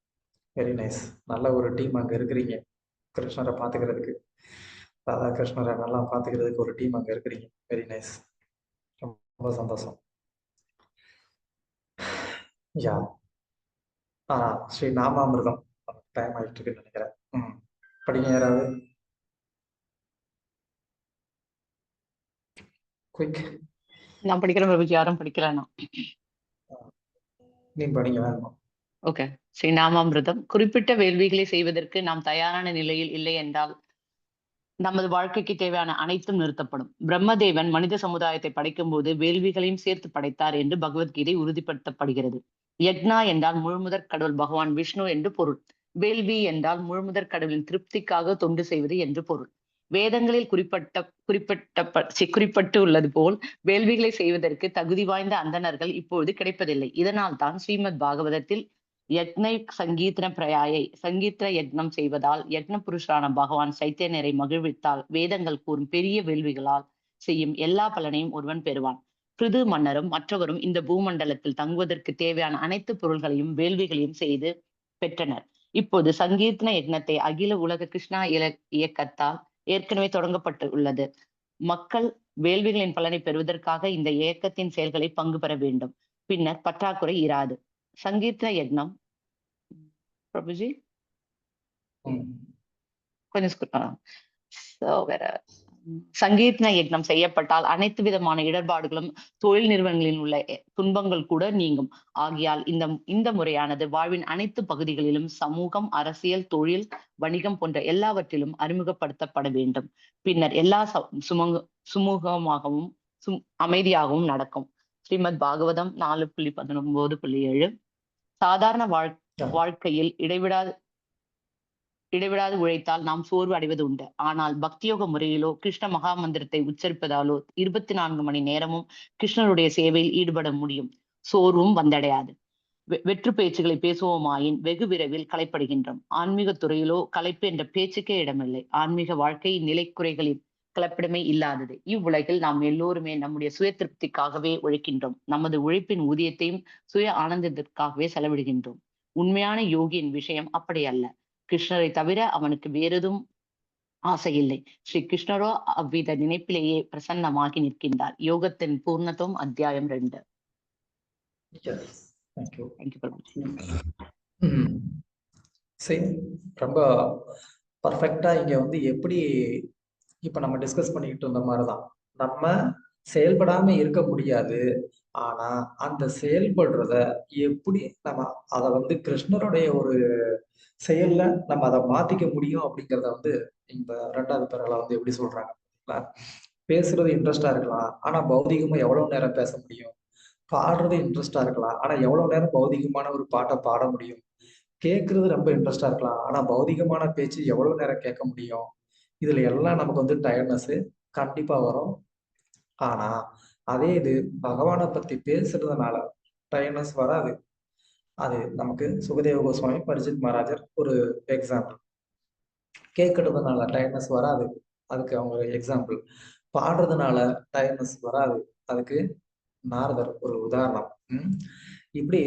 Very nice. நல்ல ஒரு டீம் அங்க இருக்கிறீங்க கிருஷ்ணரை பாத்துக்கிறதுக்கு. ராதா கிருஷ்ணரை நல்லா பாத்துக்கிறதுக்கு ஒரு டீம் அங்க இருக்கிறீங்க. Very nice. ரொம்ப சந்தோஷம். யா. ஸ்ரீ நாமாமிர்தம் டைம் ஆயிட்டு இருக்குன்னு நினைக்கிறேன். படிங்க யாராவது குயிக். நான் படிக்கிறேன் பிரபுஜி, யாரும் படிக்கலன்னா. நீ படிங்க வேணும். ஓகே. ஸ்ரீ நாமாமிர்தம். குறிப்பிட்ட வேள்விகளை செய்வதற்கு நாம் தயாரான நிலையில் இல்லை என்றால் நமது வாழ்க்கைக்கு தேவையான அனைத்தும் நிறுத்தப்படும். பிரம்மதேவன் மனித சமுதாயத்தை படைக்கும் போது வேள்விகளையும் சேர்த்து படைத்தார் என்று பகவத்கீதை உறுதிப்படுத்தப்படுகிறது. யக்னா என்றால் முழுமுதற் கடவுள் பகவான் விஷ்ணு என்று பொருள். வேள்வி என்றால் முழுமுதற் கடவுளின் திருப்திக்காக தொண்டு செய்வது என்று பொருள். வேதங்களில் குறிப்பிட்டு உள்ளது போல் வேள்விகளை செய்வதற்கு தகுதி வாய்ந்த அந்தணர்கள் இப்பொழுது கிடைப்பதில்லை. இதனால் தான் ஸ்ரீமத் பாகவதத்தில் யக்னை சங்கீர்த்தன பிரயாயை சங்கீர்த்தன யக்னம் செய்வதால் யக்ன புருஷரான பகவான் சைத்தன்யரை மகிழ்வித்தால் வேதங்கள் கூறும் பெரிய வேள்விகளால் செய்யும் எல்லா பலனையும் ஒருவன் பெறுவான். பிருது மன்னரும் மற்றவரும் இந்த பூமண்டலத்தில் தங்குவதற்கு தேவையான அனைத்து பொருள்களையும் வேள்விகளையும் செய்து பெற்றனர். இப்போது சங்கீர்த்தன யக்னத்தை அகில உலக கிருஷ்ணா இயக்கத்தால் ஏற்கனவே தொடங்கப்பட்டு உள்ளது. மக்கள் வேள்விகளின் பலனை பெறுவதற்காக இந்த இயக்கத்தின் செயல்களை பங்கு பெற வேண்டும். பின்னர் பற்றாக்குறை இராது. சங்கீர்த்தன யக்னம் பிரபுஜி கொஞ்சம் சங்கீர்த்தன யக்னம் செய்யப்பட்டால் அனைத்து விதமான இடர்பாடுகளும் தொழில் நிறுவனங்களில் உள்ள துன்பங்கள் கூட நீங்கும். ஆகையால் இந்த முறையானது வாழ்வின் அனைத்து பகுதிகளிலும் சமூகம், அரசியல், தொழில், வணிகம் போன்ற எல்லாவற்றிலும் அறிமுகப்படுத்தப்பட வேண்டும். பின்னர் எல்லா சுமூகமாகவும் அமைதியாகவும் நடக்கும். ஸ்ரீமத் பாகவதம் 4.19.7. சாதாரண வாழ்க்கையில் இடைவிடாது உழைத்தால் நாம் சோர்வு அடைவது உண்டு. ஆனால் பக்தியோக முறையிலோ கிருஷ்ண மகா மந்திரத்தை உச்சரிப்பதாலோ 24 மணி நேரமும் கிருஷ்ணருடைய சேவையில் ஈடுபட முடியும். சோர்வும் வந்தடையாது. வெற்று பேச்சுகளை பேசுவோமாயின் வெகு விரைவில் களைப்படுகின்றோம். ஆன்மீக துறையிலோ களைப்பு என்ற பேச்சுக்கே இடமில்லை. ஆன்மீக வாழ்க்கை நிலைக்குறைகளின் கலப்பிடமே இல்லாதது. இவ்வுலகில் நாம் எல்லோருமே நம்முடைய சுய திருப்திக்காகவே உழைக்கின்றோம். நமது உழைப்பின் ஊதியத்தையும் சுய ஆனந்தத்திற்காகவே செலவிடுகின்றோம். உண்மையான யோகியின் விஷயம் அப்படி அல்ல. கிருஷ்ணரை தவிர அவனுக்கு வேறெதும் ஆசை இல்லை. ஸ்ரீ கிருஷ்ணரோ அவ்வித நினைப்பிலேயே பிரசன்னமாகி நிற்கின்றார். யோகத்தின் பூர்ணத்துவம் அத்தியாயம் 2. ரொம்ப பர்ஃபெக்டா இங்க வந்து எப்படி இப்ப நம்ம டிஸ்கஸ் பண்ணிக்கிட்டு இருந்த மாதிரிதான், நம்ம செயல்படாம இருக்க முடியாது. ஆனா அந்த செயல்படுறத எப்படி நம்ம அதை வந்து கிருஷ்ணருடைய ஒரு செயல்ல நம்ம அதை மாத்திக்க முடியும் அப்படிங்கிறத வந்து இந்த 2வது பேரால வந்து எப்படி சொல்றாங்க. பேசுறது இன்ட்ரெஸ்டா இருக்கலாம், ஆனா பௌதிகமா எவ்வளவு நேரம் பேச முடியும். பாடுறது இன்ட்ரெஸ்டா இருக்கலாம், ஆனா எவ்வளவு நேரம் பௌதிகமான ஒரு பாட்டை பாட முடியும். கேட்கறது ரொம்ப இன்ட்ரெஸ்டா இருக்கலாம், ஆனா பௌதிகமான பேச்சு எவ்வளவு நேரம் கேட்க முடியும். இதுல எல்லாம் நமக்கு வந்து டயர்ட்னஸ் கண்டிப்பா வரும். ஆனா அதே இது பகவானை பத்தி பேசுறதுனால டயர்ட்னஸ் வராது. அது நமக்கு சுகதேவ கோஸ்வாமி, பரிஜித் மகாராஜர் ஒரு எக்ஸாம்பிள். கேட்கறதுனால டயர்ட்னஸ் வராது, அதுக்கு அவங்க எக்ஸாம்பிள். பாடுறதுனால டயர்ட்னஸ் வராது, அதுக்கு நாரதர் ஒரு உதாரணம். இப்படி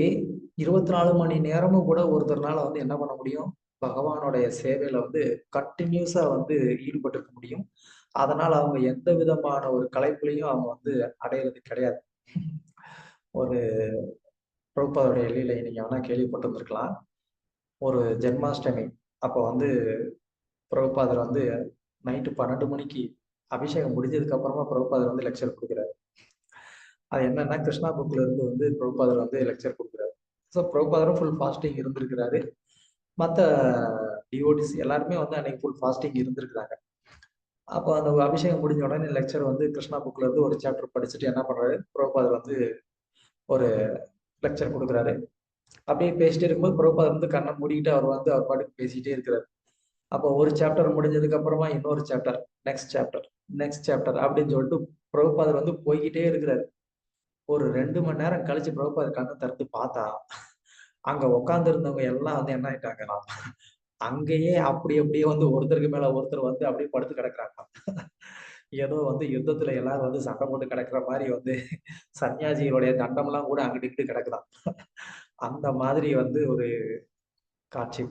24 மணி நேரமும் கூட ஒருத்தர்னால வந்து என்ன பண்ண முடியும், பகவானுடைய சேவையில வந்து கண்டினியூஸா வந்து ஈடுபட்டு இருக்க முடியும். அதனால அவங்க எந்த விதமான ஒரு களைப்புலையும் அவங்க வந்து அடையிறது கிடையாது. ஒரு பிரபுபாதருடைய லீலை நீங்க வேணா கேள்விப்பட்டு வந்திருக்கலாம். ஒரு ஜென்மாஷ்டமி அப்போ வந்து பிரபுபாதர் வந்து நைட்டு 12 மணிக்கு அபிஷேகம் முடிஞ்சதுக்கு அப்புறமா பிரபுபாதர் வந்து லெக்சர் கொடுக்குறாரு. அது என்னன்னா, கிருஷ்ணா புக்ல இருந்து வந்து பிரபுபாதர் வந்து லெக்சர் கொடுக்குறாரு. ஸோ பிரபுபாதரும் ஃபுல் ஃபாஸ்டிங் இருந்திருக்கிறாரு. மற்ற டிவோட்டிஸ் எல்லாருமே வந்து அன்னைக்கு ஃபுல் ஃபாஸ்டிங் இருந்திருக்கிறாங்க. அப்போ அந்த அபிஷேகம் முடிஞ்ச உடனே லெக்சர் வந்து கிருஷ்ணா புக்ல இருந்து ஒரு சாப்டர் படிச்சுட்டு என்ன பண்றாரு, பிரபுபாதர் வந்து ஒரு லெக்சர் கொடுக்குறாரு. அப்படியே பேசிட்டே இருக்கும்போது பிரபுபாதர் வந்து கண்ணை மூடிக்கிட்டு அவர் வந்து அவர் பாட்டுக்கு பேசிட்டே இருக்கிறார். அப்போ ஒரு சாப்டர் முடிஞ்சதுக்கு அப்புறமா இன்னொரு சாப்டர், நெக்ஸ்ட் சாப்டர் அப்படின்னு சொல்லிட்டு பிரபுபாதர் வந்து போய்கிட்டே இருக்கிறாரு. ஒரு 2 மணி நேரம் கழிச்சு பிரபுபாதர் கண்ணை திறந்து பார்த்தா அங்க உட்கார்ந்து இருந்தவங்க எல்லாம் வந்து என்ன ஆயிட்டாங்கன்னா, அங்கேயே அப்படியே வந்து ஒருத்தருக்கு மேல ஒருத்தர் வந்து அப்படியே படுத்து கிடக்குறாங்க. ஏதோ வந்து யுத்தத்துல எல்லாரும் வந்து சண்டை போட்டு கிடக்குற மாதிரி வந்து சன்னியாசிகளுடைய தண்டம்லாம் கூட அங்கிட்டு இங்கிட்டு கிடக்குதான். அந்த மாதிரி வந்து ஒரு காட்சி.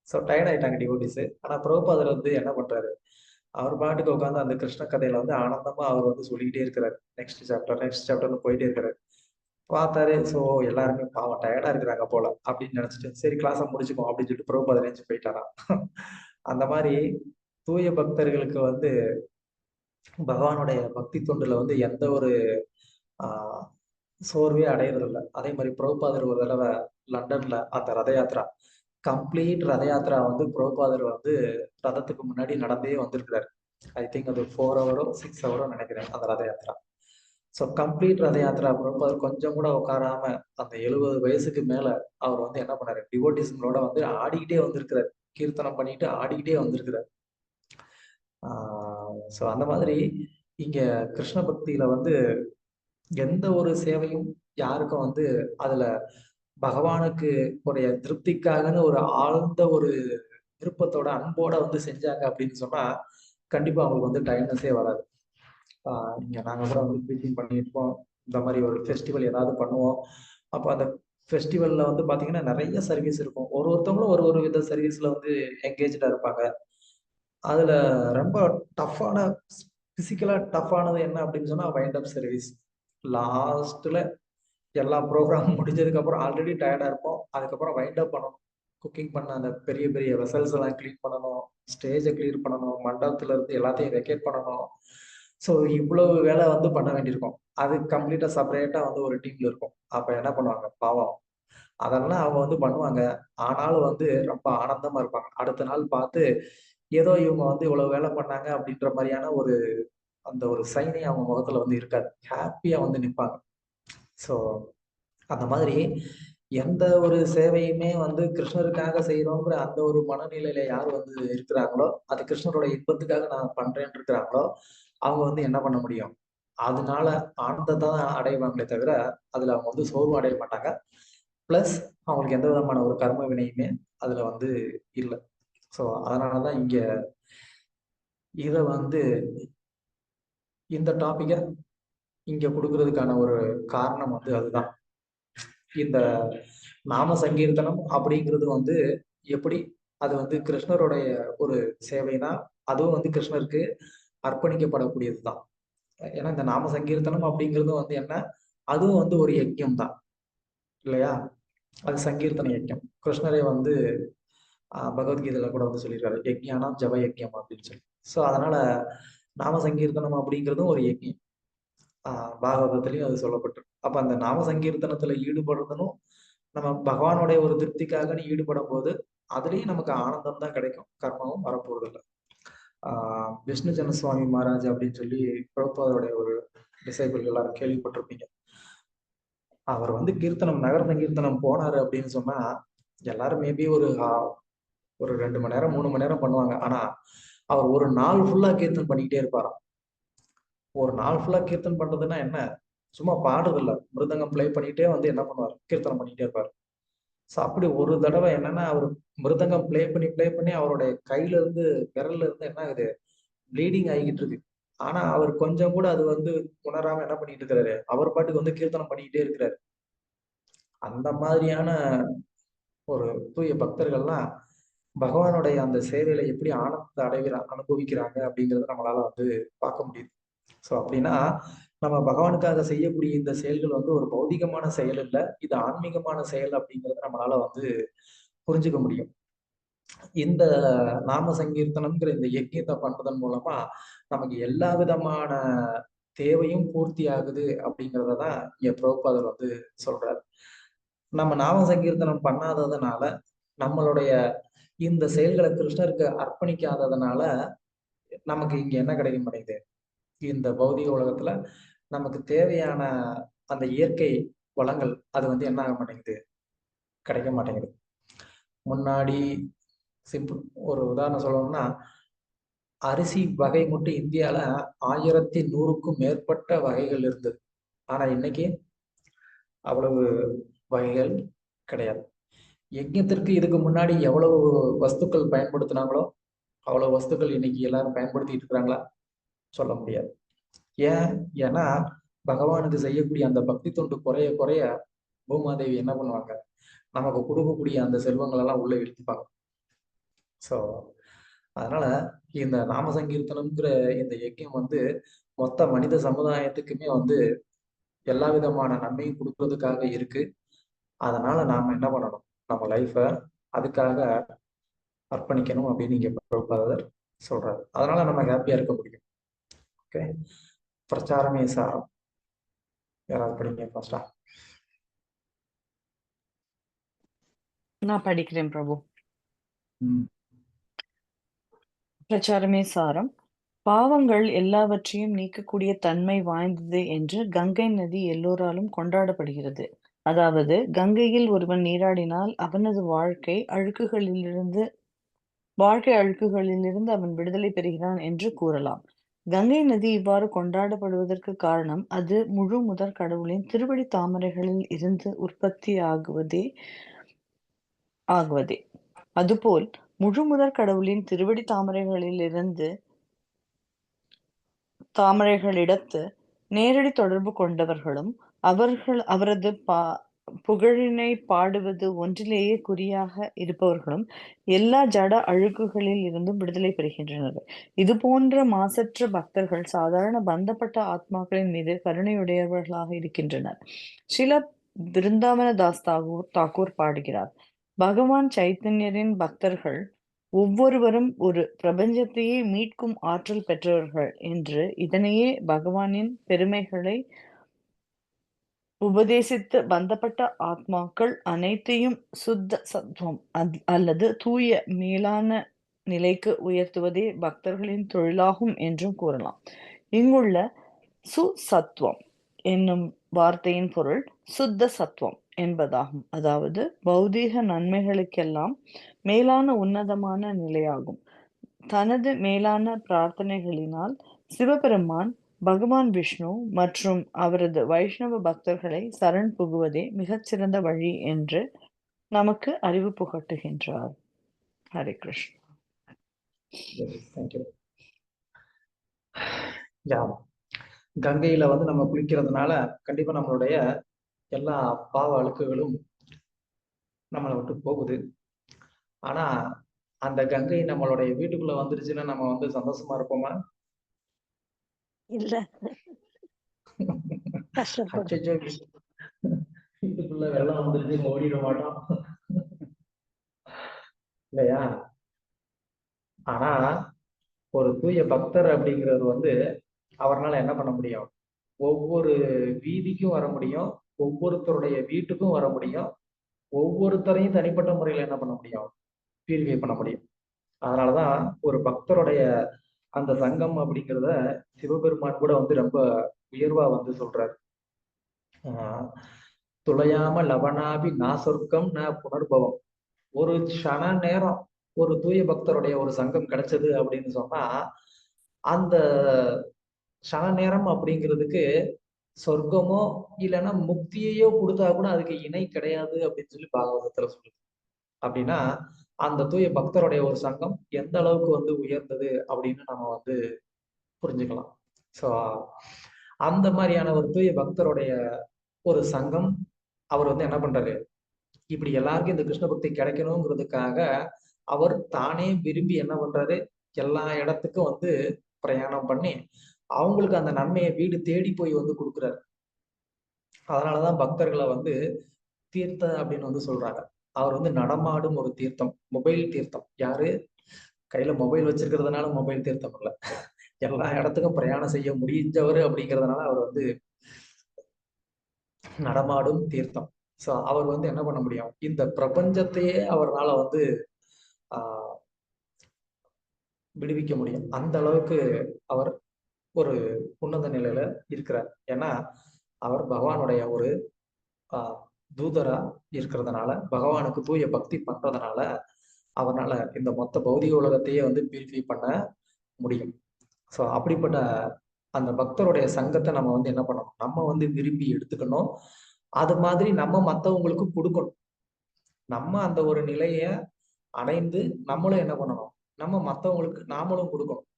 ஸோ டயர்ட் ஆயிட்டாங்க டிவோட்டிஸ். ஆனா பிரபுபாதர் வந்து என்ன பண்றாரு, அவர் பாட்டுக்கு உட்காந்து அந்த கிருஷ்ண கதையில வந்து ஆனந்தமா அவர் வந்து சொல்லிக்கிட்டே இருக்கிறாரு. நெக்ஸ்ட் சாப்டர்னு போயிட்டே இருக்கிறாரு. பார்த்தாரு. ஸோ எல்லாருமே பாவம் டயர்டா இருக்கிறாங்க போல அப்படின்னு நினைச்சிட்டு சரி கிளாஸை முடிச்சுப்போம் அப்படின்னு சொல்லிட்டு பிரபுபாதர் நினைச்சு போயிட்டாராம். அந்த மாதிரி தூய பக்தர்களுக்கு வந்து பகவானுடைய பக்தி தொண்டுல வந்து எந்த ஒரு ஆஹ் சோர்வே அடையிறது இல்லை. அதே மாதிரி பிரபுபாதர் ஒரு தடவை லண்டன்ல அந்த ரத யாத்திரா, கம்ப்ளீட் ரத யாத்திரா வந்து பிரபுபாதர் வந்து ரதத்துக்கு முன்னாடி நடந்தே வந்திருக்கிறாரு. ஐ திங்க் அது 4 ஹவரோ 6 ஹவரோ நினைக்கிறேன் அந்த ரத யாத்திரா. ஸோ கம்ப்ளீட் ரத யாத்திரா பிரபுபாதர் கொஞ்சம் கூட உட்காராம அந்த 70 வயசுக்கு மேல அவர் வந்து என்ன பண்ணாரு, டிவோட்டிஸ்களோட வந்து ஆடிக்கிட்டே வந்திருக்கிறார். கீர்த்தனம் பண்ணிட்டு ஆடிக்கிட்டே வந்திருக்கிறார். ஸோ அந்த மாதிரி இங்க கிருஷ்ண பக்தியில வந்து எந்த ஒரு சேவையும் யாருக்கும் வந்து அதுல பகவானுக்கு உடைய திருப்திக்காகன்னு ஒரு ஆழ்ந்த ஒரு விருப்பத்தோட அன்போட வந்து செஞ்சாங்க அப்படின்னு சொன்னா கண்டிப்பா அவங்களுக்கு வந்து டைம்னஸே வராது. இங்க நாங்க கூட வந்து ப்ரீச்சிங் பண்ணியிருப்போம். இந்த மாதிரி ஒரு ஃபெஸ்டிவல் ஏதாவது பண்ணுவோம். அப்போ அந்த ஃபெஸ்டிவல்ல வந்து பாத்தீங்கன்னா நிறைய சர்வீஸ் இருக்கும். ஒருத்தவங்களும் ஒரு வித சர்வீஸ்ல வந்து என்கேஜா இருப்பாங்க. அதுல ரொம்ப டஃப்பான, பிசிக்கலா டஃப்பானது என்ன அப்படின்னு சொன்னா வைண்ட் அப் சர்வீஸ். லாஸ்ட்ல எல்லா ப்ரோக்ராம் முடிஞ்சதுக்கு அப்புறம் ஆல்ரெடி டயர்டா இருப்போம். அதுக்கப்புறம் வைண்ட் அப் பண்ணணும். குக்கிங் பண்ண அந்த பெரிய பெரிய வெசல்ஸ் எல்லாம் கிளீன் பண்ணணும், ஸ்டேஜை கிளியர் பண்ணணும், மண்டபத்துல இருந்து எல்லாத்தையும் வெக்கேட் பண்ணணும். ஸோ இவ்வளவு வேலை வந்து பண்ண வேண்டியிருக்கும். அது கம்ப்ளீட்டா செப்பரேட்டா வந்து ஒரு டீம்ல இருக்கும். அப்ப என்ன பண்ணுவாங்க பாவம், அதெல்லாம் அவங்க வந்து பண்ணுவாங்க. ஆனாலும் வந்து ரொம்ப ஆனந்தமா இருப்பாங்க. அடுத்த நாள் பார்த்து ஏதோ இவங்க வந்து இவ்வளவு வேலை பண்ணாங்க அப்படின்ற மாதிரியான ஒரு அந்த ஒரு சைனே அவங்க முகத்துல வந்து இருக்காது. ஹாப்பியா வந்து நிற்பாங்க. ஸோ அந்த மாதிரி எந்த ஒரு சேவையுமே வந்து கிருஷ்ணருக்காக செய்யறோங்கிற அந்த ஒரு மனநிலையில யார் வந்து இருக்கிறாங்களோ, அது கிருஷ்ணரோட இன்பத்துக்காக நான் பண்றேன்னு இருக்கிறாங்களோ, அவங்க வந்து என்ன பண்ண முடியும், அதனால ஆனந்தத்தை தான் அடைவாங்களே தவிர அதுல அவங்க வந்து சோர்வு அடைய மாட்டாங்க. பிளஸ் அவங்களுக்கு எந்த விதமான ஒரு கர்ம வினையுமே அதுல வந்து இல்லை. ஸோ அதனாலதான் இங்க இத வந்து இந்த டாபிக்கை இங்க கொடுக்கறதுக்கான ஒரு காரணம் வந்து அதுதான். இந்த நாம சங்கீர்த்தனம் அப்படிங்கிறது வந்து எப்படி அது வந்து கிருஷ்ணருடைய ஒரு சேவைனா அதுவும் வந்து கிருஷ்ணருக்கு அர்ப்பணிக்கப்படக்கூடியதுதான். ஏன்னா இந்த நாம சங்கீர்த்தனம் அப்படிங்கிறது வந்து என்ன, அதுவும் வந்து ஒரு யஜ்யம் தான் இல்லையா? அது சங்கீர்த்தன யஜ்யம். கிருஷ்ணரே வந்து பகவத்கீதையில கூட வந்து சொல்லியிருக்காரு, யஜ்ஞானம் ஜப யஜ்யம் அப்படின்னு சொல்லி. ஸோ அதனால நாம சங்கீர்த்தனம் அப்படிங்கிறதும் ஒரு யஜ்யம். பாகவதத்திலையும் அது சொல்லப்பட்டிருக்கு. அப்ப அந்த நாம சங்கீர்த்தனத்துல ஈடுபடுறதும் நம்ம பகவானுடைய ஒரு திருப்திக்காக ஈடுபடும் போது அதுலயும் நமக்கு ஆனந்தம் தான் கிடைக்கும், கர்மாவும் வரப்போறது இல்லை. விஷ்ணு ஜனசுவாமி மகாராஜ் அப்படின்னு சொல்லி பிரபுபாதருடைய ஒரு டிசைபிள் எல்லாரும் கேள்விப்பட்டிருப்பீங்க. அவர் வந்து கீர்த்தனம் நகர சங்கீர்த்தனம் போனாரு அப்படின்னு சொன்னா எல்லாரும் மேபி ஒரு 2 மணி நேரம் 3 மணி நேரம் பண்ணுவாங்க. ஆனா அவர் ஒரு நாள் ஃபுல்லா கீர்த்தனம் பண்ணிக்கிட்டே இருப்பாராம். ஒரு நாள் ஃபுல்லா கீர்த்தனம் பண்றதுன்னா என்ன, சும்மா பாடுறது இல்ல, மிருதங்கம் பிளே பண்ணிட்டே வந்து என்ன பண்ணுவார், கீர்த்தனம் பண்ணிட்டே இருப்பாரு. ஸோ அப்படி ஒரு தடவை என்னன்னா அவர் மிருதங்கம் பிளே பண்ணி அவருடைய கையில இருந்து விரல்ல இருந்து என்ன ஆகுது, ப்ளீடிங் ஆகிக்கிட்டு இருக்கு. ஆனா அவர் கொஞ்சம் கூட அது வந்து உணராம என்ன பண்ணிட்டு இருக்கிறாரு, அவர் பாட்டுக்கு வந்து கீர்த்தனம் பண்ணிக்கிட்டே இருக்கிறாரு. அந்த மாதிரியான ஒரு தூய பக்தர்கள்லாம் பகவானுடைய அந்த சேவையில எப்படி ஆனந்தத்தை அனுபவிக்கிறாங்க அப்படிங்கறத நம்மளால வந்து பார்க்க முடியுது. ஸோ அப்படின்னா நம்ம பகவானுக்காக செய்யக்கூடிய இந்த செயல்கள் வந்து ஒரு பௌதிகமான செயல் இல்லை, இது ஆன்மீகமான செயல் அப்படிங்கறத நம்மளால வந்து புரிஞ்சுக்க முடியும். இந்த நாம சங்கீர்த்தனம்ங்கிற இந்த யஜ்யத்தை பண்றதன் மூலமா நமக்கு எல்லா விதமான தேவையும் பூர்த்தி ஆகுது அப்படிங்கிறதான் இங்க பிரபுபாதர் வந்து சொல்றாரு. நம்ம நாம சங்கீர்த்தனம் பண்ணாததுனால நம்மளுடைய இந்த செயல்களை கிருஷ்ணருக்கு அர்ப்பணிக்காததுனால நமக்கு இங்க என்ன கிடைக்க மாட்டேங்குது? இந்த பௌதிக உலகத்துல நமக்கு தேவையான அந்த இயற்கை வளங்கள் அது வந்து என்ன ஆக மாட்டேங்குது? கிடைக்க மாட்டேங்குது. முன்னாடி சிம்பிள் ஒரு உதாரணம் சொல்லணும்னா, அரிசி வகை மட்டும் இந்தியால 1100க்கும் மேற்பட்ட வகைகள் இருந்தது. ஆனா இன்னைக்கு அவ்வளவு வகைகள் கிடையாது. யஜ்ஞத்திற்கு இதுக்கு முன்னாடி எவ்வளவு வஸ்துக்கள் பயன்படுத்தினாங்களோ அவ்வளவு வஸ்துக்கள் இன்னைக்கு எல்லாரும் பயன்படுத்திட்டு இருக்கிறாங்களா? சொல்ல முடியாது. ஏன்னா பகவானுக்கு செய்யக்கூடிய அந்த பக்தி தொண்டு குறைய குறைய பூமாதேவி என்ன பண்ணுவாங்க? நமக்கு கொடுக்கக்கூடிய அந்த செல்வங்கள் எல்லாம் உள்ள இழுத்துப்பாங்க. ஸோ அதனால இந்த நாம சங்கீர்த்தனம்ங்கிற இந்த யஜ்யம் வந்து மொத்த மனித சமுதாயத்துக்குமே வந்து எல்லா விதமான நன்மையும் கொடுக்கறதுக்காக இருக்கு. அதனால நாம என்ன பண்ணணும்? நம்ம லைஃபை அதுக்காக அர்ப்பணிக்கணும் அப்படின்னு இங்க பிரபுபாதர் சொல்றாரு. அதனால நம்ம ஹாப்பியா இருக்க முடியும். ஓகே, பிரச்சாரமே சாரம். யாராவது படிங்க ஃபர்ஸ்டா? நான் படிக்கிறேன் பிரபு. ம். பிரச்சாரமே சாரம். பாவங்கள் எல்லாவற்றையும் நீக்கக்கூடிய தன்மை வாய்ந்தது என்று கங்கை நதி எல்லோராலும் கொண்டாடப்படுகிறது. அதாவது கங்கையில் ஒருவன் நீராடினால் அவனது வாழ்க்கை அழுக்குகளிலிருந்து அவன் விடுதலை பெறுகிறான் என்று கூறலாம். கங்கை நதி இவ்வாறு கொண்டாடப்படுவதற்கு காரணம் அது முழு முதற் கடவுளின் திருவடி தாமரைகளில் இருந்து உற்பத்தி ஆகுவதே. அதுபோல் முழு முதற் கடவுளின் திருவடி தாமரைகளிடத்து நேரடி தொடர்பு கொண்டவர்களும் அவரது புகழினை பாடுவது ஒன்றிலேயே குறியாக இருப்பவர்களும் எல்லா ஜட அழுக்குகளில் இருந்தும் விடுதலை பெறுகின்றனர். இது போன்ற மாசற்ற பக்தர்கள் சாதாரண பந்தப்பட்ட ஆத்மாக்களின் மீது கருணையுடையவர்களாக இருக்கின்றனர். ஸ்ரீல பிருந்தாவன தாஸ் தாக்கூர் பாடுகிறார், பகவான் சைத்தன்யரின் பக்தர்கள் ஒவ்வொருவரும் ஒரு பிரபஞ்சத்தையே மீட்கும் ஆற்றல் பெற்றவர்கள் என்று இதனையே பகவானின் பெருமைகளை உபதேசித்து பந்தப்பட்ட ஆத்மாக்கள் அனைத்தையும் சுத்த சத்துவம் அல்லது தூய மேலான நிலைக்கு உயர்த்துவதே பக்தர்களின் தொழிலாகும் என்றும் கூறலாம். இங்குள்ள சுசத்துவம் என்னும் வார்த்தையின் பொருள் சுத்த சத்துவம் என்பதாகும். அதாவது பௌதீக நன்மைகளுக்கெல்லாம் மேலான உன்னதமான நிலையாகும். தனது மேலான பிரார்த்தனைகளினால் சிவபெருமான் பகவான் விஷ்ணு மற்றும் அவரது வைஷ்ணவ பக்தர்களை சரண் புகுவதே மிகச்சிறந்த வழி என்று நமக்கு அறிவு புகட்டுகின்றார். ஹரே கிருஷ்ணா. கங்கையில வந்து நம்ம குளிக்கிறதுனால கண்டிப்பா நம்மளுடைய எல்லா பாவ அழுக்குகளும் நம்மளை விட்டு போகுது. ஆனா அந்த கங்கை நம்மளுடைய வீட்டுக்குள்ள வந்துருச்சுன்னா நம்ம வந்து சந்தோஷமா இருப்போமா? இல்ல, வீட்டுக்குள்ள வெள்ளம் வந்துருச்சு ஓடிட மாட்டோம் இல்லையா? ஆனா ஒரு தூய பக்தர் அப்படிங்கிறது வந்து அவரால் என்ன பண்ண முடியும்? ஒவ்வொரு வீதிக்கும் வர முடியும், ஒவ்வொருத்தருடைய வீட்டுக்கும் வர முடியும், ஒவ்வொருத்தரையும் தனிப்பட்ட முறையில என்ன பண்ண முடியும்? பியூரிஃபை பண்ண முடியும். அதனாலதான் ஒரு பக்தருடைய அந்த சங்கம் அப்படிங்கிறத சிவபெருமான் கூட வந்து ரொம்ப உயர்வா வந்து சொல்றாரு. துளையாம லவனாபி நாசொர்க்கம் ந புனர்பவம். ஒரு க்ஷண நேரம் ஒரு தூய பக்தருடைய ஒரு சங்கம் கிடைச்சது அப்படின்னு சொன்னா அந்த க்ஷண நேரம் அப்படிங்கிறதுக்கு சொர்க்கமோ இல்லைன்னா முக்தியையோ கொடுத்தா கூட அதுக்கு இணை கிடையாது அப்படின்னு சொல்லி பாகவதத்துல சொல்லுது. அப்படின்னா அந்த தூய பக்தருடைய ஒரு சங்கம் எந்த அளவுக்கு வந்து உயர்ந்தது அப்படின்னு நம்ம வந்து புரிஞ்சுக்கலாம். ஸோ அந்த மாதிரியான ஒரு தூய பக்தருடைய ஒரு சங்கம் அவர் வந்து என்ன பண்றாரு? இப்படி எல்லாருக்கும் இந்த கிருஷ்ண பக்தி கிடைக்கணுங்கிறதுக்காக அவர் தானே விரும்பி என்ன பண்றாரு? எல்லா இடத்துக்கும் வந்து பிரயாணம் பண்ணி அவங்களுக்கு அந்த நன்மையை வீடு தேடி போய் வந்து கொடுக்குறாரு. அதனாலதான் பக்தர்களை வந்து தீர்த்த அப்படின்னு வந்து சொல்றாங்க. அவர் வந்து நடமாடும் ஒரு தீர்த்தம், மொபைல் தீர்த்தம். யாரு கையில மொபைல் வச்சிருக்கிறதுனால மொபைல் தீர்த்தம் இல்லை, எல்லா இடத்துக்கும் பிரயாணம் செய்ய முடிஞ்சவர் அப்படிங்கிறதுனால அவர் வந்து நடமாடும் தீர்த்தம். ஸோ அவர் வந்து என்ன பண்ண முடியும், இந்த பிரபஞ்சத்தையே அவரால வந்து விடுவிக்க முடியும். அந்த அளவுக்கு அவர் ஒரு உன்னத நிலையில இருக்கிறார். ஏன்னா அவர் பகவானுடைய ஒரு தூதரா இருக்கிறதுனால, பகவானுக்கு தூய பக்தி பண்றதுனால அவரால் இந்த மொத்த பௌதிக உலகத்தையே வந்து பியூரிஃபை பண்ண முடியும். ஸோ அப்படிப்பட்ட அந்த பக்தருடைய சங்கத்தை நம்ம வந்து என்ன பண்ணணும், நம்ம வந்து விரும்பி எடுத்துக்கணும். அது மாதிரி நம்ம மற்றவங்களுக்கு கொடுக்கணும். நம்ம அந்த ஒரு நிலைய அடைந்து நம்மளும் என்ன பண்ணணும், நம்ம மற்றவங்களுக்கு நாமளும் கொடுக்கணும்.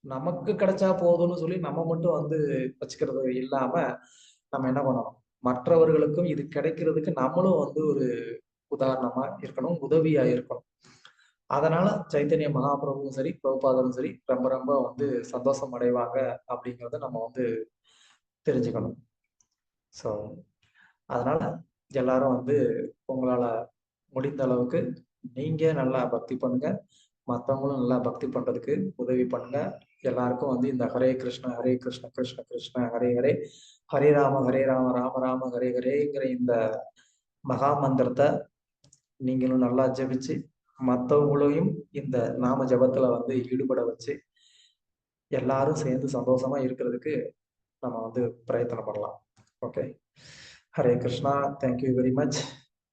நமக்கு கிடைச்சா போதும்னு சொல்லி நம்ம மட்டும் வந்து வச்சுக்கிறது இல்லாம நம்ம என்ன பண்ணணும், மற்றவர்களுக்கும் இது கிடைக்கிறதுக்கு நம்மளும் வந்து ஒரு உதாரணமா இருக்கணும், உதவியா இருக்கணும். அதனால சைத்தன்ய மகாபிரபுவும் சரி, பிரபுபாதரும் சரி ரொம்ப ரொம்ப வந்து சந்தோஷம் அடைவாங்க அப்படிங்கிறத நம்ம வந்து தெரிஞ்சுக்கணும். ஸோ அதனால எல்லாரும் வந்து உங்களால முடிந்த அளவுக்கு நீங்க நல்லா பக்தி பண்ணுங்க, மற்றவங்களும் நல்லா பக்தி பண்றதுக்கு உதவி பண்ணுங்க. எல்லாருக்கும் வந்து இந்த ஹரே கிருஷ்ண கிருஷ்ண கிருஷ்ண ஹரே ஹரே, ஹரே ராம ராம ராம ஹரே ஹரேங்கிற இந்த மகா மந்திரத்தை நீங்களும் நல்லா ஜபிச்சு மற்றவங்களையும் இந்த நாம ஜபத்துல வந்து ஈடுபட வச்சு எல்லாரும் சேர்ந்து சந்தோஷமா இருக்கிறதுக்கு நம்ம வந்து பிரயத்தனம் பண்ணலாம். Okay, Hare Krishna. Thank you very much.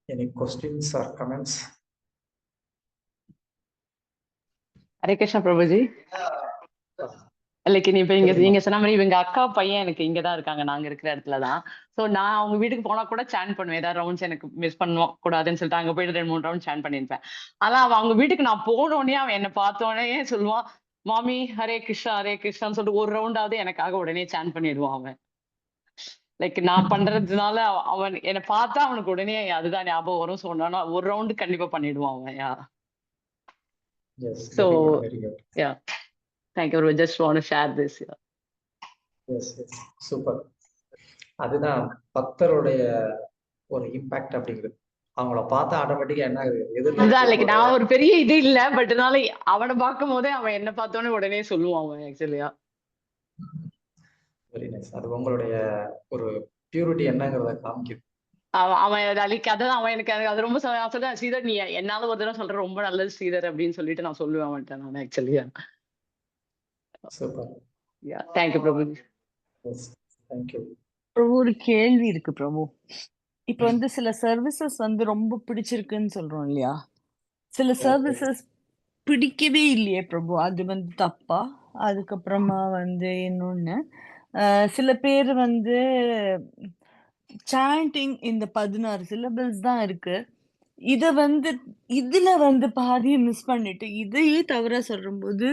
Any questions are comments? Hare Krishna Prabhuji. Like இப்ப நீங்க சொன்ன மாதிரி இவங்க அக்கா பையன் எனக்கு இங்கதான் இருக்காங்க, நாங்க இருக்கிற இடத்துலதான். சோ நான் அவங்க வீட்டுக்கு போனா கூட சான் பண்ணுவேன், ஏதாவது ரவுண்ட்ஸ் எனக்கு மிஸ் பண்ண கூடாதுன்னு சொல்லிட்டு அங்க போயிட்டு 2-3 ரவுண்ட் சான் பண்ணிருப்பேன். ஆனா அவன் அவங்க வீட்டுக்கு நான் போனோடனே அவன் என்ன பார்த்தோடனே சொல்லுவான், மாமி ஹரே கிருஷ்ணான்னு சொல்லிட்டு ஒரு ரவுண்டாவது எனக்காக உடனே சான் பண்ணிடுவான் அவன். லைக் நான் பண்றதுனால அவன் என்னை பார்த்தா அவனுக்கு உடனே அதுதான் ஞாபகம் வரும். சொன்னானா ஒரு ரவுண்டு கண்டிப்பா பண்ணிடுவான் அவன். So yeah, thank you. I just want to share this. Yes, super. அதுதான் பக்தருடைய ஒரு இம்பாக்ட் அப்படிங்கிறது. அவங்கள பார்த்தா ஆட்டோமேட்டிக்கா என்ன ஆகுது, நான் ஒரு பெரிய இது இல்ல, பட் அவனை பார்க்கும் போதே அவன் என்ன பார்த்தோன்னே உடனே சொல்லுவான் அவன். ஆக்சுவலியா வெரி நைஸ். அது உங்களுடைய ஒரு பியூரிட்டி என்னங்கிறத காமிக்குது. அவன் அதான் அவன் எனக்கு அது ரொம்ப சொல்றேன், ஸ்ரீதர் நீ என்னால ஒரு தடவை சொல்ற ரொம்ப நல்லது ஸ்ரீதர் அப்படின்னு சொல்லிட்டு நான் சொல்லுவேன் அவன்கிட்ட நான். ஆக்சுவலியா சூப்பர். தேங்க்யூ பிரபு. தேங்க்யூ பிரபு. ஒரு கேள்வி இருக்கு பிரபு. இப்ப வந்து சில சர்வீசஸ் வந்து ரொம்ப பிடிச்சிருக்குன்னு சொல்றோம் இல்லையா, சில சர்வீசஸ் பிடிக்கவே இல்லையே பிரபு, அது வந்து தப்பா? அதுக்கப்புறமா வந்து இன்னொன்னு, சில பேர் வந்து சாண்டிங் இந்த 16 சிலபிள்ஸ் தான் இருக்கு, இத வந்து இதுல வந்து பாதியை மிஸ் பண்ணிட்டு இதையே தவிர சொல்லும்போது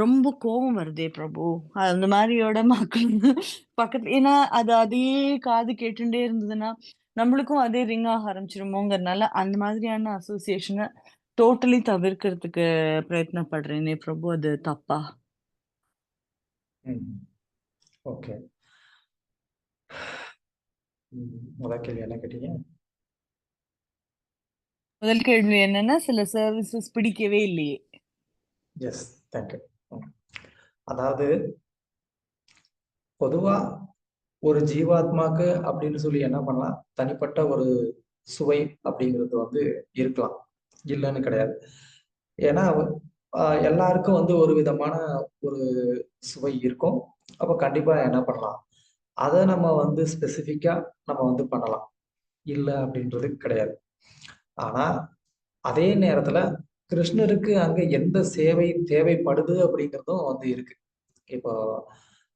ரொம்ப கோபம் வருதே பிரபு. அந்த மாதிரியோட மக்கள் பக்கத்துல, ஏன்னா அது அதே காது கேட்டுட்டே இருந்ததுன்னா நம்மளுக்கும் அதே ரிங் ஆக ஆரம்பிச்சிருமோங்கிறதுனால அந்த மாதிரியான அசோசியேஷனை டோட்டலி தவிர்க்கிறதுக்கு பிரயத்னப்படுறேனே பிரபு, அது தப்பா? ஓகே, முதல் கேள்வி என்ன கேட்டீங்க? முதல் கேள்வி என்னன்னா, சில சர்வீசஸ் பிடிக்கவே இல்லையே. Yes, thank you. அதாவது பொதுவா ஒரு ஜீவாத்மாக்கு அப்படின்னு சொல்லி என்ன பண்ணலாம், தனிப்பட்ட ஒரு சுவை அப்படிங்கிறது வந்து இருக்கலாம், இல்லைன்னு கிடையாது. ஏன்னா எல்லாருக்கும் வந்து ஒரு விதமான ஒரு சுவை இருக்கும். அப்போ கண்டிப்பா என்ன பண்ணலாம், அதை நம்ம வந்து ஸ்பெசிஃபிக்கா நம்ம வந்து பண்ணலாம், இல்லை அப்படின்றது கிடையாது. ஆனா அதே நேரத்துல கிருஷ்ணருக்கு அங்க எந்த சேவை தேவைப்படுது அப்படிங்கிறதும் வந்து இருக்கு. இப்போ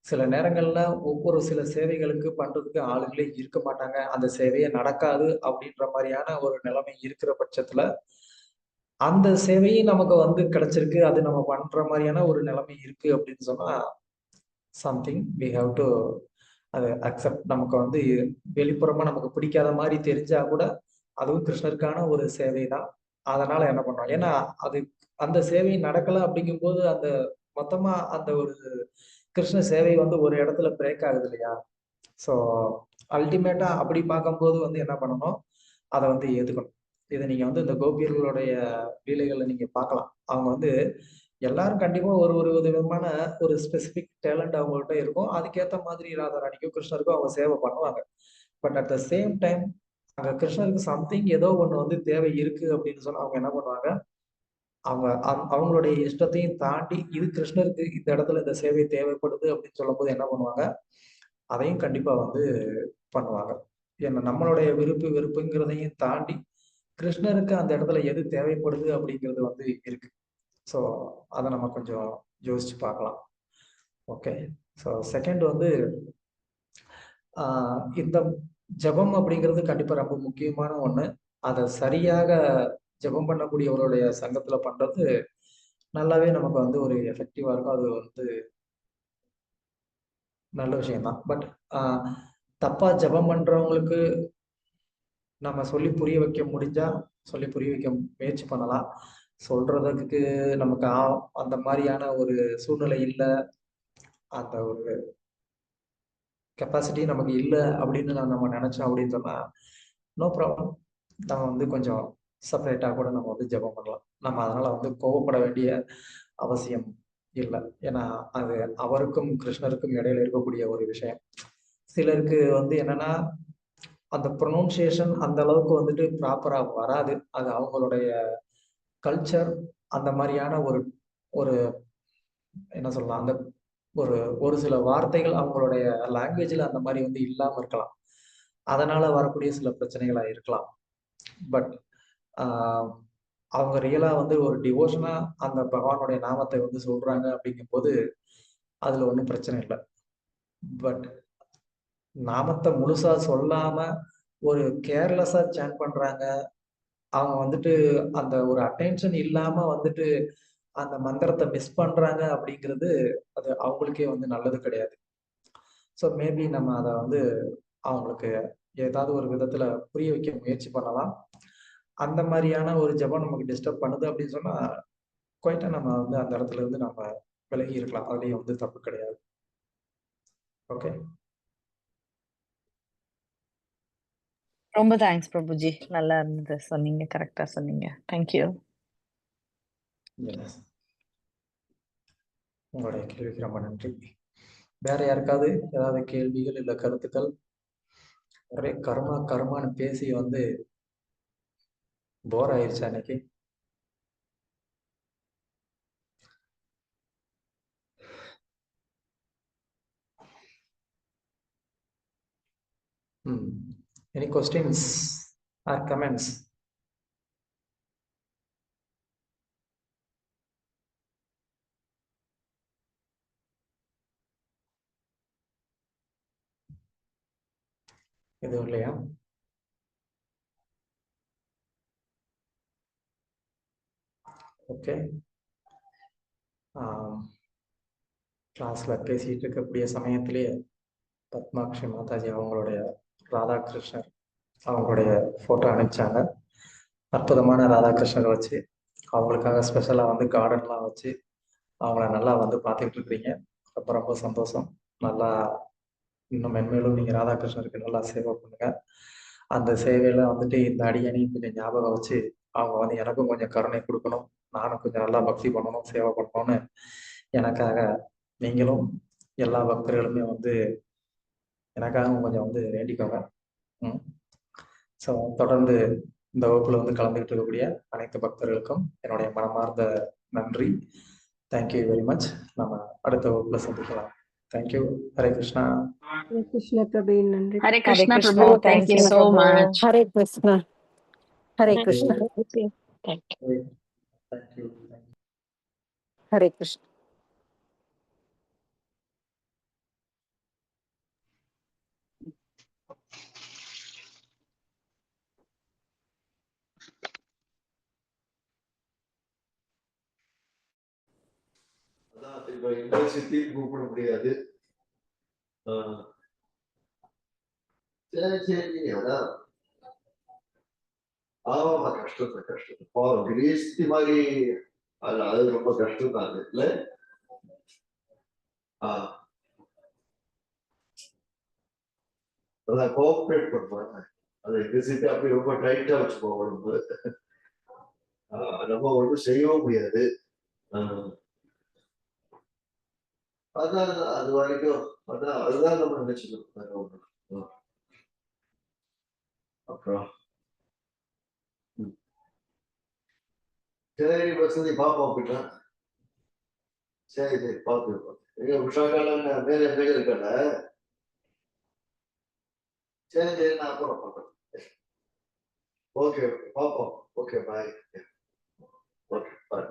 சில நேரங்கள்ல ஒவ்வொரு சில சேவைகளுக்கு பண்றதுக்கு ஆளுங்களே இருக்க மாட்டாங்க, அந்த சேவையே நடக்காது அப்படின்ற மாதிரியான ஒரு நிலைமை இருக்கிற பட்சத்துல அந்த சேவையும் நமக்கு வந்து கிடைச்சிருக்கு, அது நம்ம பண்ற மாதிரியான ஒரு நிலைமை இருக்கு அப்படின்னு சொன்னா சம்திங் வி ஹாவ் டு அதை அக்செப்ட். நமக்கு வந்து வெளிப்புறமா நமக்கு பிடிக்காத மாதிரி தெரிஞ்சா கூட அதுவும் கிருஷ்ணருக்கான ஒரு சேவை தான். அதனால என்ன பண்றோம், ஏன்னா அது அந்த சேவை நடக்கல அப்படிங்கும்போது அந்த மொத்தமா அந்த ஒரு கிருஷ்ண சேவை வந்து ஒரு இடத்துல பிரேக் ஆகுது இல்லையா. ஸோ அல்டிமேட்டா அப்படி பார்க்கும்போது வந்து என்ன பண்ணணும், அதை வந்து ஏத்துக்கணும். இதை நீங்க வந்து இந்த கோபியர்களுடைய லீலைகளை நீங்க பார்க்கலாம். அவங்க வந்து எல்லாரும் கண்டிப்பா ஒரு ஒரு விதமான ஒரு ஸ்பெசிபிக் டேலண்ட் அவங்கள்ட்ட இருக்கும், அதுக்கேற்ற மாதிரி ராதாராணிக்கும் கிருஷ்ணருக்கும் அவங்க சேவை பண்ணுவாங்க. But at the same time அங்க கிருஷ்ணருக்கு சம்திங் ஏதோ ஒண்ணு வந்து தேவை இருக்கு அப்படின்னு சொன்னா அவங்க என்ன பண்ணுவாங்க, அவங்க அவங்களுடைய இஷ்டத்தையும் தாண்டி இது கிருஷ்ணருக்கு இந்த இடத்துல இந்த சேவை தேவைப்படுது அப்படின்னு சொல்லும்போது என்ன பண்ணுவாங்க, அதையும் கண்டிப்பா வந்து பண்ணுவாங்க. ஏன்னா நம்மளுடைய விருப்பு வெறுப்புங்கிறதையும் தாண்டி கிருஷ்ணருக்கு அந்த இடத்துல எது தேவைப்படுது அப்படிங்கிறது வந்து இருக்கு. ஸோ அதை நம்ம கொஞ்சம் யோசிச்சு பார்க்கலாம். ஓகே. ஸோ செகண்ட் வந்து இந்த ஜபம் அப்படிங்கிறது கண்டிப்பா ரொம்ப முக்கியமான ஒண்ணு. அதை சரியாக ஜபம் பண்ணக்கூடியவருடைய சங்கத்துல பண்றது நல்லாவே நமக்கு வந்து ஒரு எஃபெக்டிவா இருக்கும். அது வந்து நல்ல விஷயம் தான். பட் தப்பா ஜபம் பண்றவங்களுக்கு நம்ம சொல்லி புரிய வைக்க முடிஞ்சா சொல்லி புரிய வைக்க முயற்சி பண்ணலாம். சொல்றதுக்கு நமக்கு அந்த மாதிரியான ஒரு சூழ்நிலை இல்லை, அந்த ஒரு கெப்பாசிட்டி நமக்கு இல்லை அப்படின்னு நம்ம நினைச்சோம் அப்படின்னு சொன்னா நோ ப்ராப்ளம். நம்ம வந்து கொஞ்சம் செப்பரேட்டாக கூட நம்ம வந்து ஜெபம் பண்ணலாம். நம்ம அதனால வந்து கோவப்பட வேண்டிய அவசியம் இல்லை. ஏன்னா அது அவருக்கும் கிருஷ்ணருக்கும் இடையில இருக்கக்கூடிய ஒரு விஷயம். சிலருக்கு வந்து என்னன்னா அந்த ப்ரொனவுன்சியேஷன் அந்த அளவுக்கு வந்துட்டு ப்ராப்பரா வராது. அது அவங்களுடைய கல்ச்சர் அந்த மாதிரியான ஒரு ஒரு என்ன சொல்லலாம், அந்த ஒரு ஒரு சில வார்த்தைகள் அவங்களுடைய லாங்குவேஜ்ல அந்த மாதிரி வந்து இல்லாம இருக்கலாம். அதனால வரக்கூடிய சில பிரச்சனைகளா இருக்கலாம். பட் அவங்க ரியலா வந்து ஒரு டிவோஷனா அந்த பகவானுடைய நாமத்தை வந்து சொல்றாங்க அப்படிங்கும்போது அதுல ஒன்றும் பிரச்சனை இல்லை. பட் நாமத்தை முழுசா சொல்லாம ஒரு கேர்லெஸ்ஸா சேன் பண்றாங்க, அவங்க வந்துட்டு அந்த ஒரு அட்டென்ஷன் இல்லாம வந்துட்டு அந்த மந்திரத்தை மிஸ் பண்றாங்க அப்படிங்கிறது அது அவங்களுக்கே வந்து நல்லது கிடையாது. ஸோ மேபி நம்ம அதை வந்து அவங்களுக்கு ஏதாவது ஒரு விதத்துல புரிய வைக்க முயற்சி பண்ணலாம். அந்த மாதிரியான ஒரு ஜபம் நமக்கு டிஸ்டர்ப் பண்ணுது அப்படின்னு சொன்னா குவைட்டா நம்ம வந்து அந்த இடத்துல இருந்து நம்ம விலகி இருக்கலாம். அதுலயும் வந்து தப்பு கிடையாது. ஓகே. ரொம்ப தேங்க்ஸ் பிரபுஜி. நல்லா இருந்தது சொன்னீங்க, கரெக்டா சொன்னீங்க. தேங்க்யூ. உங்களுடைய கேள்விக்கு ரொம்ப நன்றி. வேற யாருக்காவது ஏதாவது கேள்விகள் இல்ல கருத்துக்கள்? ஒரே கர்மா கர்மான்னு பேசி வந்து போர் ஆயிடுச்சு அன்னைக்கு. Any questions or comments? எதுவும் இல்லையா? ஓகே. கிளாஸ்ல பேசிட்டு இருக்கக்கூடிய சமயத்திலேயே பத்மாக்ஷி மாதாஜி அவங்களுடைய ராதாகிருஷ்ணர் அவங்களுடைய போட்டோ அனுப்பிச்சாங்க. அற்புதமான ராதாகிருஷ்ணரை வச்சு அவங்களுக்காக ஸ்பெஷலாக வந்து கார்டன்லாம் வச்சு அவங்கள நல்லா வந்து பார்த்துக்கிட்டு இருக்கிறீங்க. ரொம்ப ரொம்ப சந்தோஷம். நல்லா இன்னும் மென்மேலும் நீங்கள் ராதாகிருஷ்ணருக்கு நல்லா சேவை பண்ணுங்க. அந்த சேவையில வந்துட்டு இந்த அடியணையும் கொஞ்சம் ஞாபகம் வச்சு அவங்க வந்து எனக்கும் கொஞ்சம் கருணை கொடுக்கணும், நானும் கொஞ்சம் நல்லா பக்தி பண்ணணும், சேவை பண்ணணும்னு எனக்காக நீங்களும் எல்லா பக்தர்களுமே வந்து எனக்காக கொஞ்சம் வந்து வேண்டிக்கோங்க. ஸோ தொடர்ந்து இந்த வகுப்புல வந்து கலந்துகிட்டு இருக்கக்கூடிய அனைத்து பக்தர்களுக்கும் என்னுடைய மனமார்ந்த நன்றி. Thank you very much. நம்ம அடுத்த வகுப்புல சந்திக்கலாம். தேங்க்யூ. ஹரே கிருஷ்ணா. ஹரே கிருஷ்ண பிரபு. நன்றி. Hare Krishna Hare Prabhu. Krishna. Thank you thank you so Prabhu. Much. Hare Krishna. Hare Krishna. Thank you. Hare Krishna. University கூப்பிட முடியாது. சரி சரி, அதான் ஆமா, கஷ்டம் பாவம் கிரீஸ்தி மாதிரி. அது ரொம்ப கஷ்டம் தான் இல்ல. அதான் கோஆப்ரேட் பண்ணுவாங்க. அது கிரீஸ்தி அப்படி ரொம்ப டைட்டா வச்சுப்போம் உடம்பு. நம்ம ஒன்றும் செய்யவும் முடியாது. அதான் அது வரைக்கும் அதுதான் நம்ம நினைச்சுக்கணும். அப்புறம் சரி வசதி பார்ப்போம் அப்படின்னா. சரி சரி பார்த்து எங்க உஷாக்கால மேலே மேலே இருக்கல. சரி சரி நான் அப்புறம் பார்க்குறேன். ஓகே பார்ப்போம். Okay bye. Okay bye.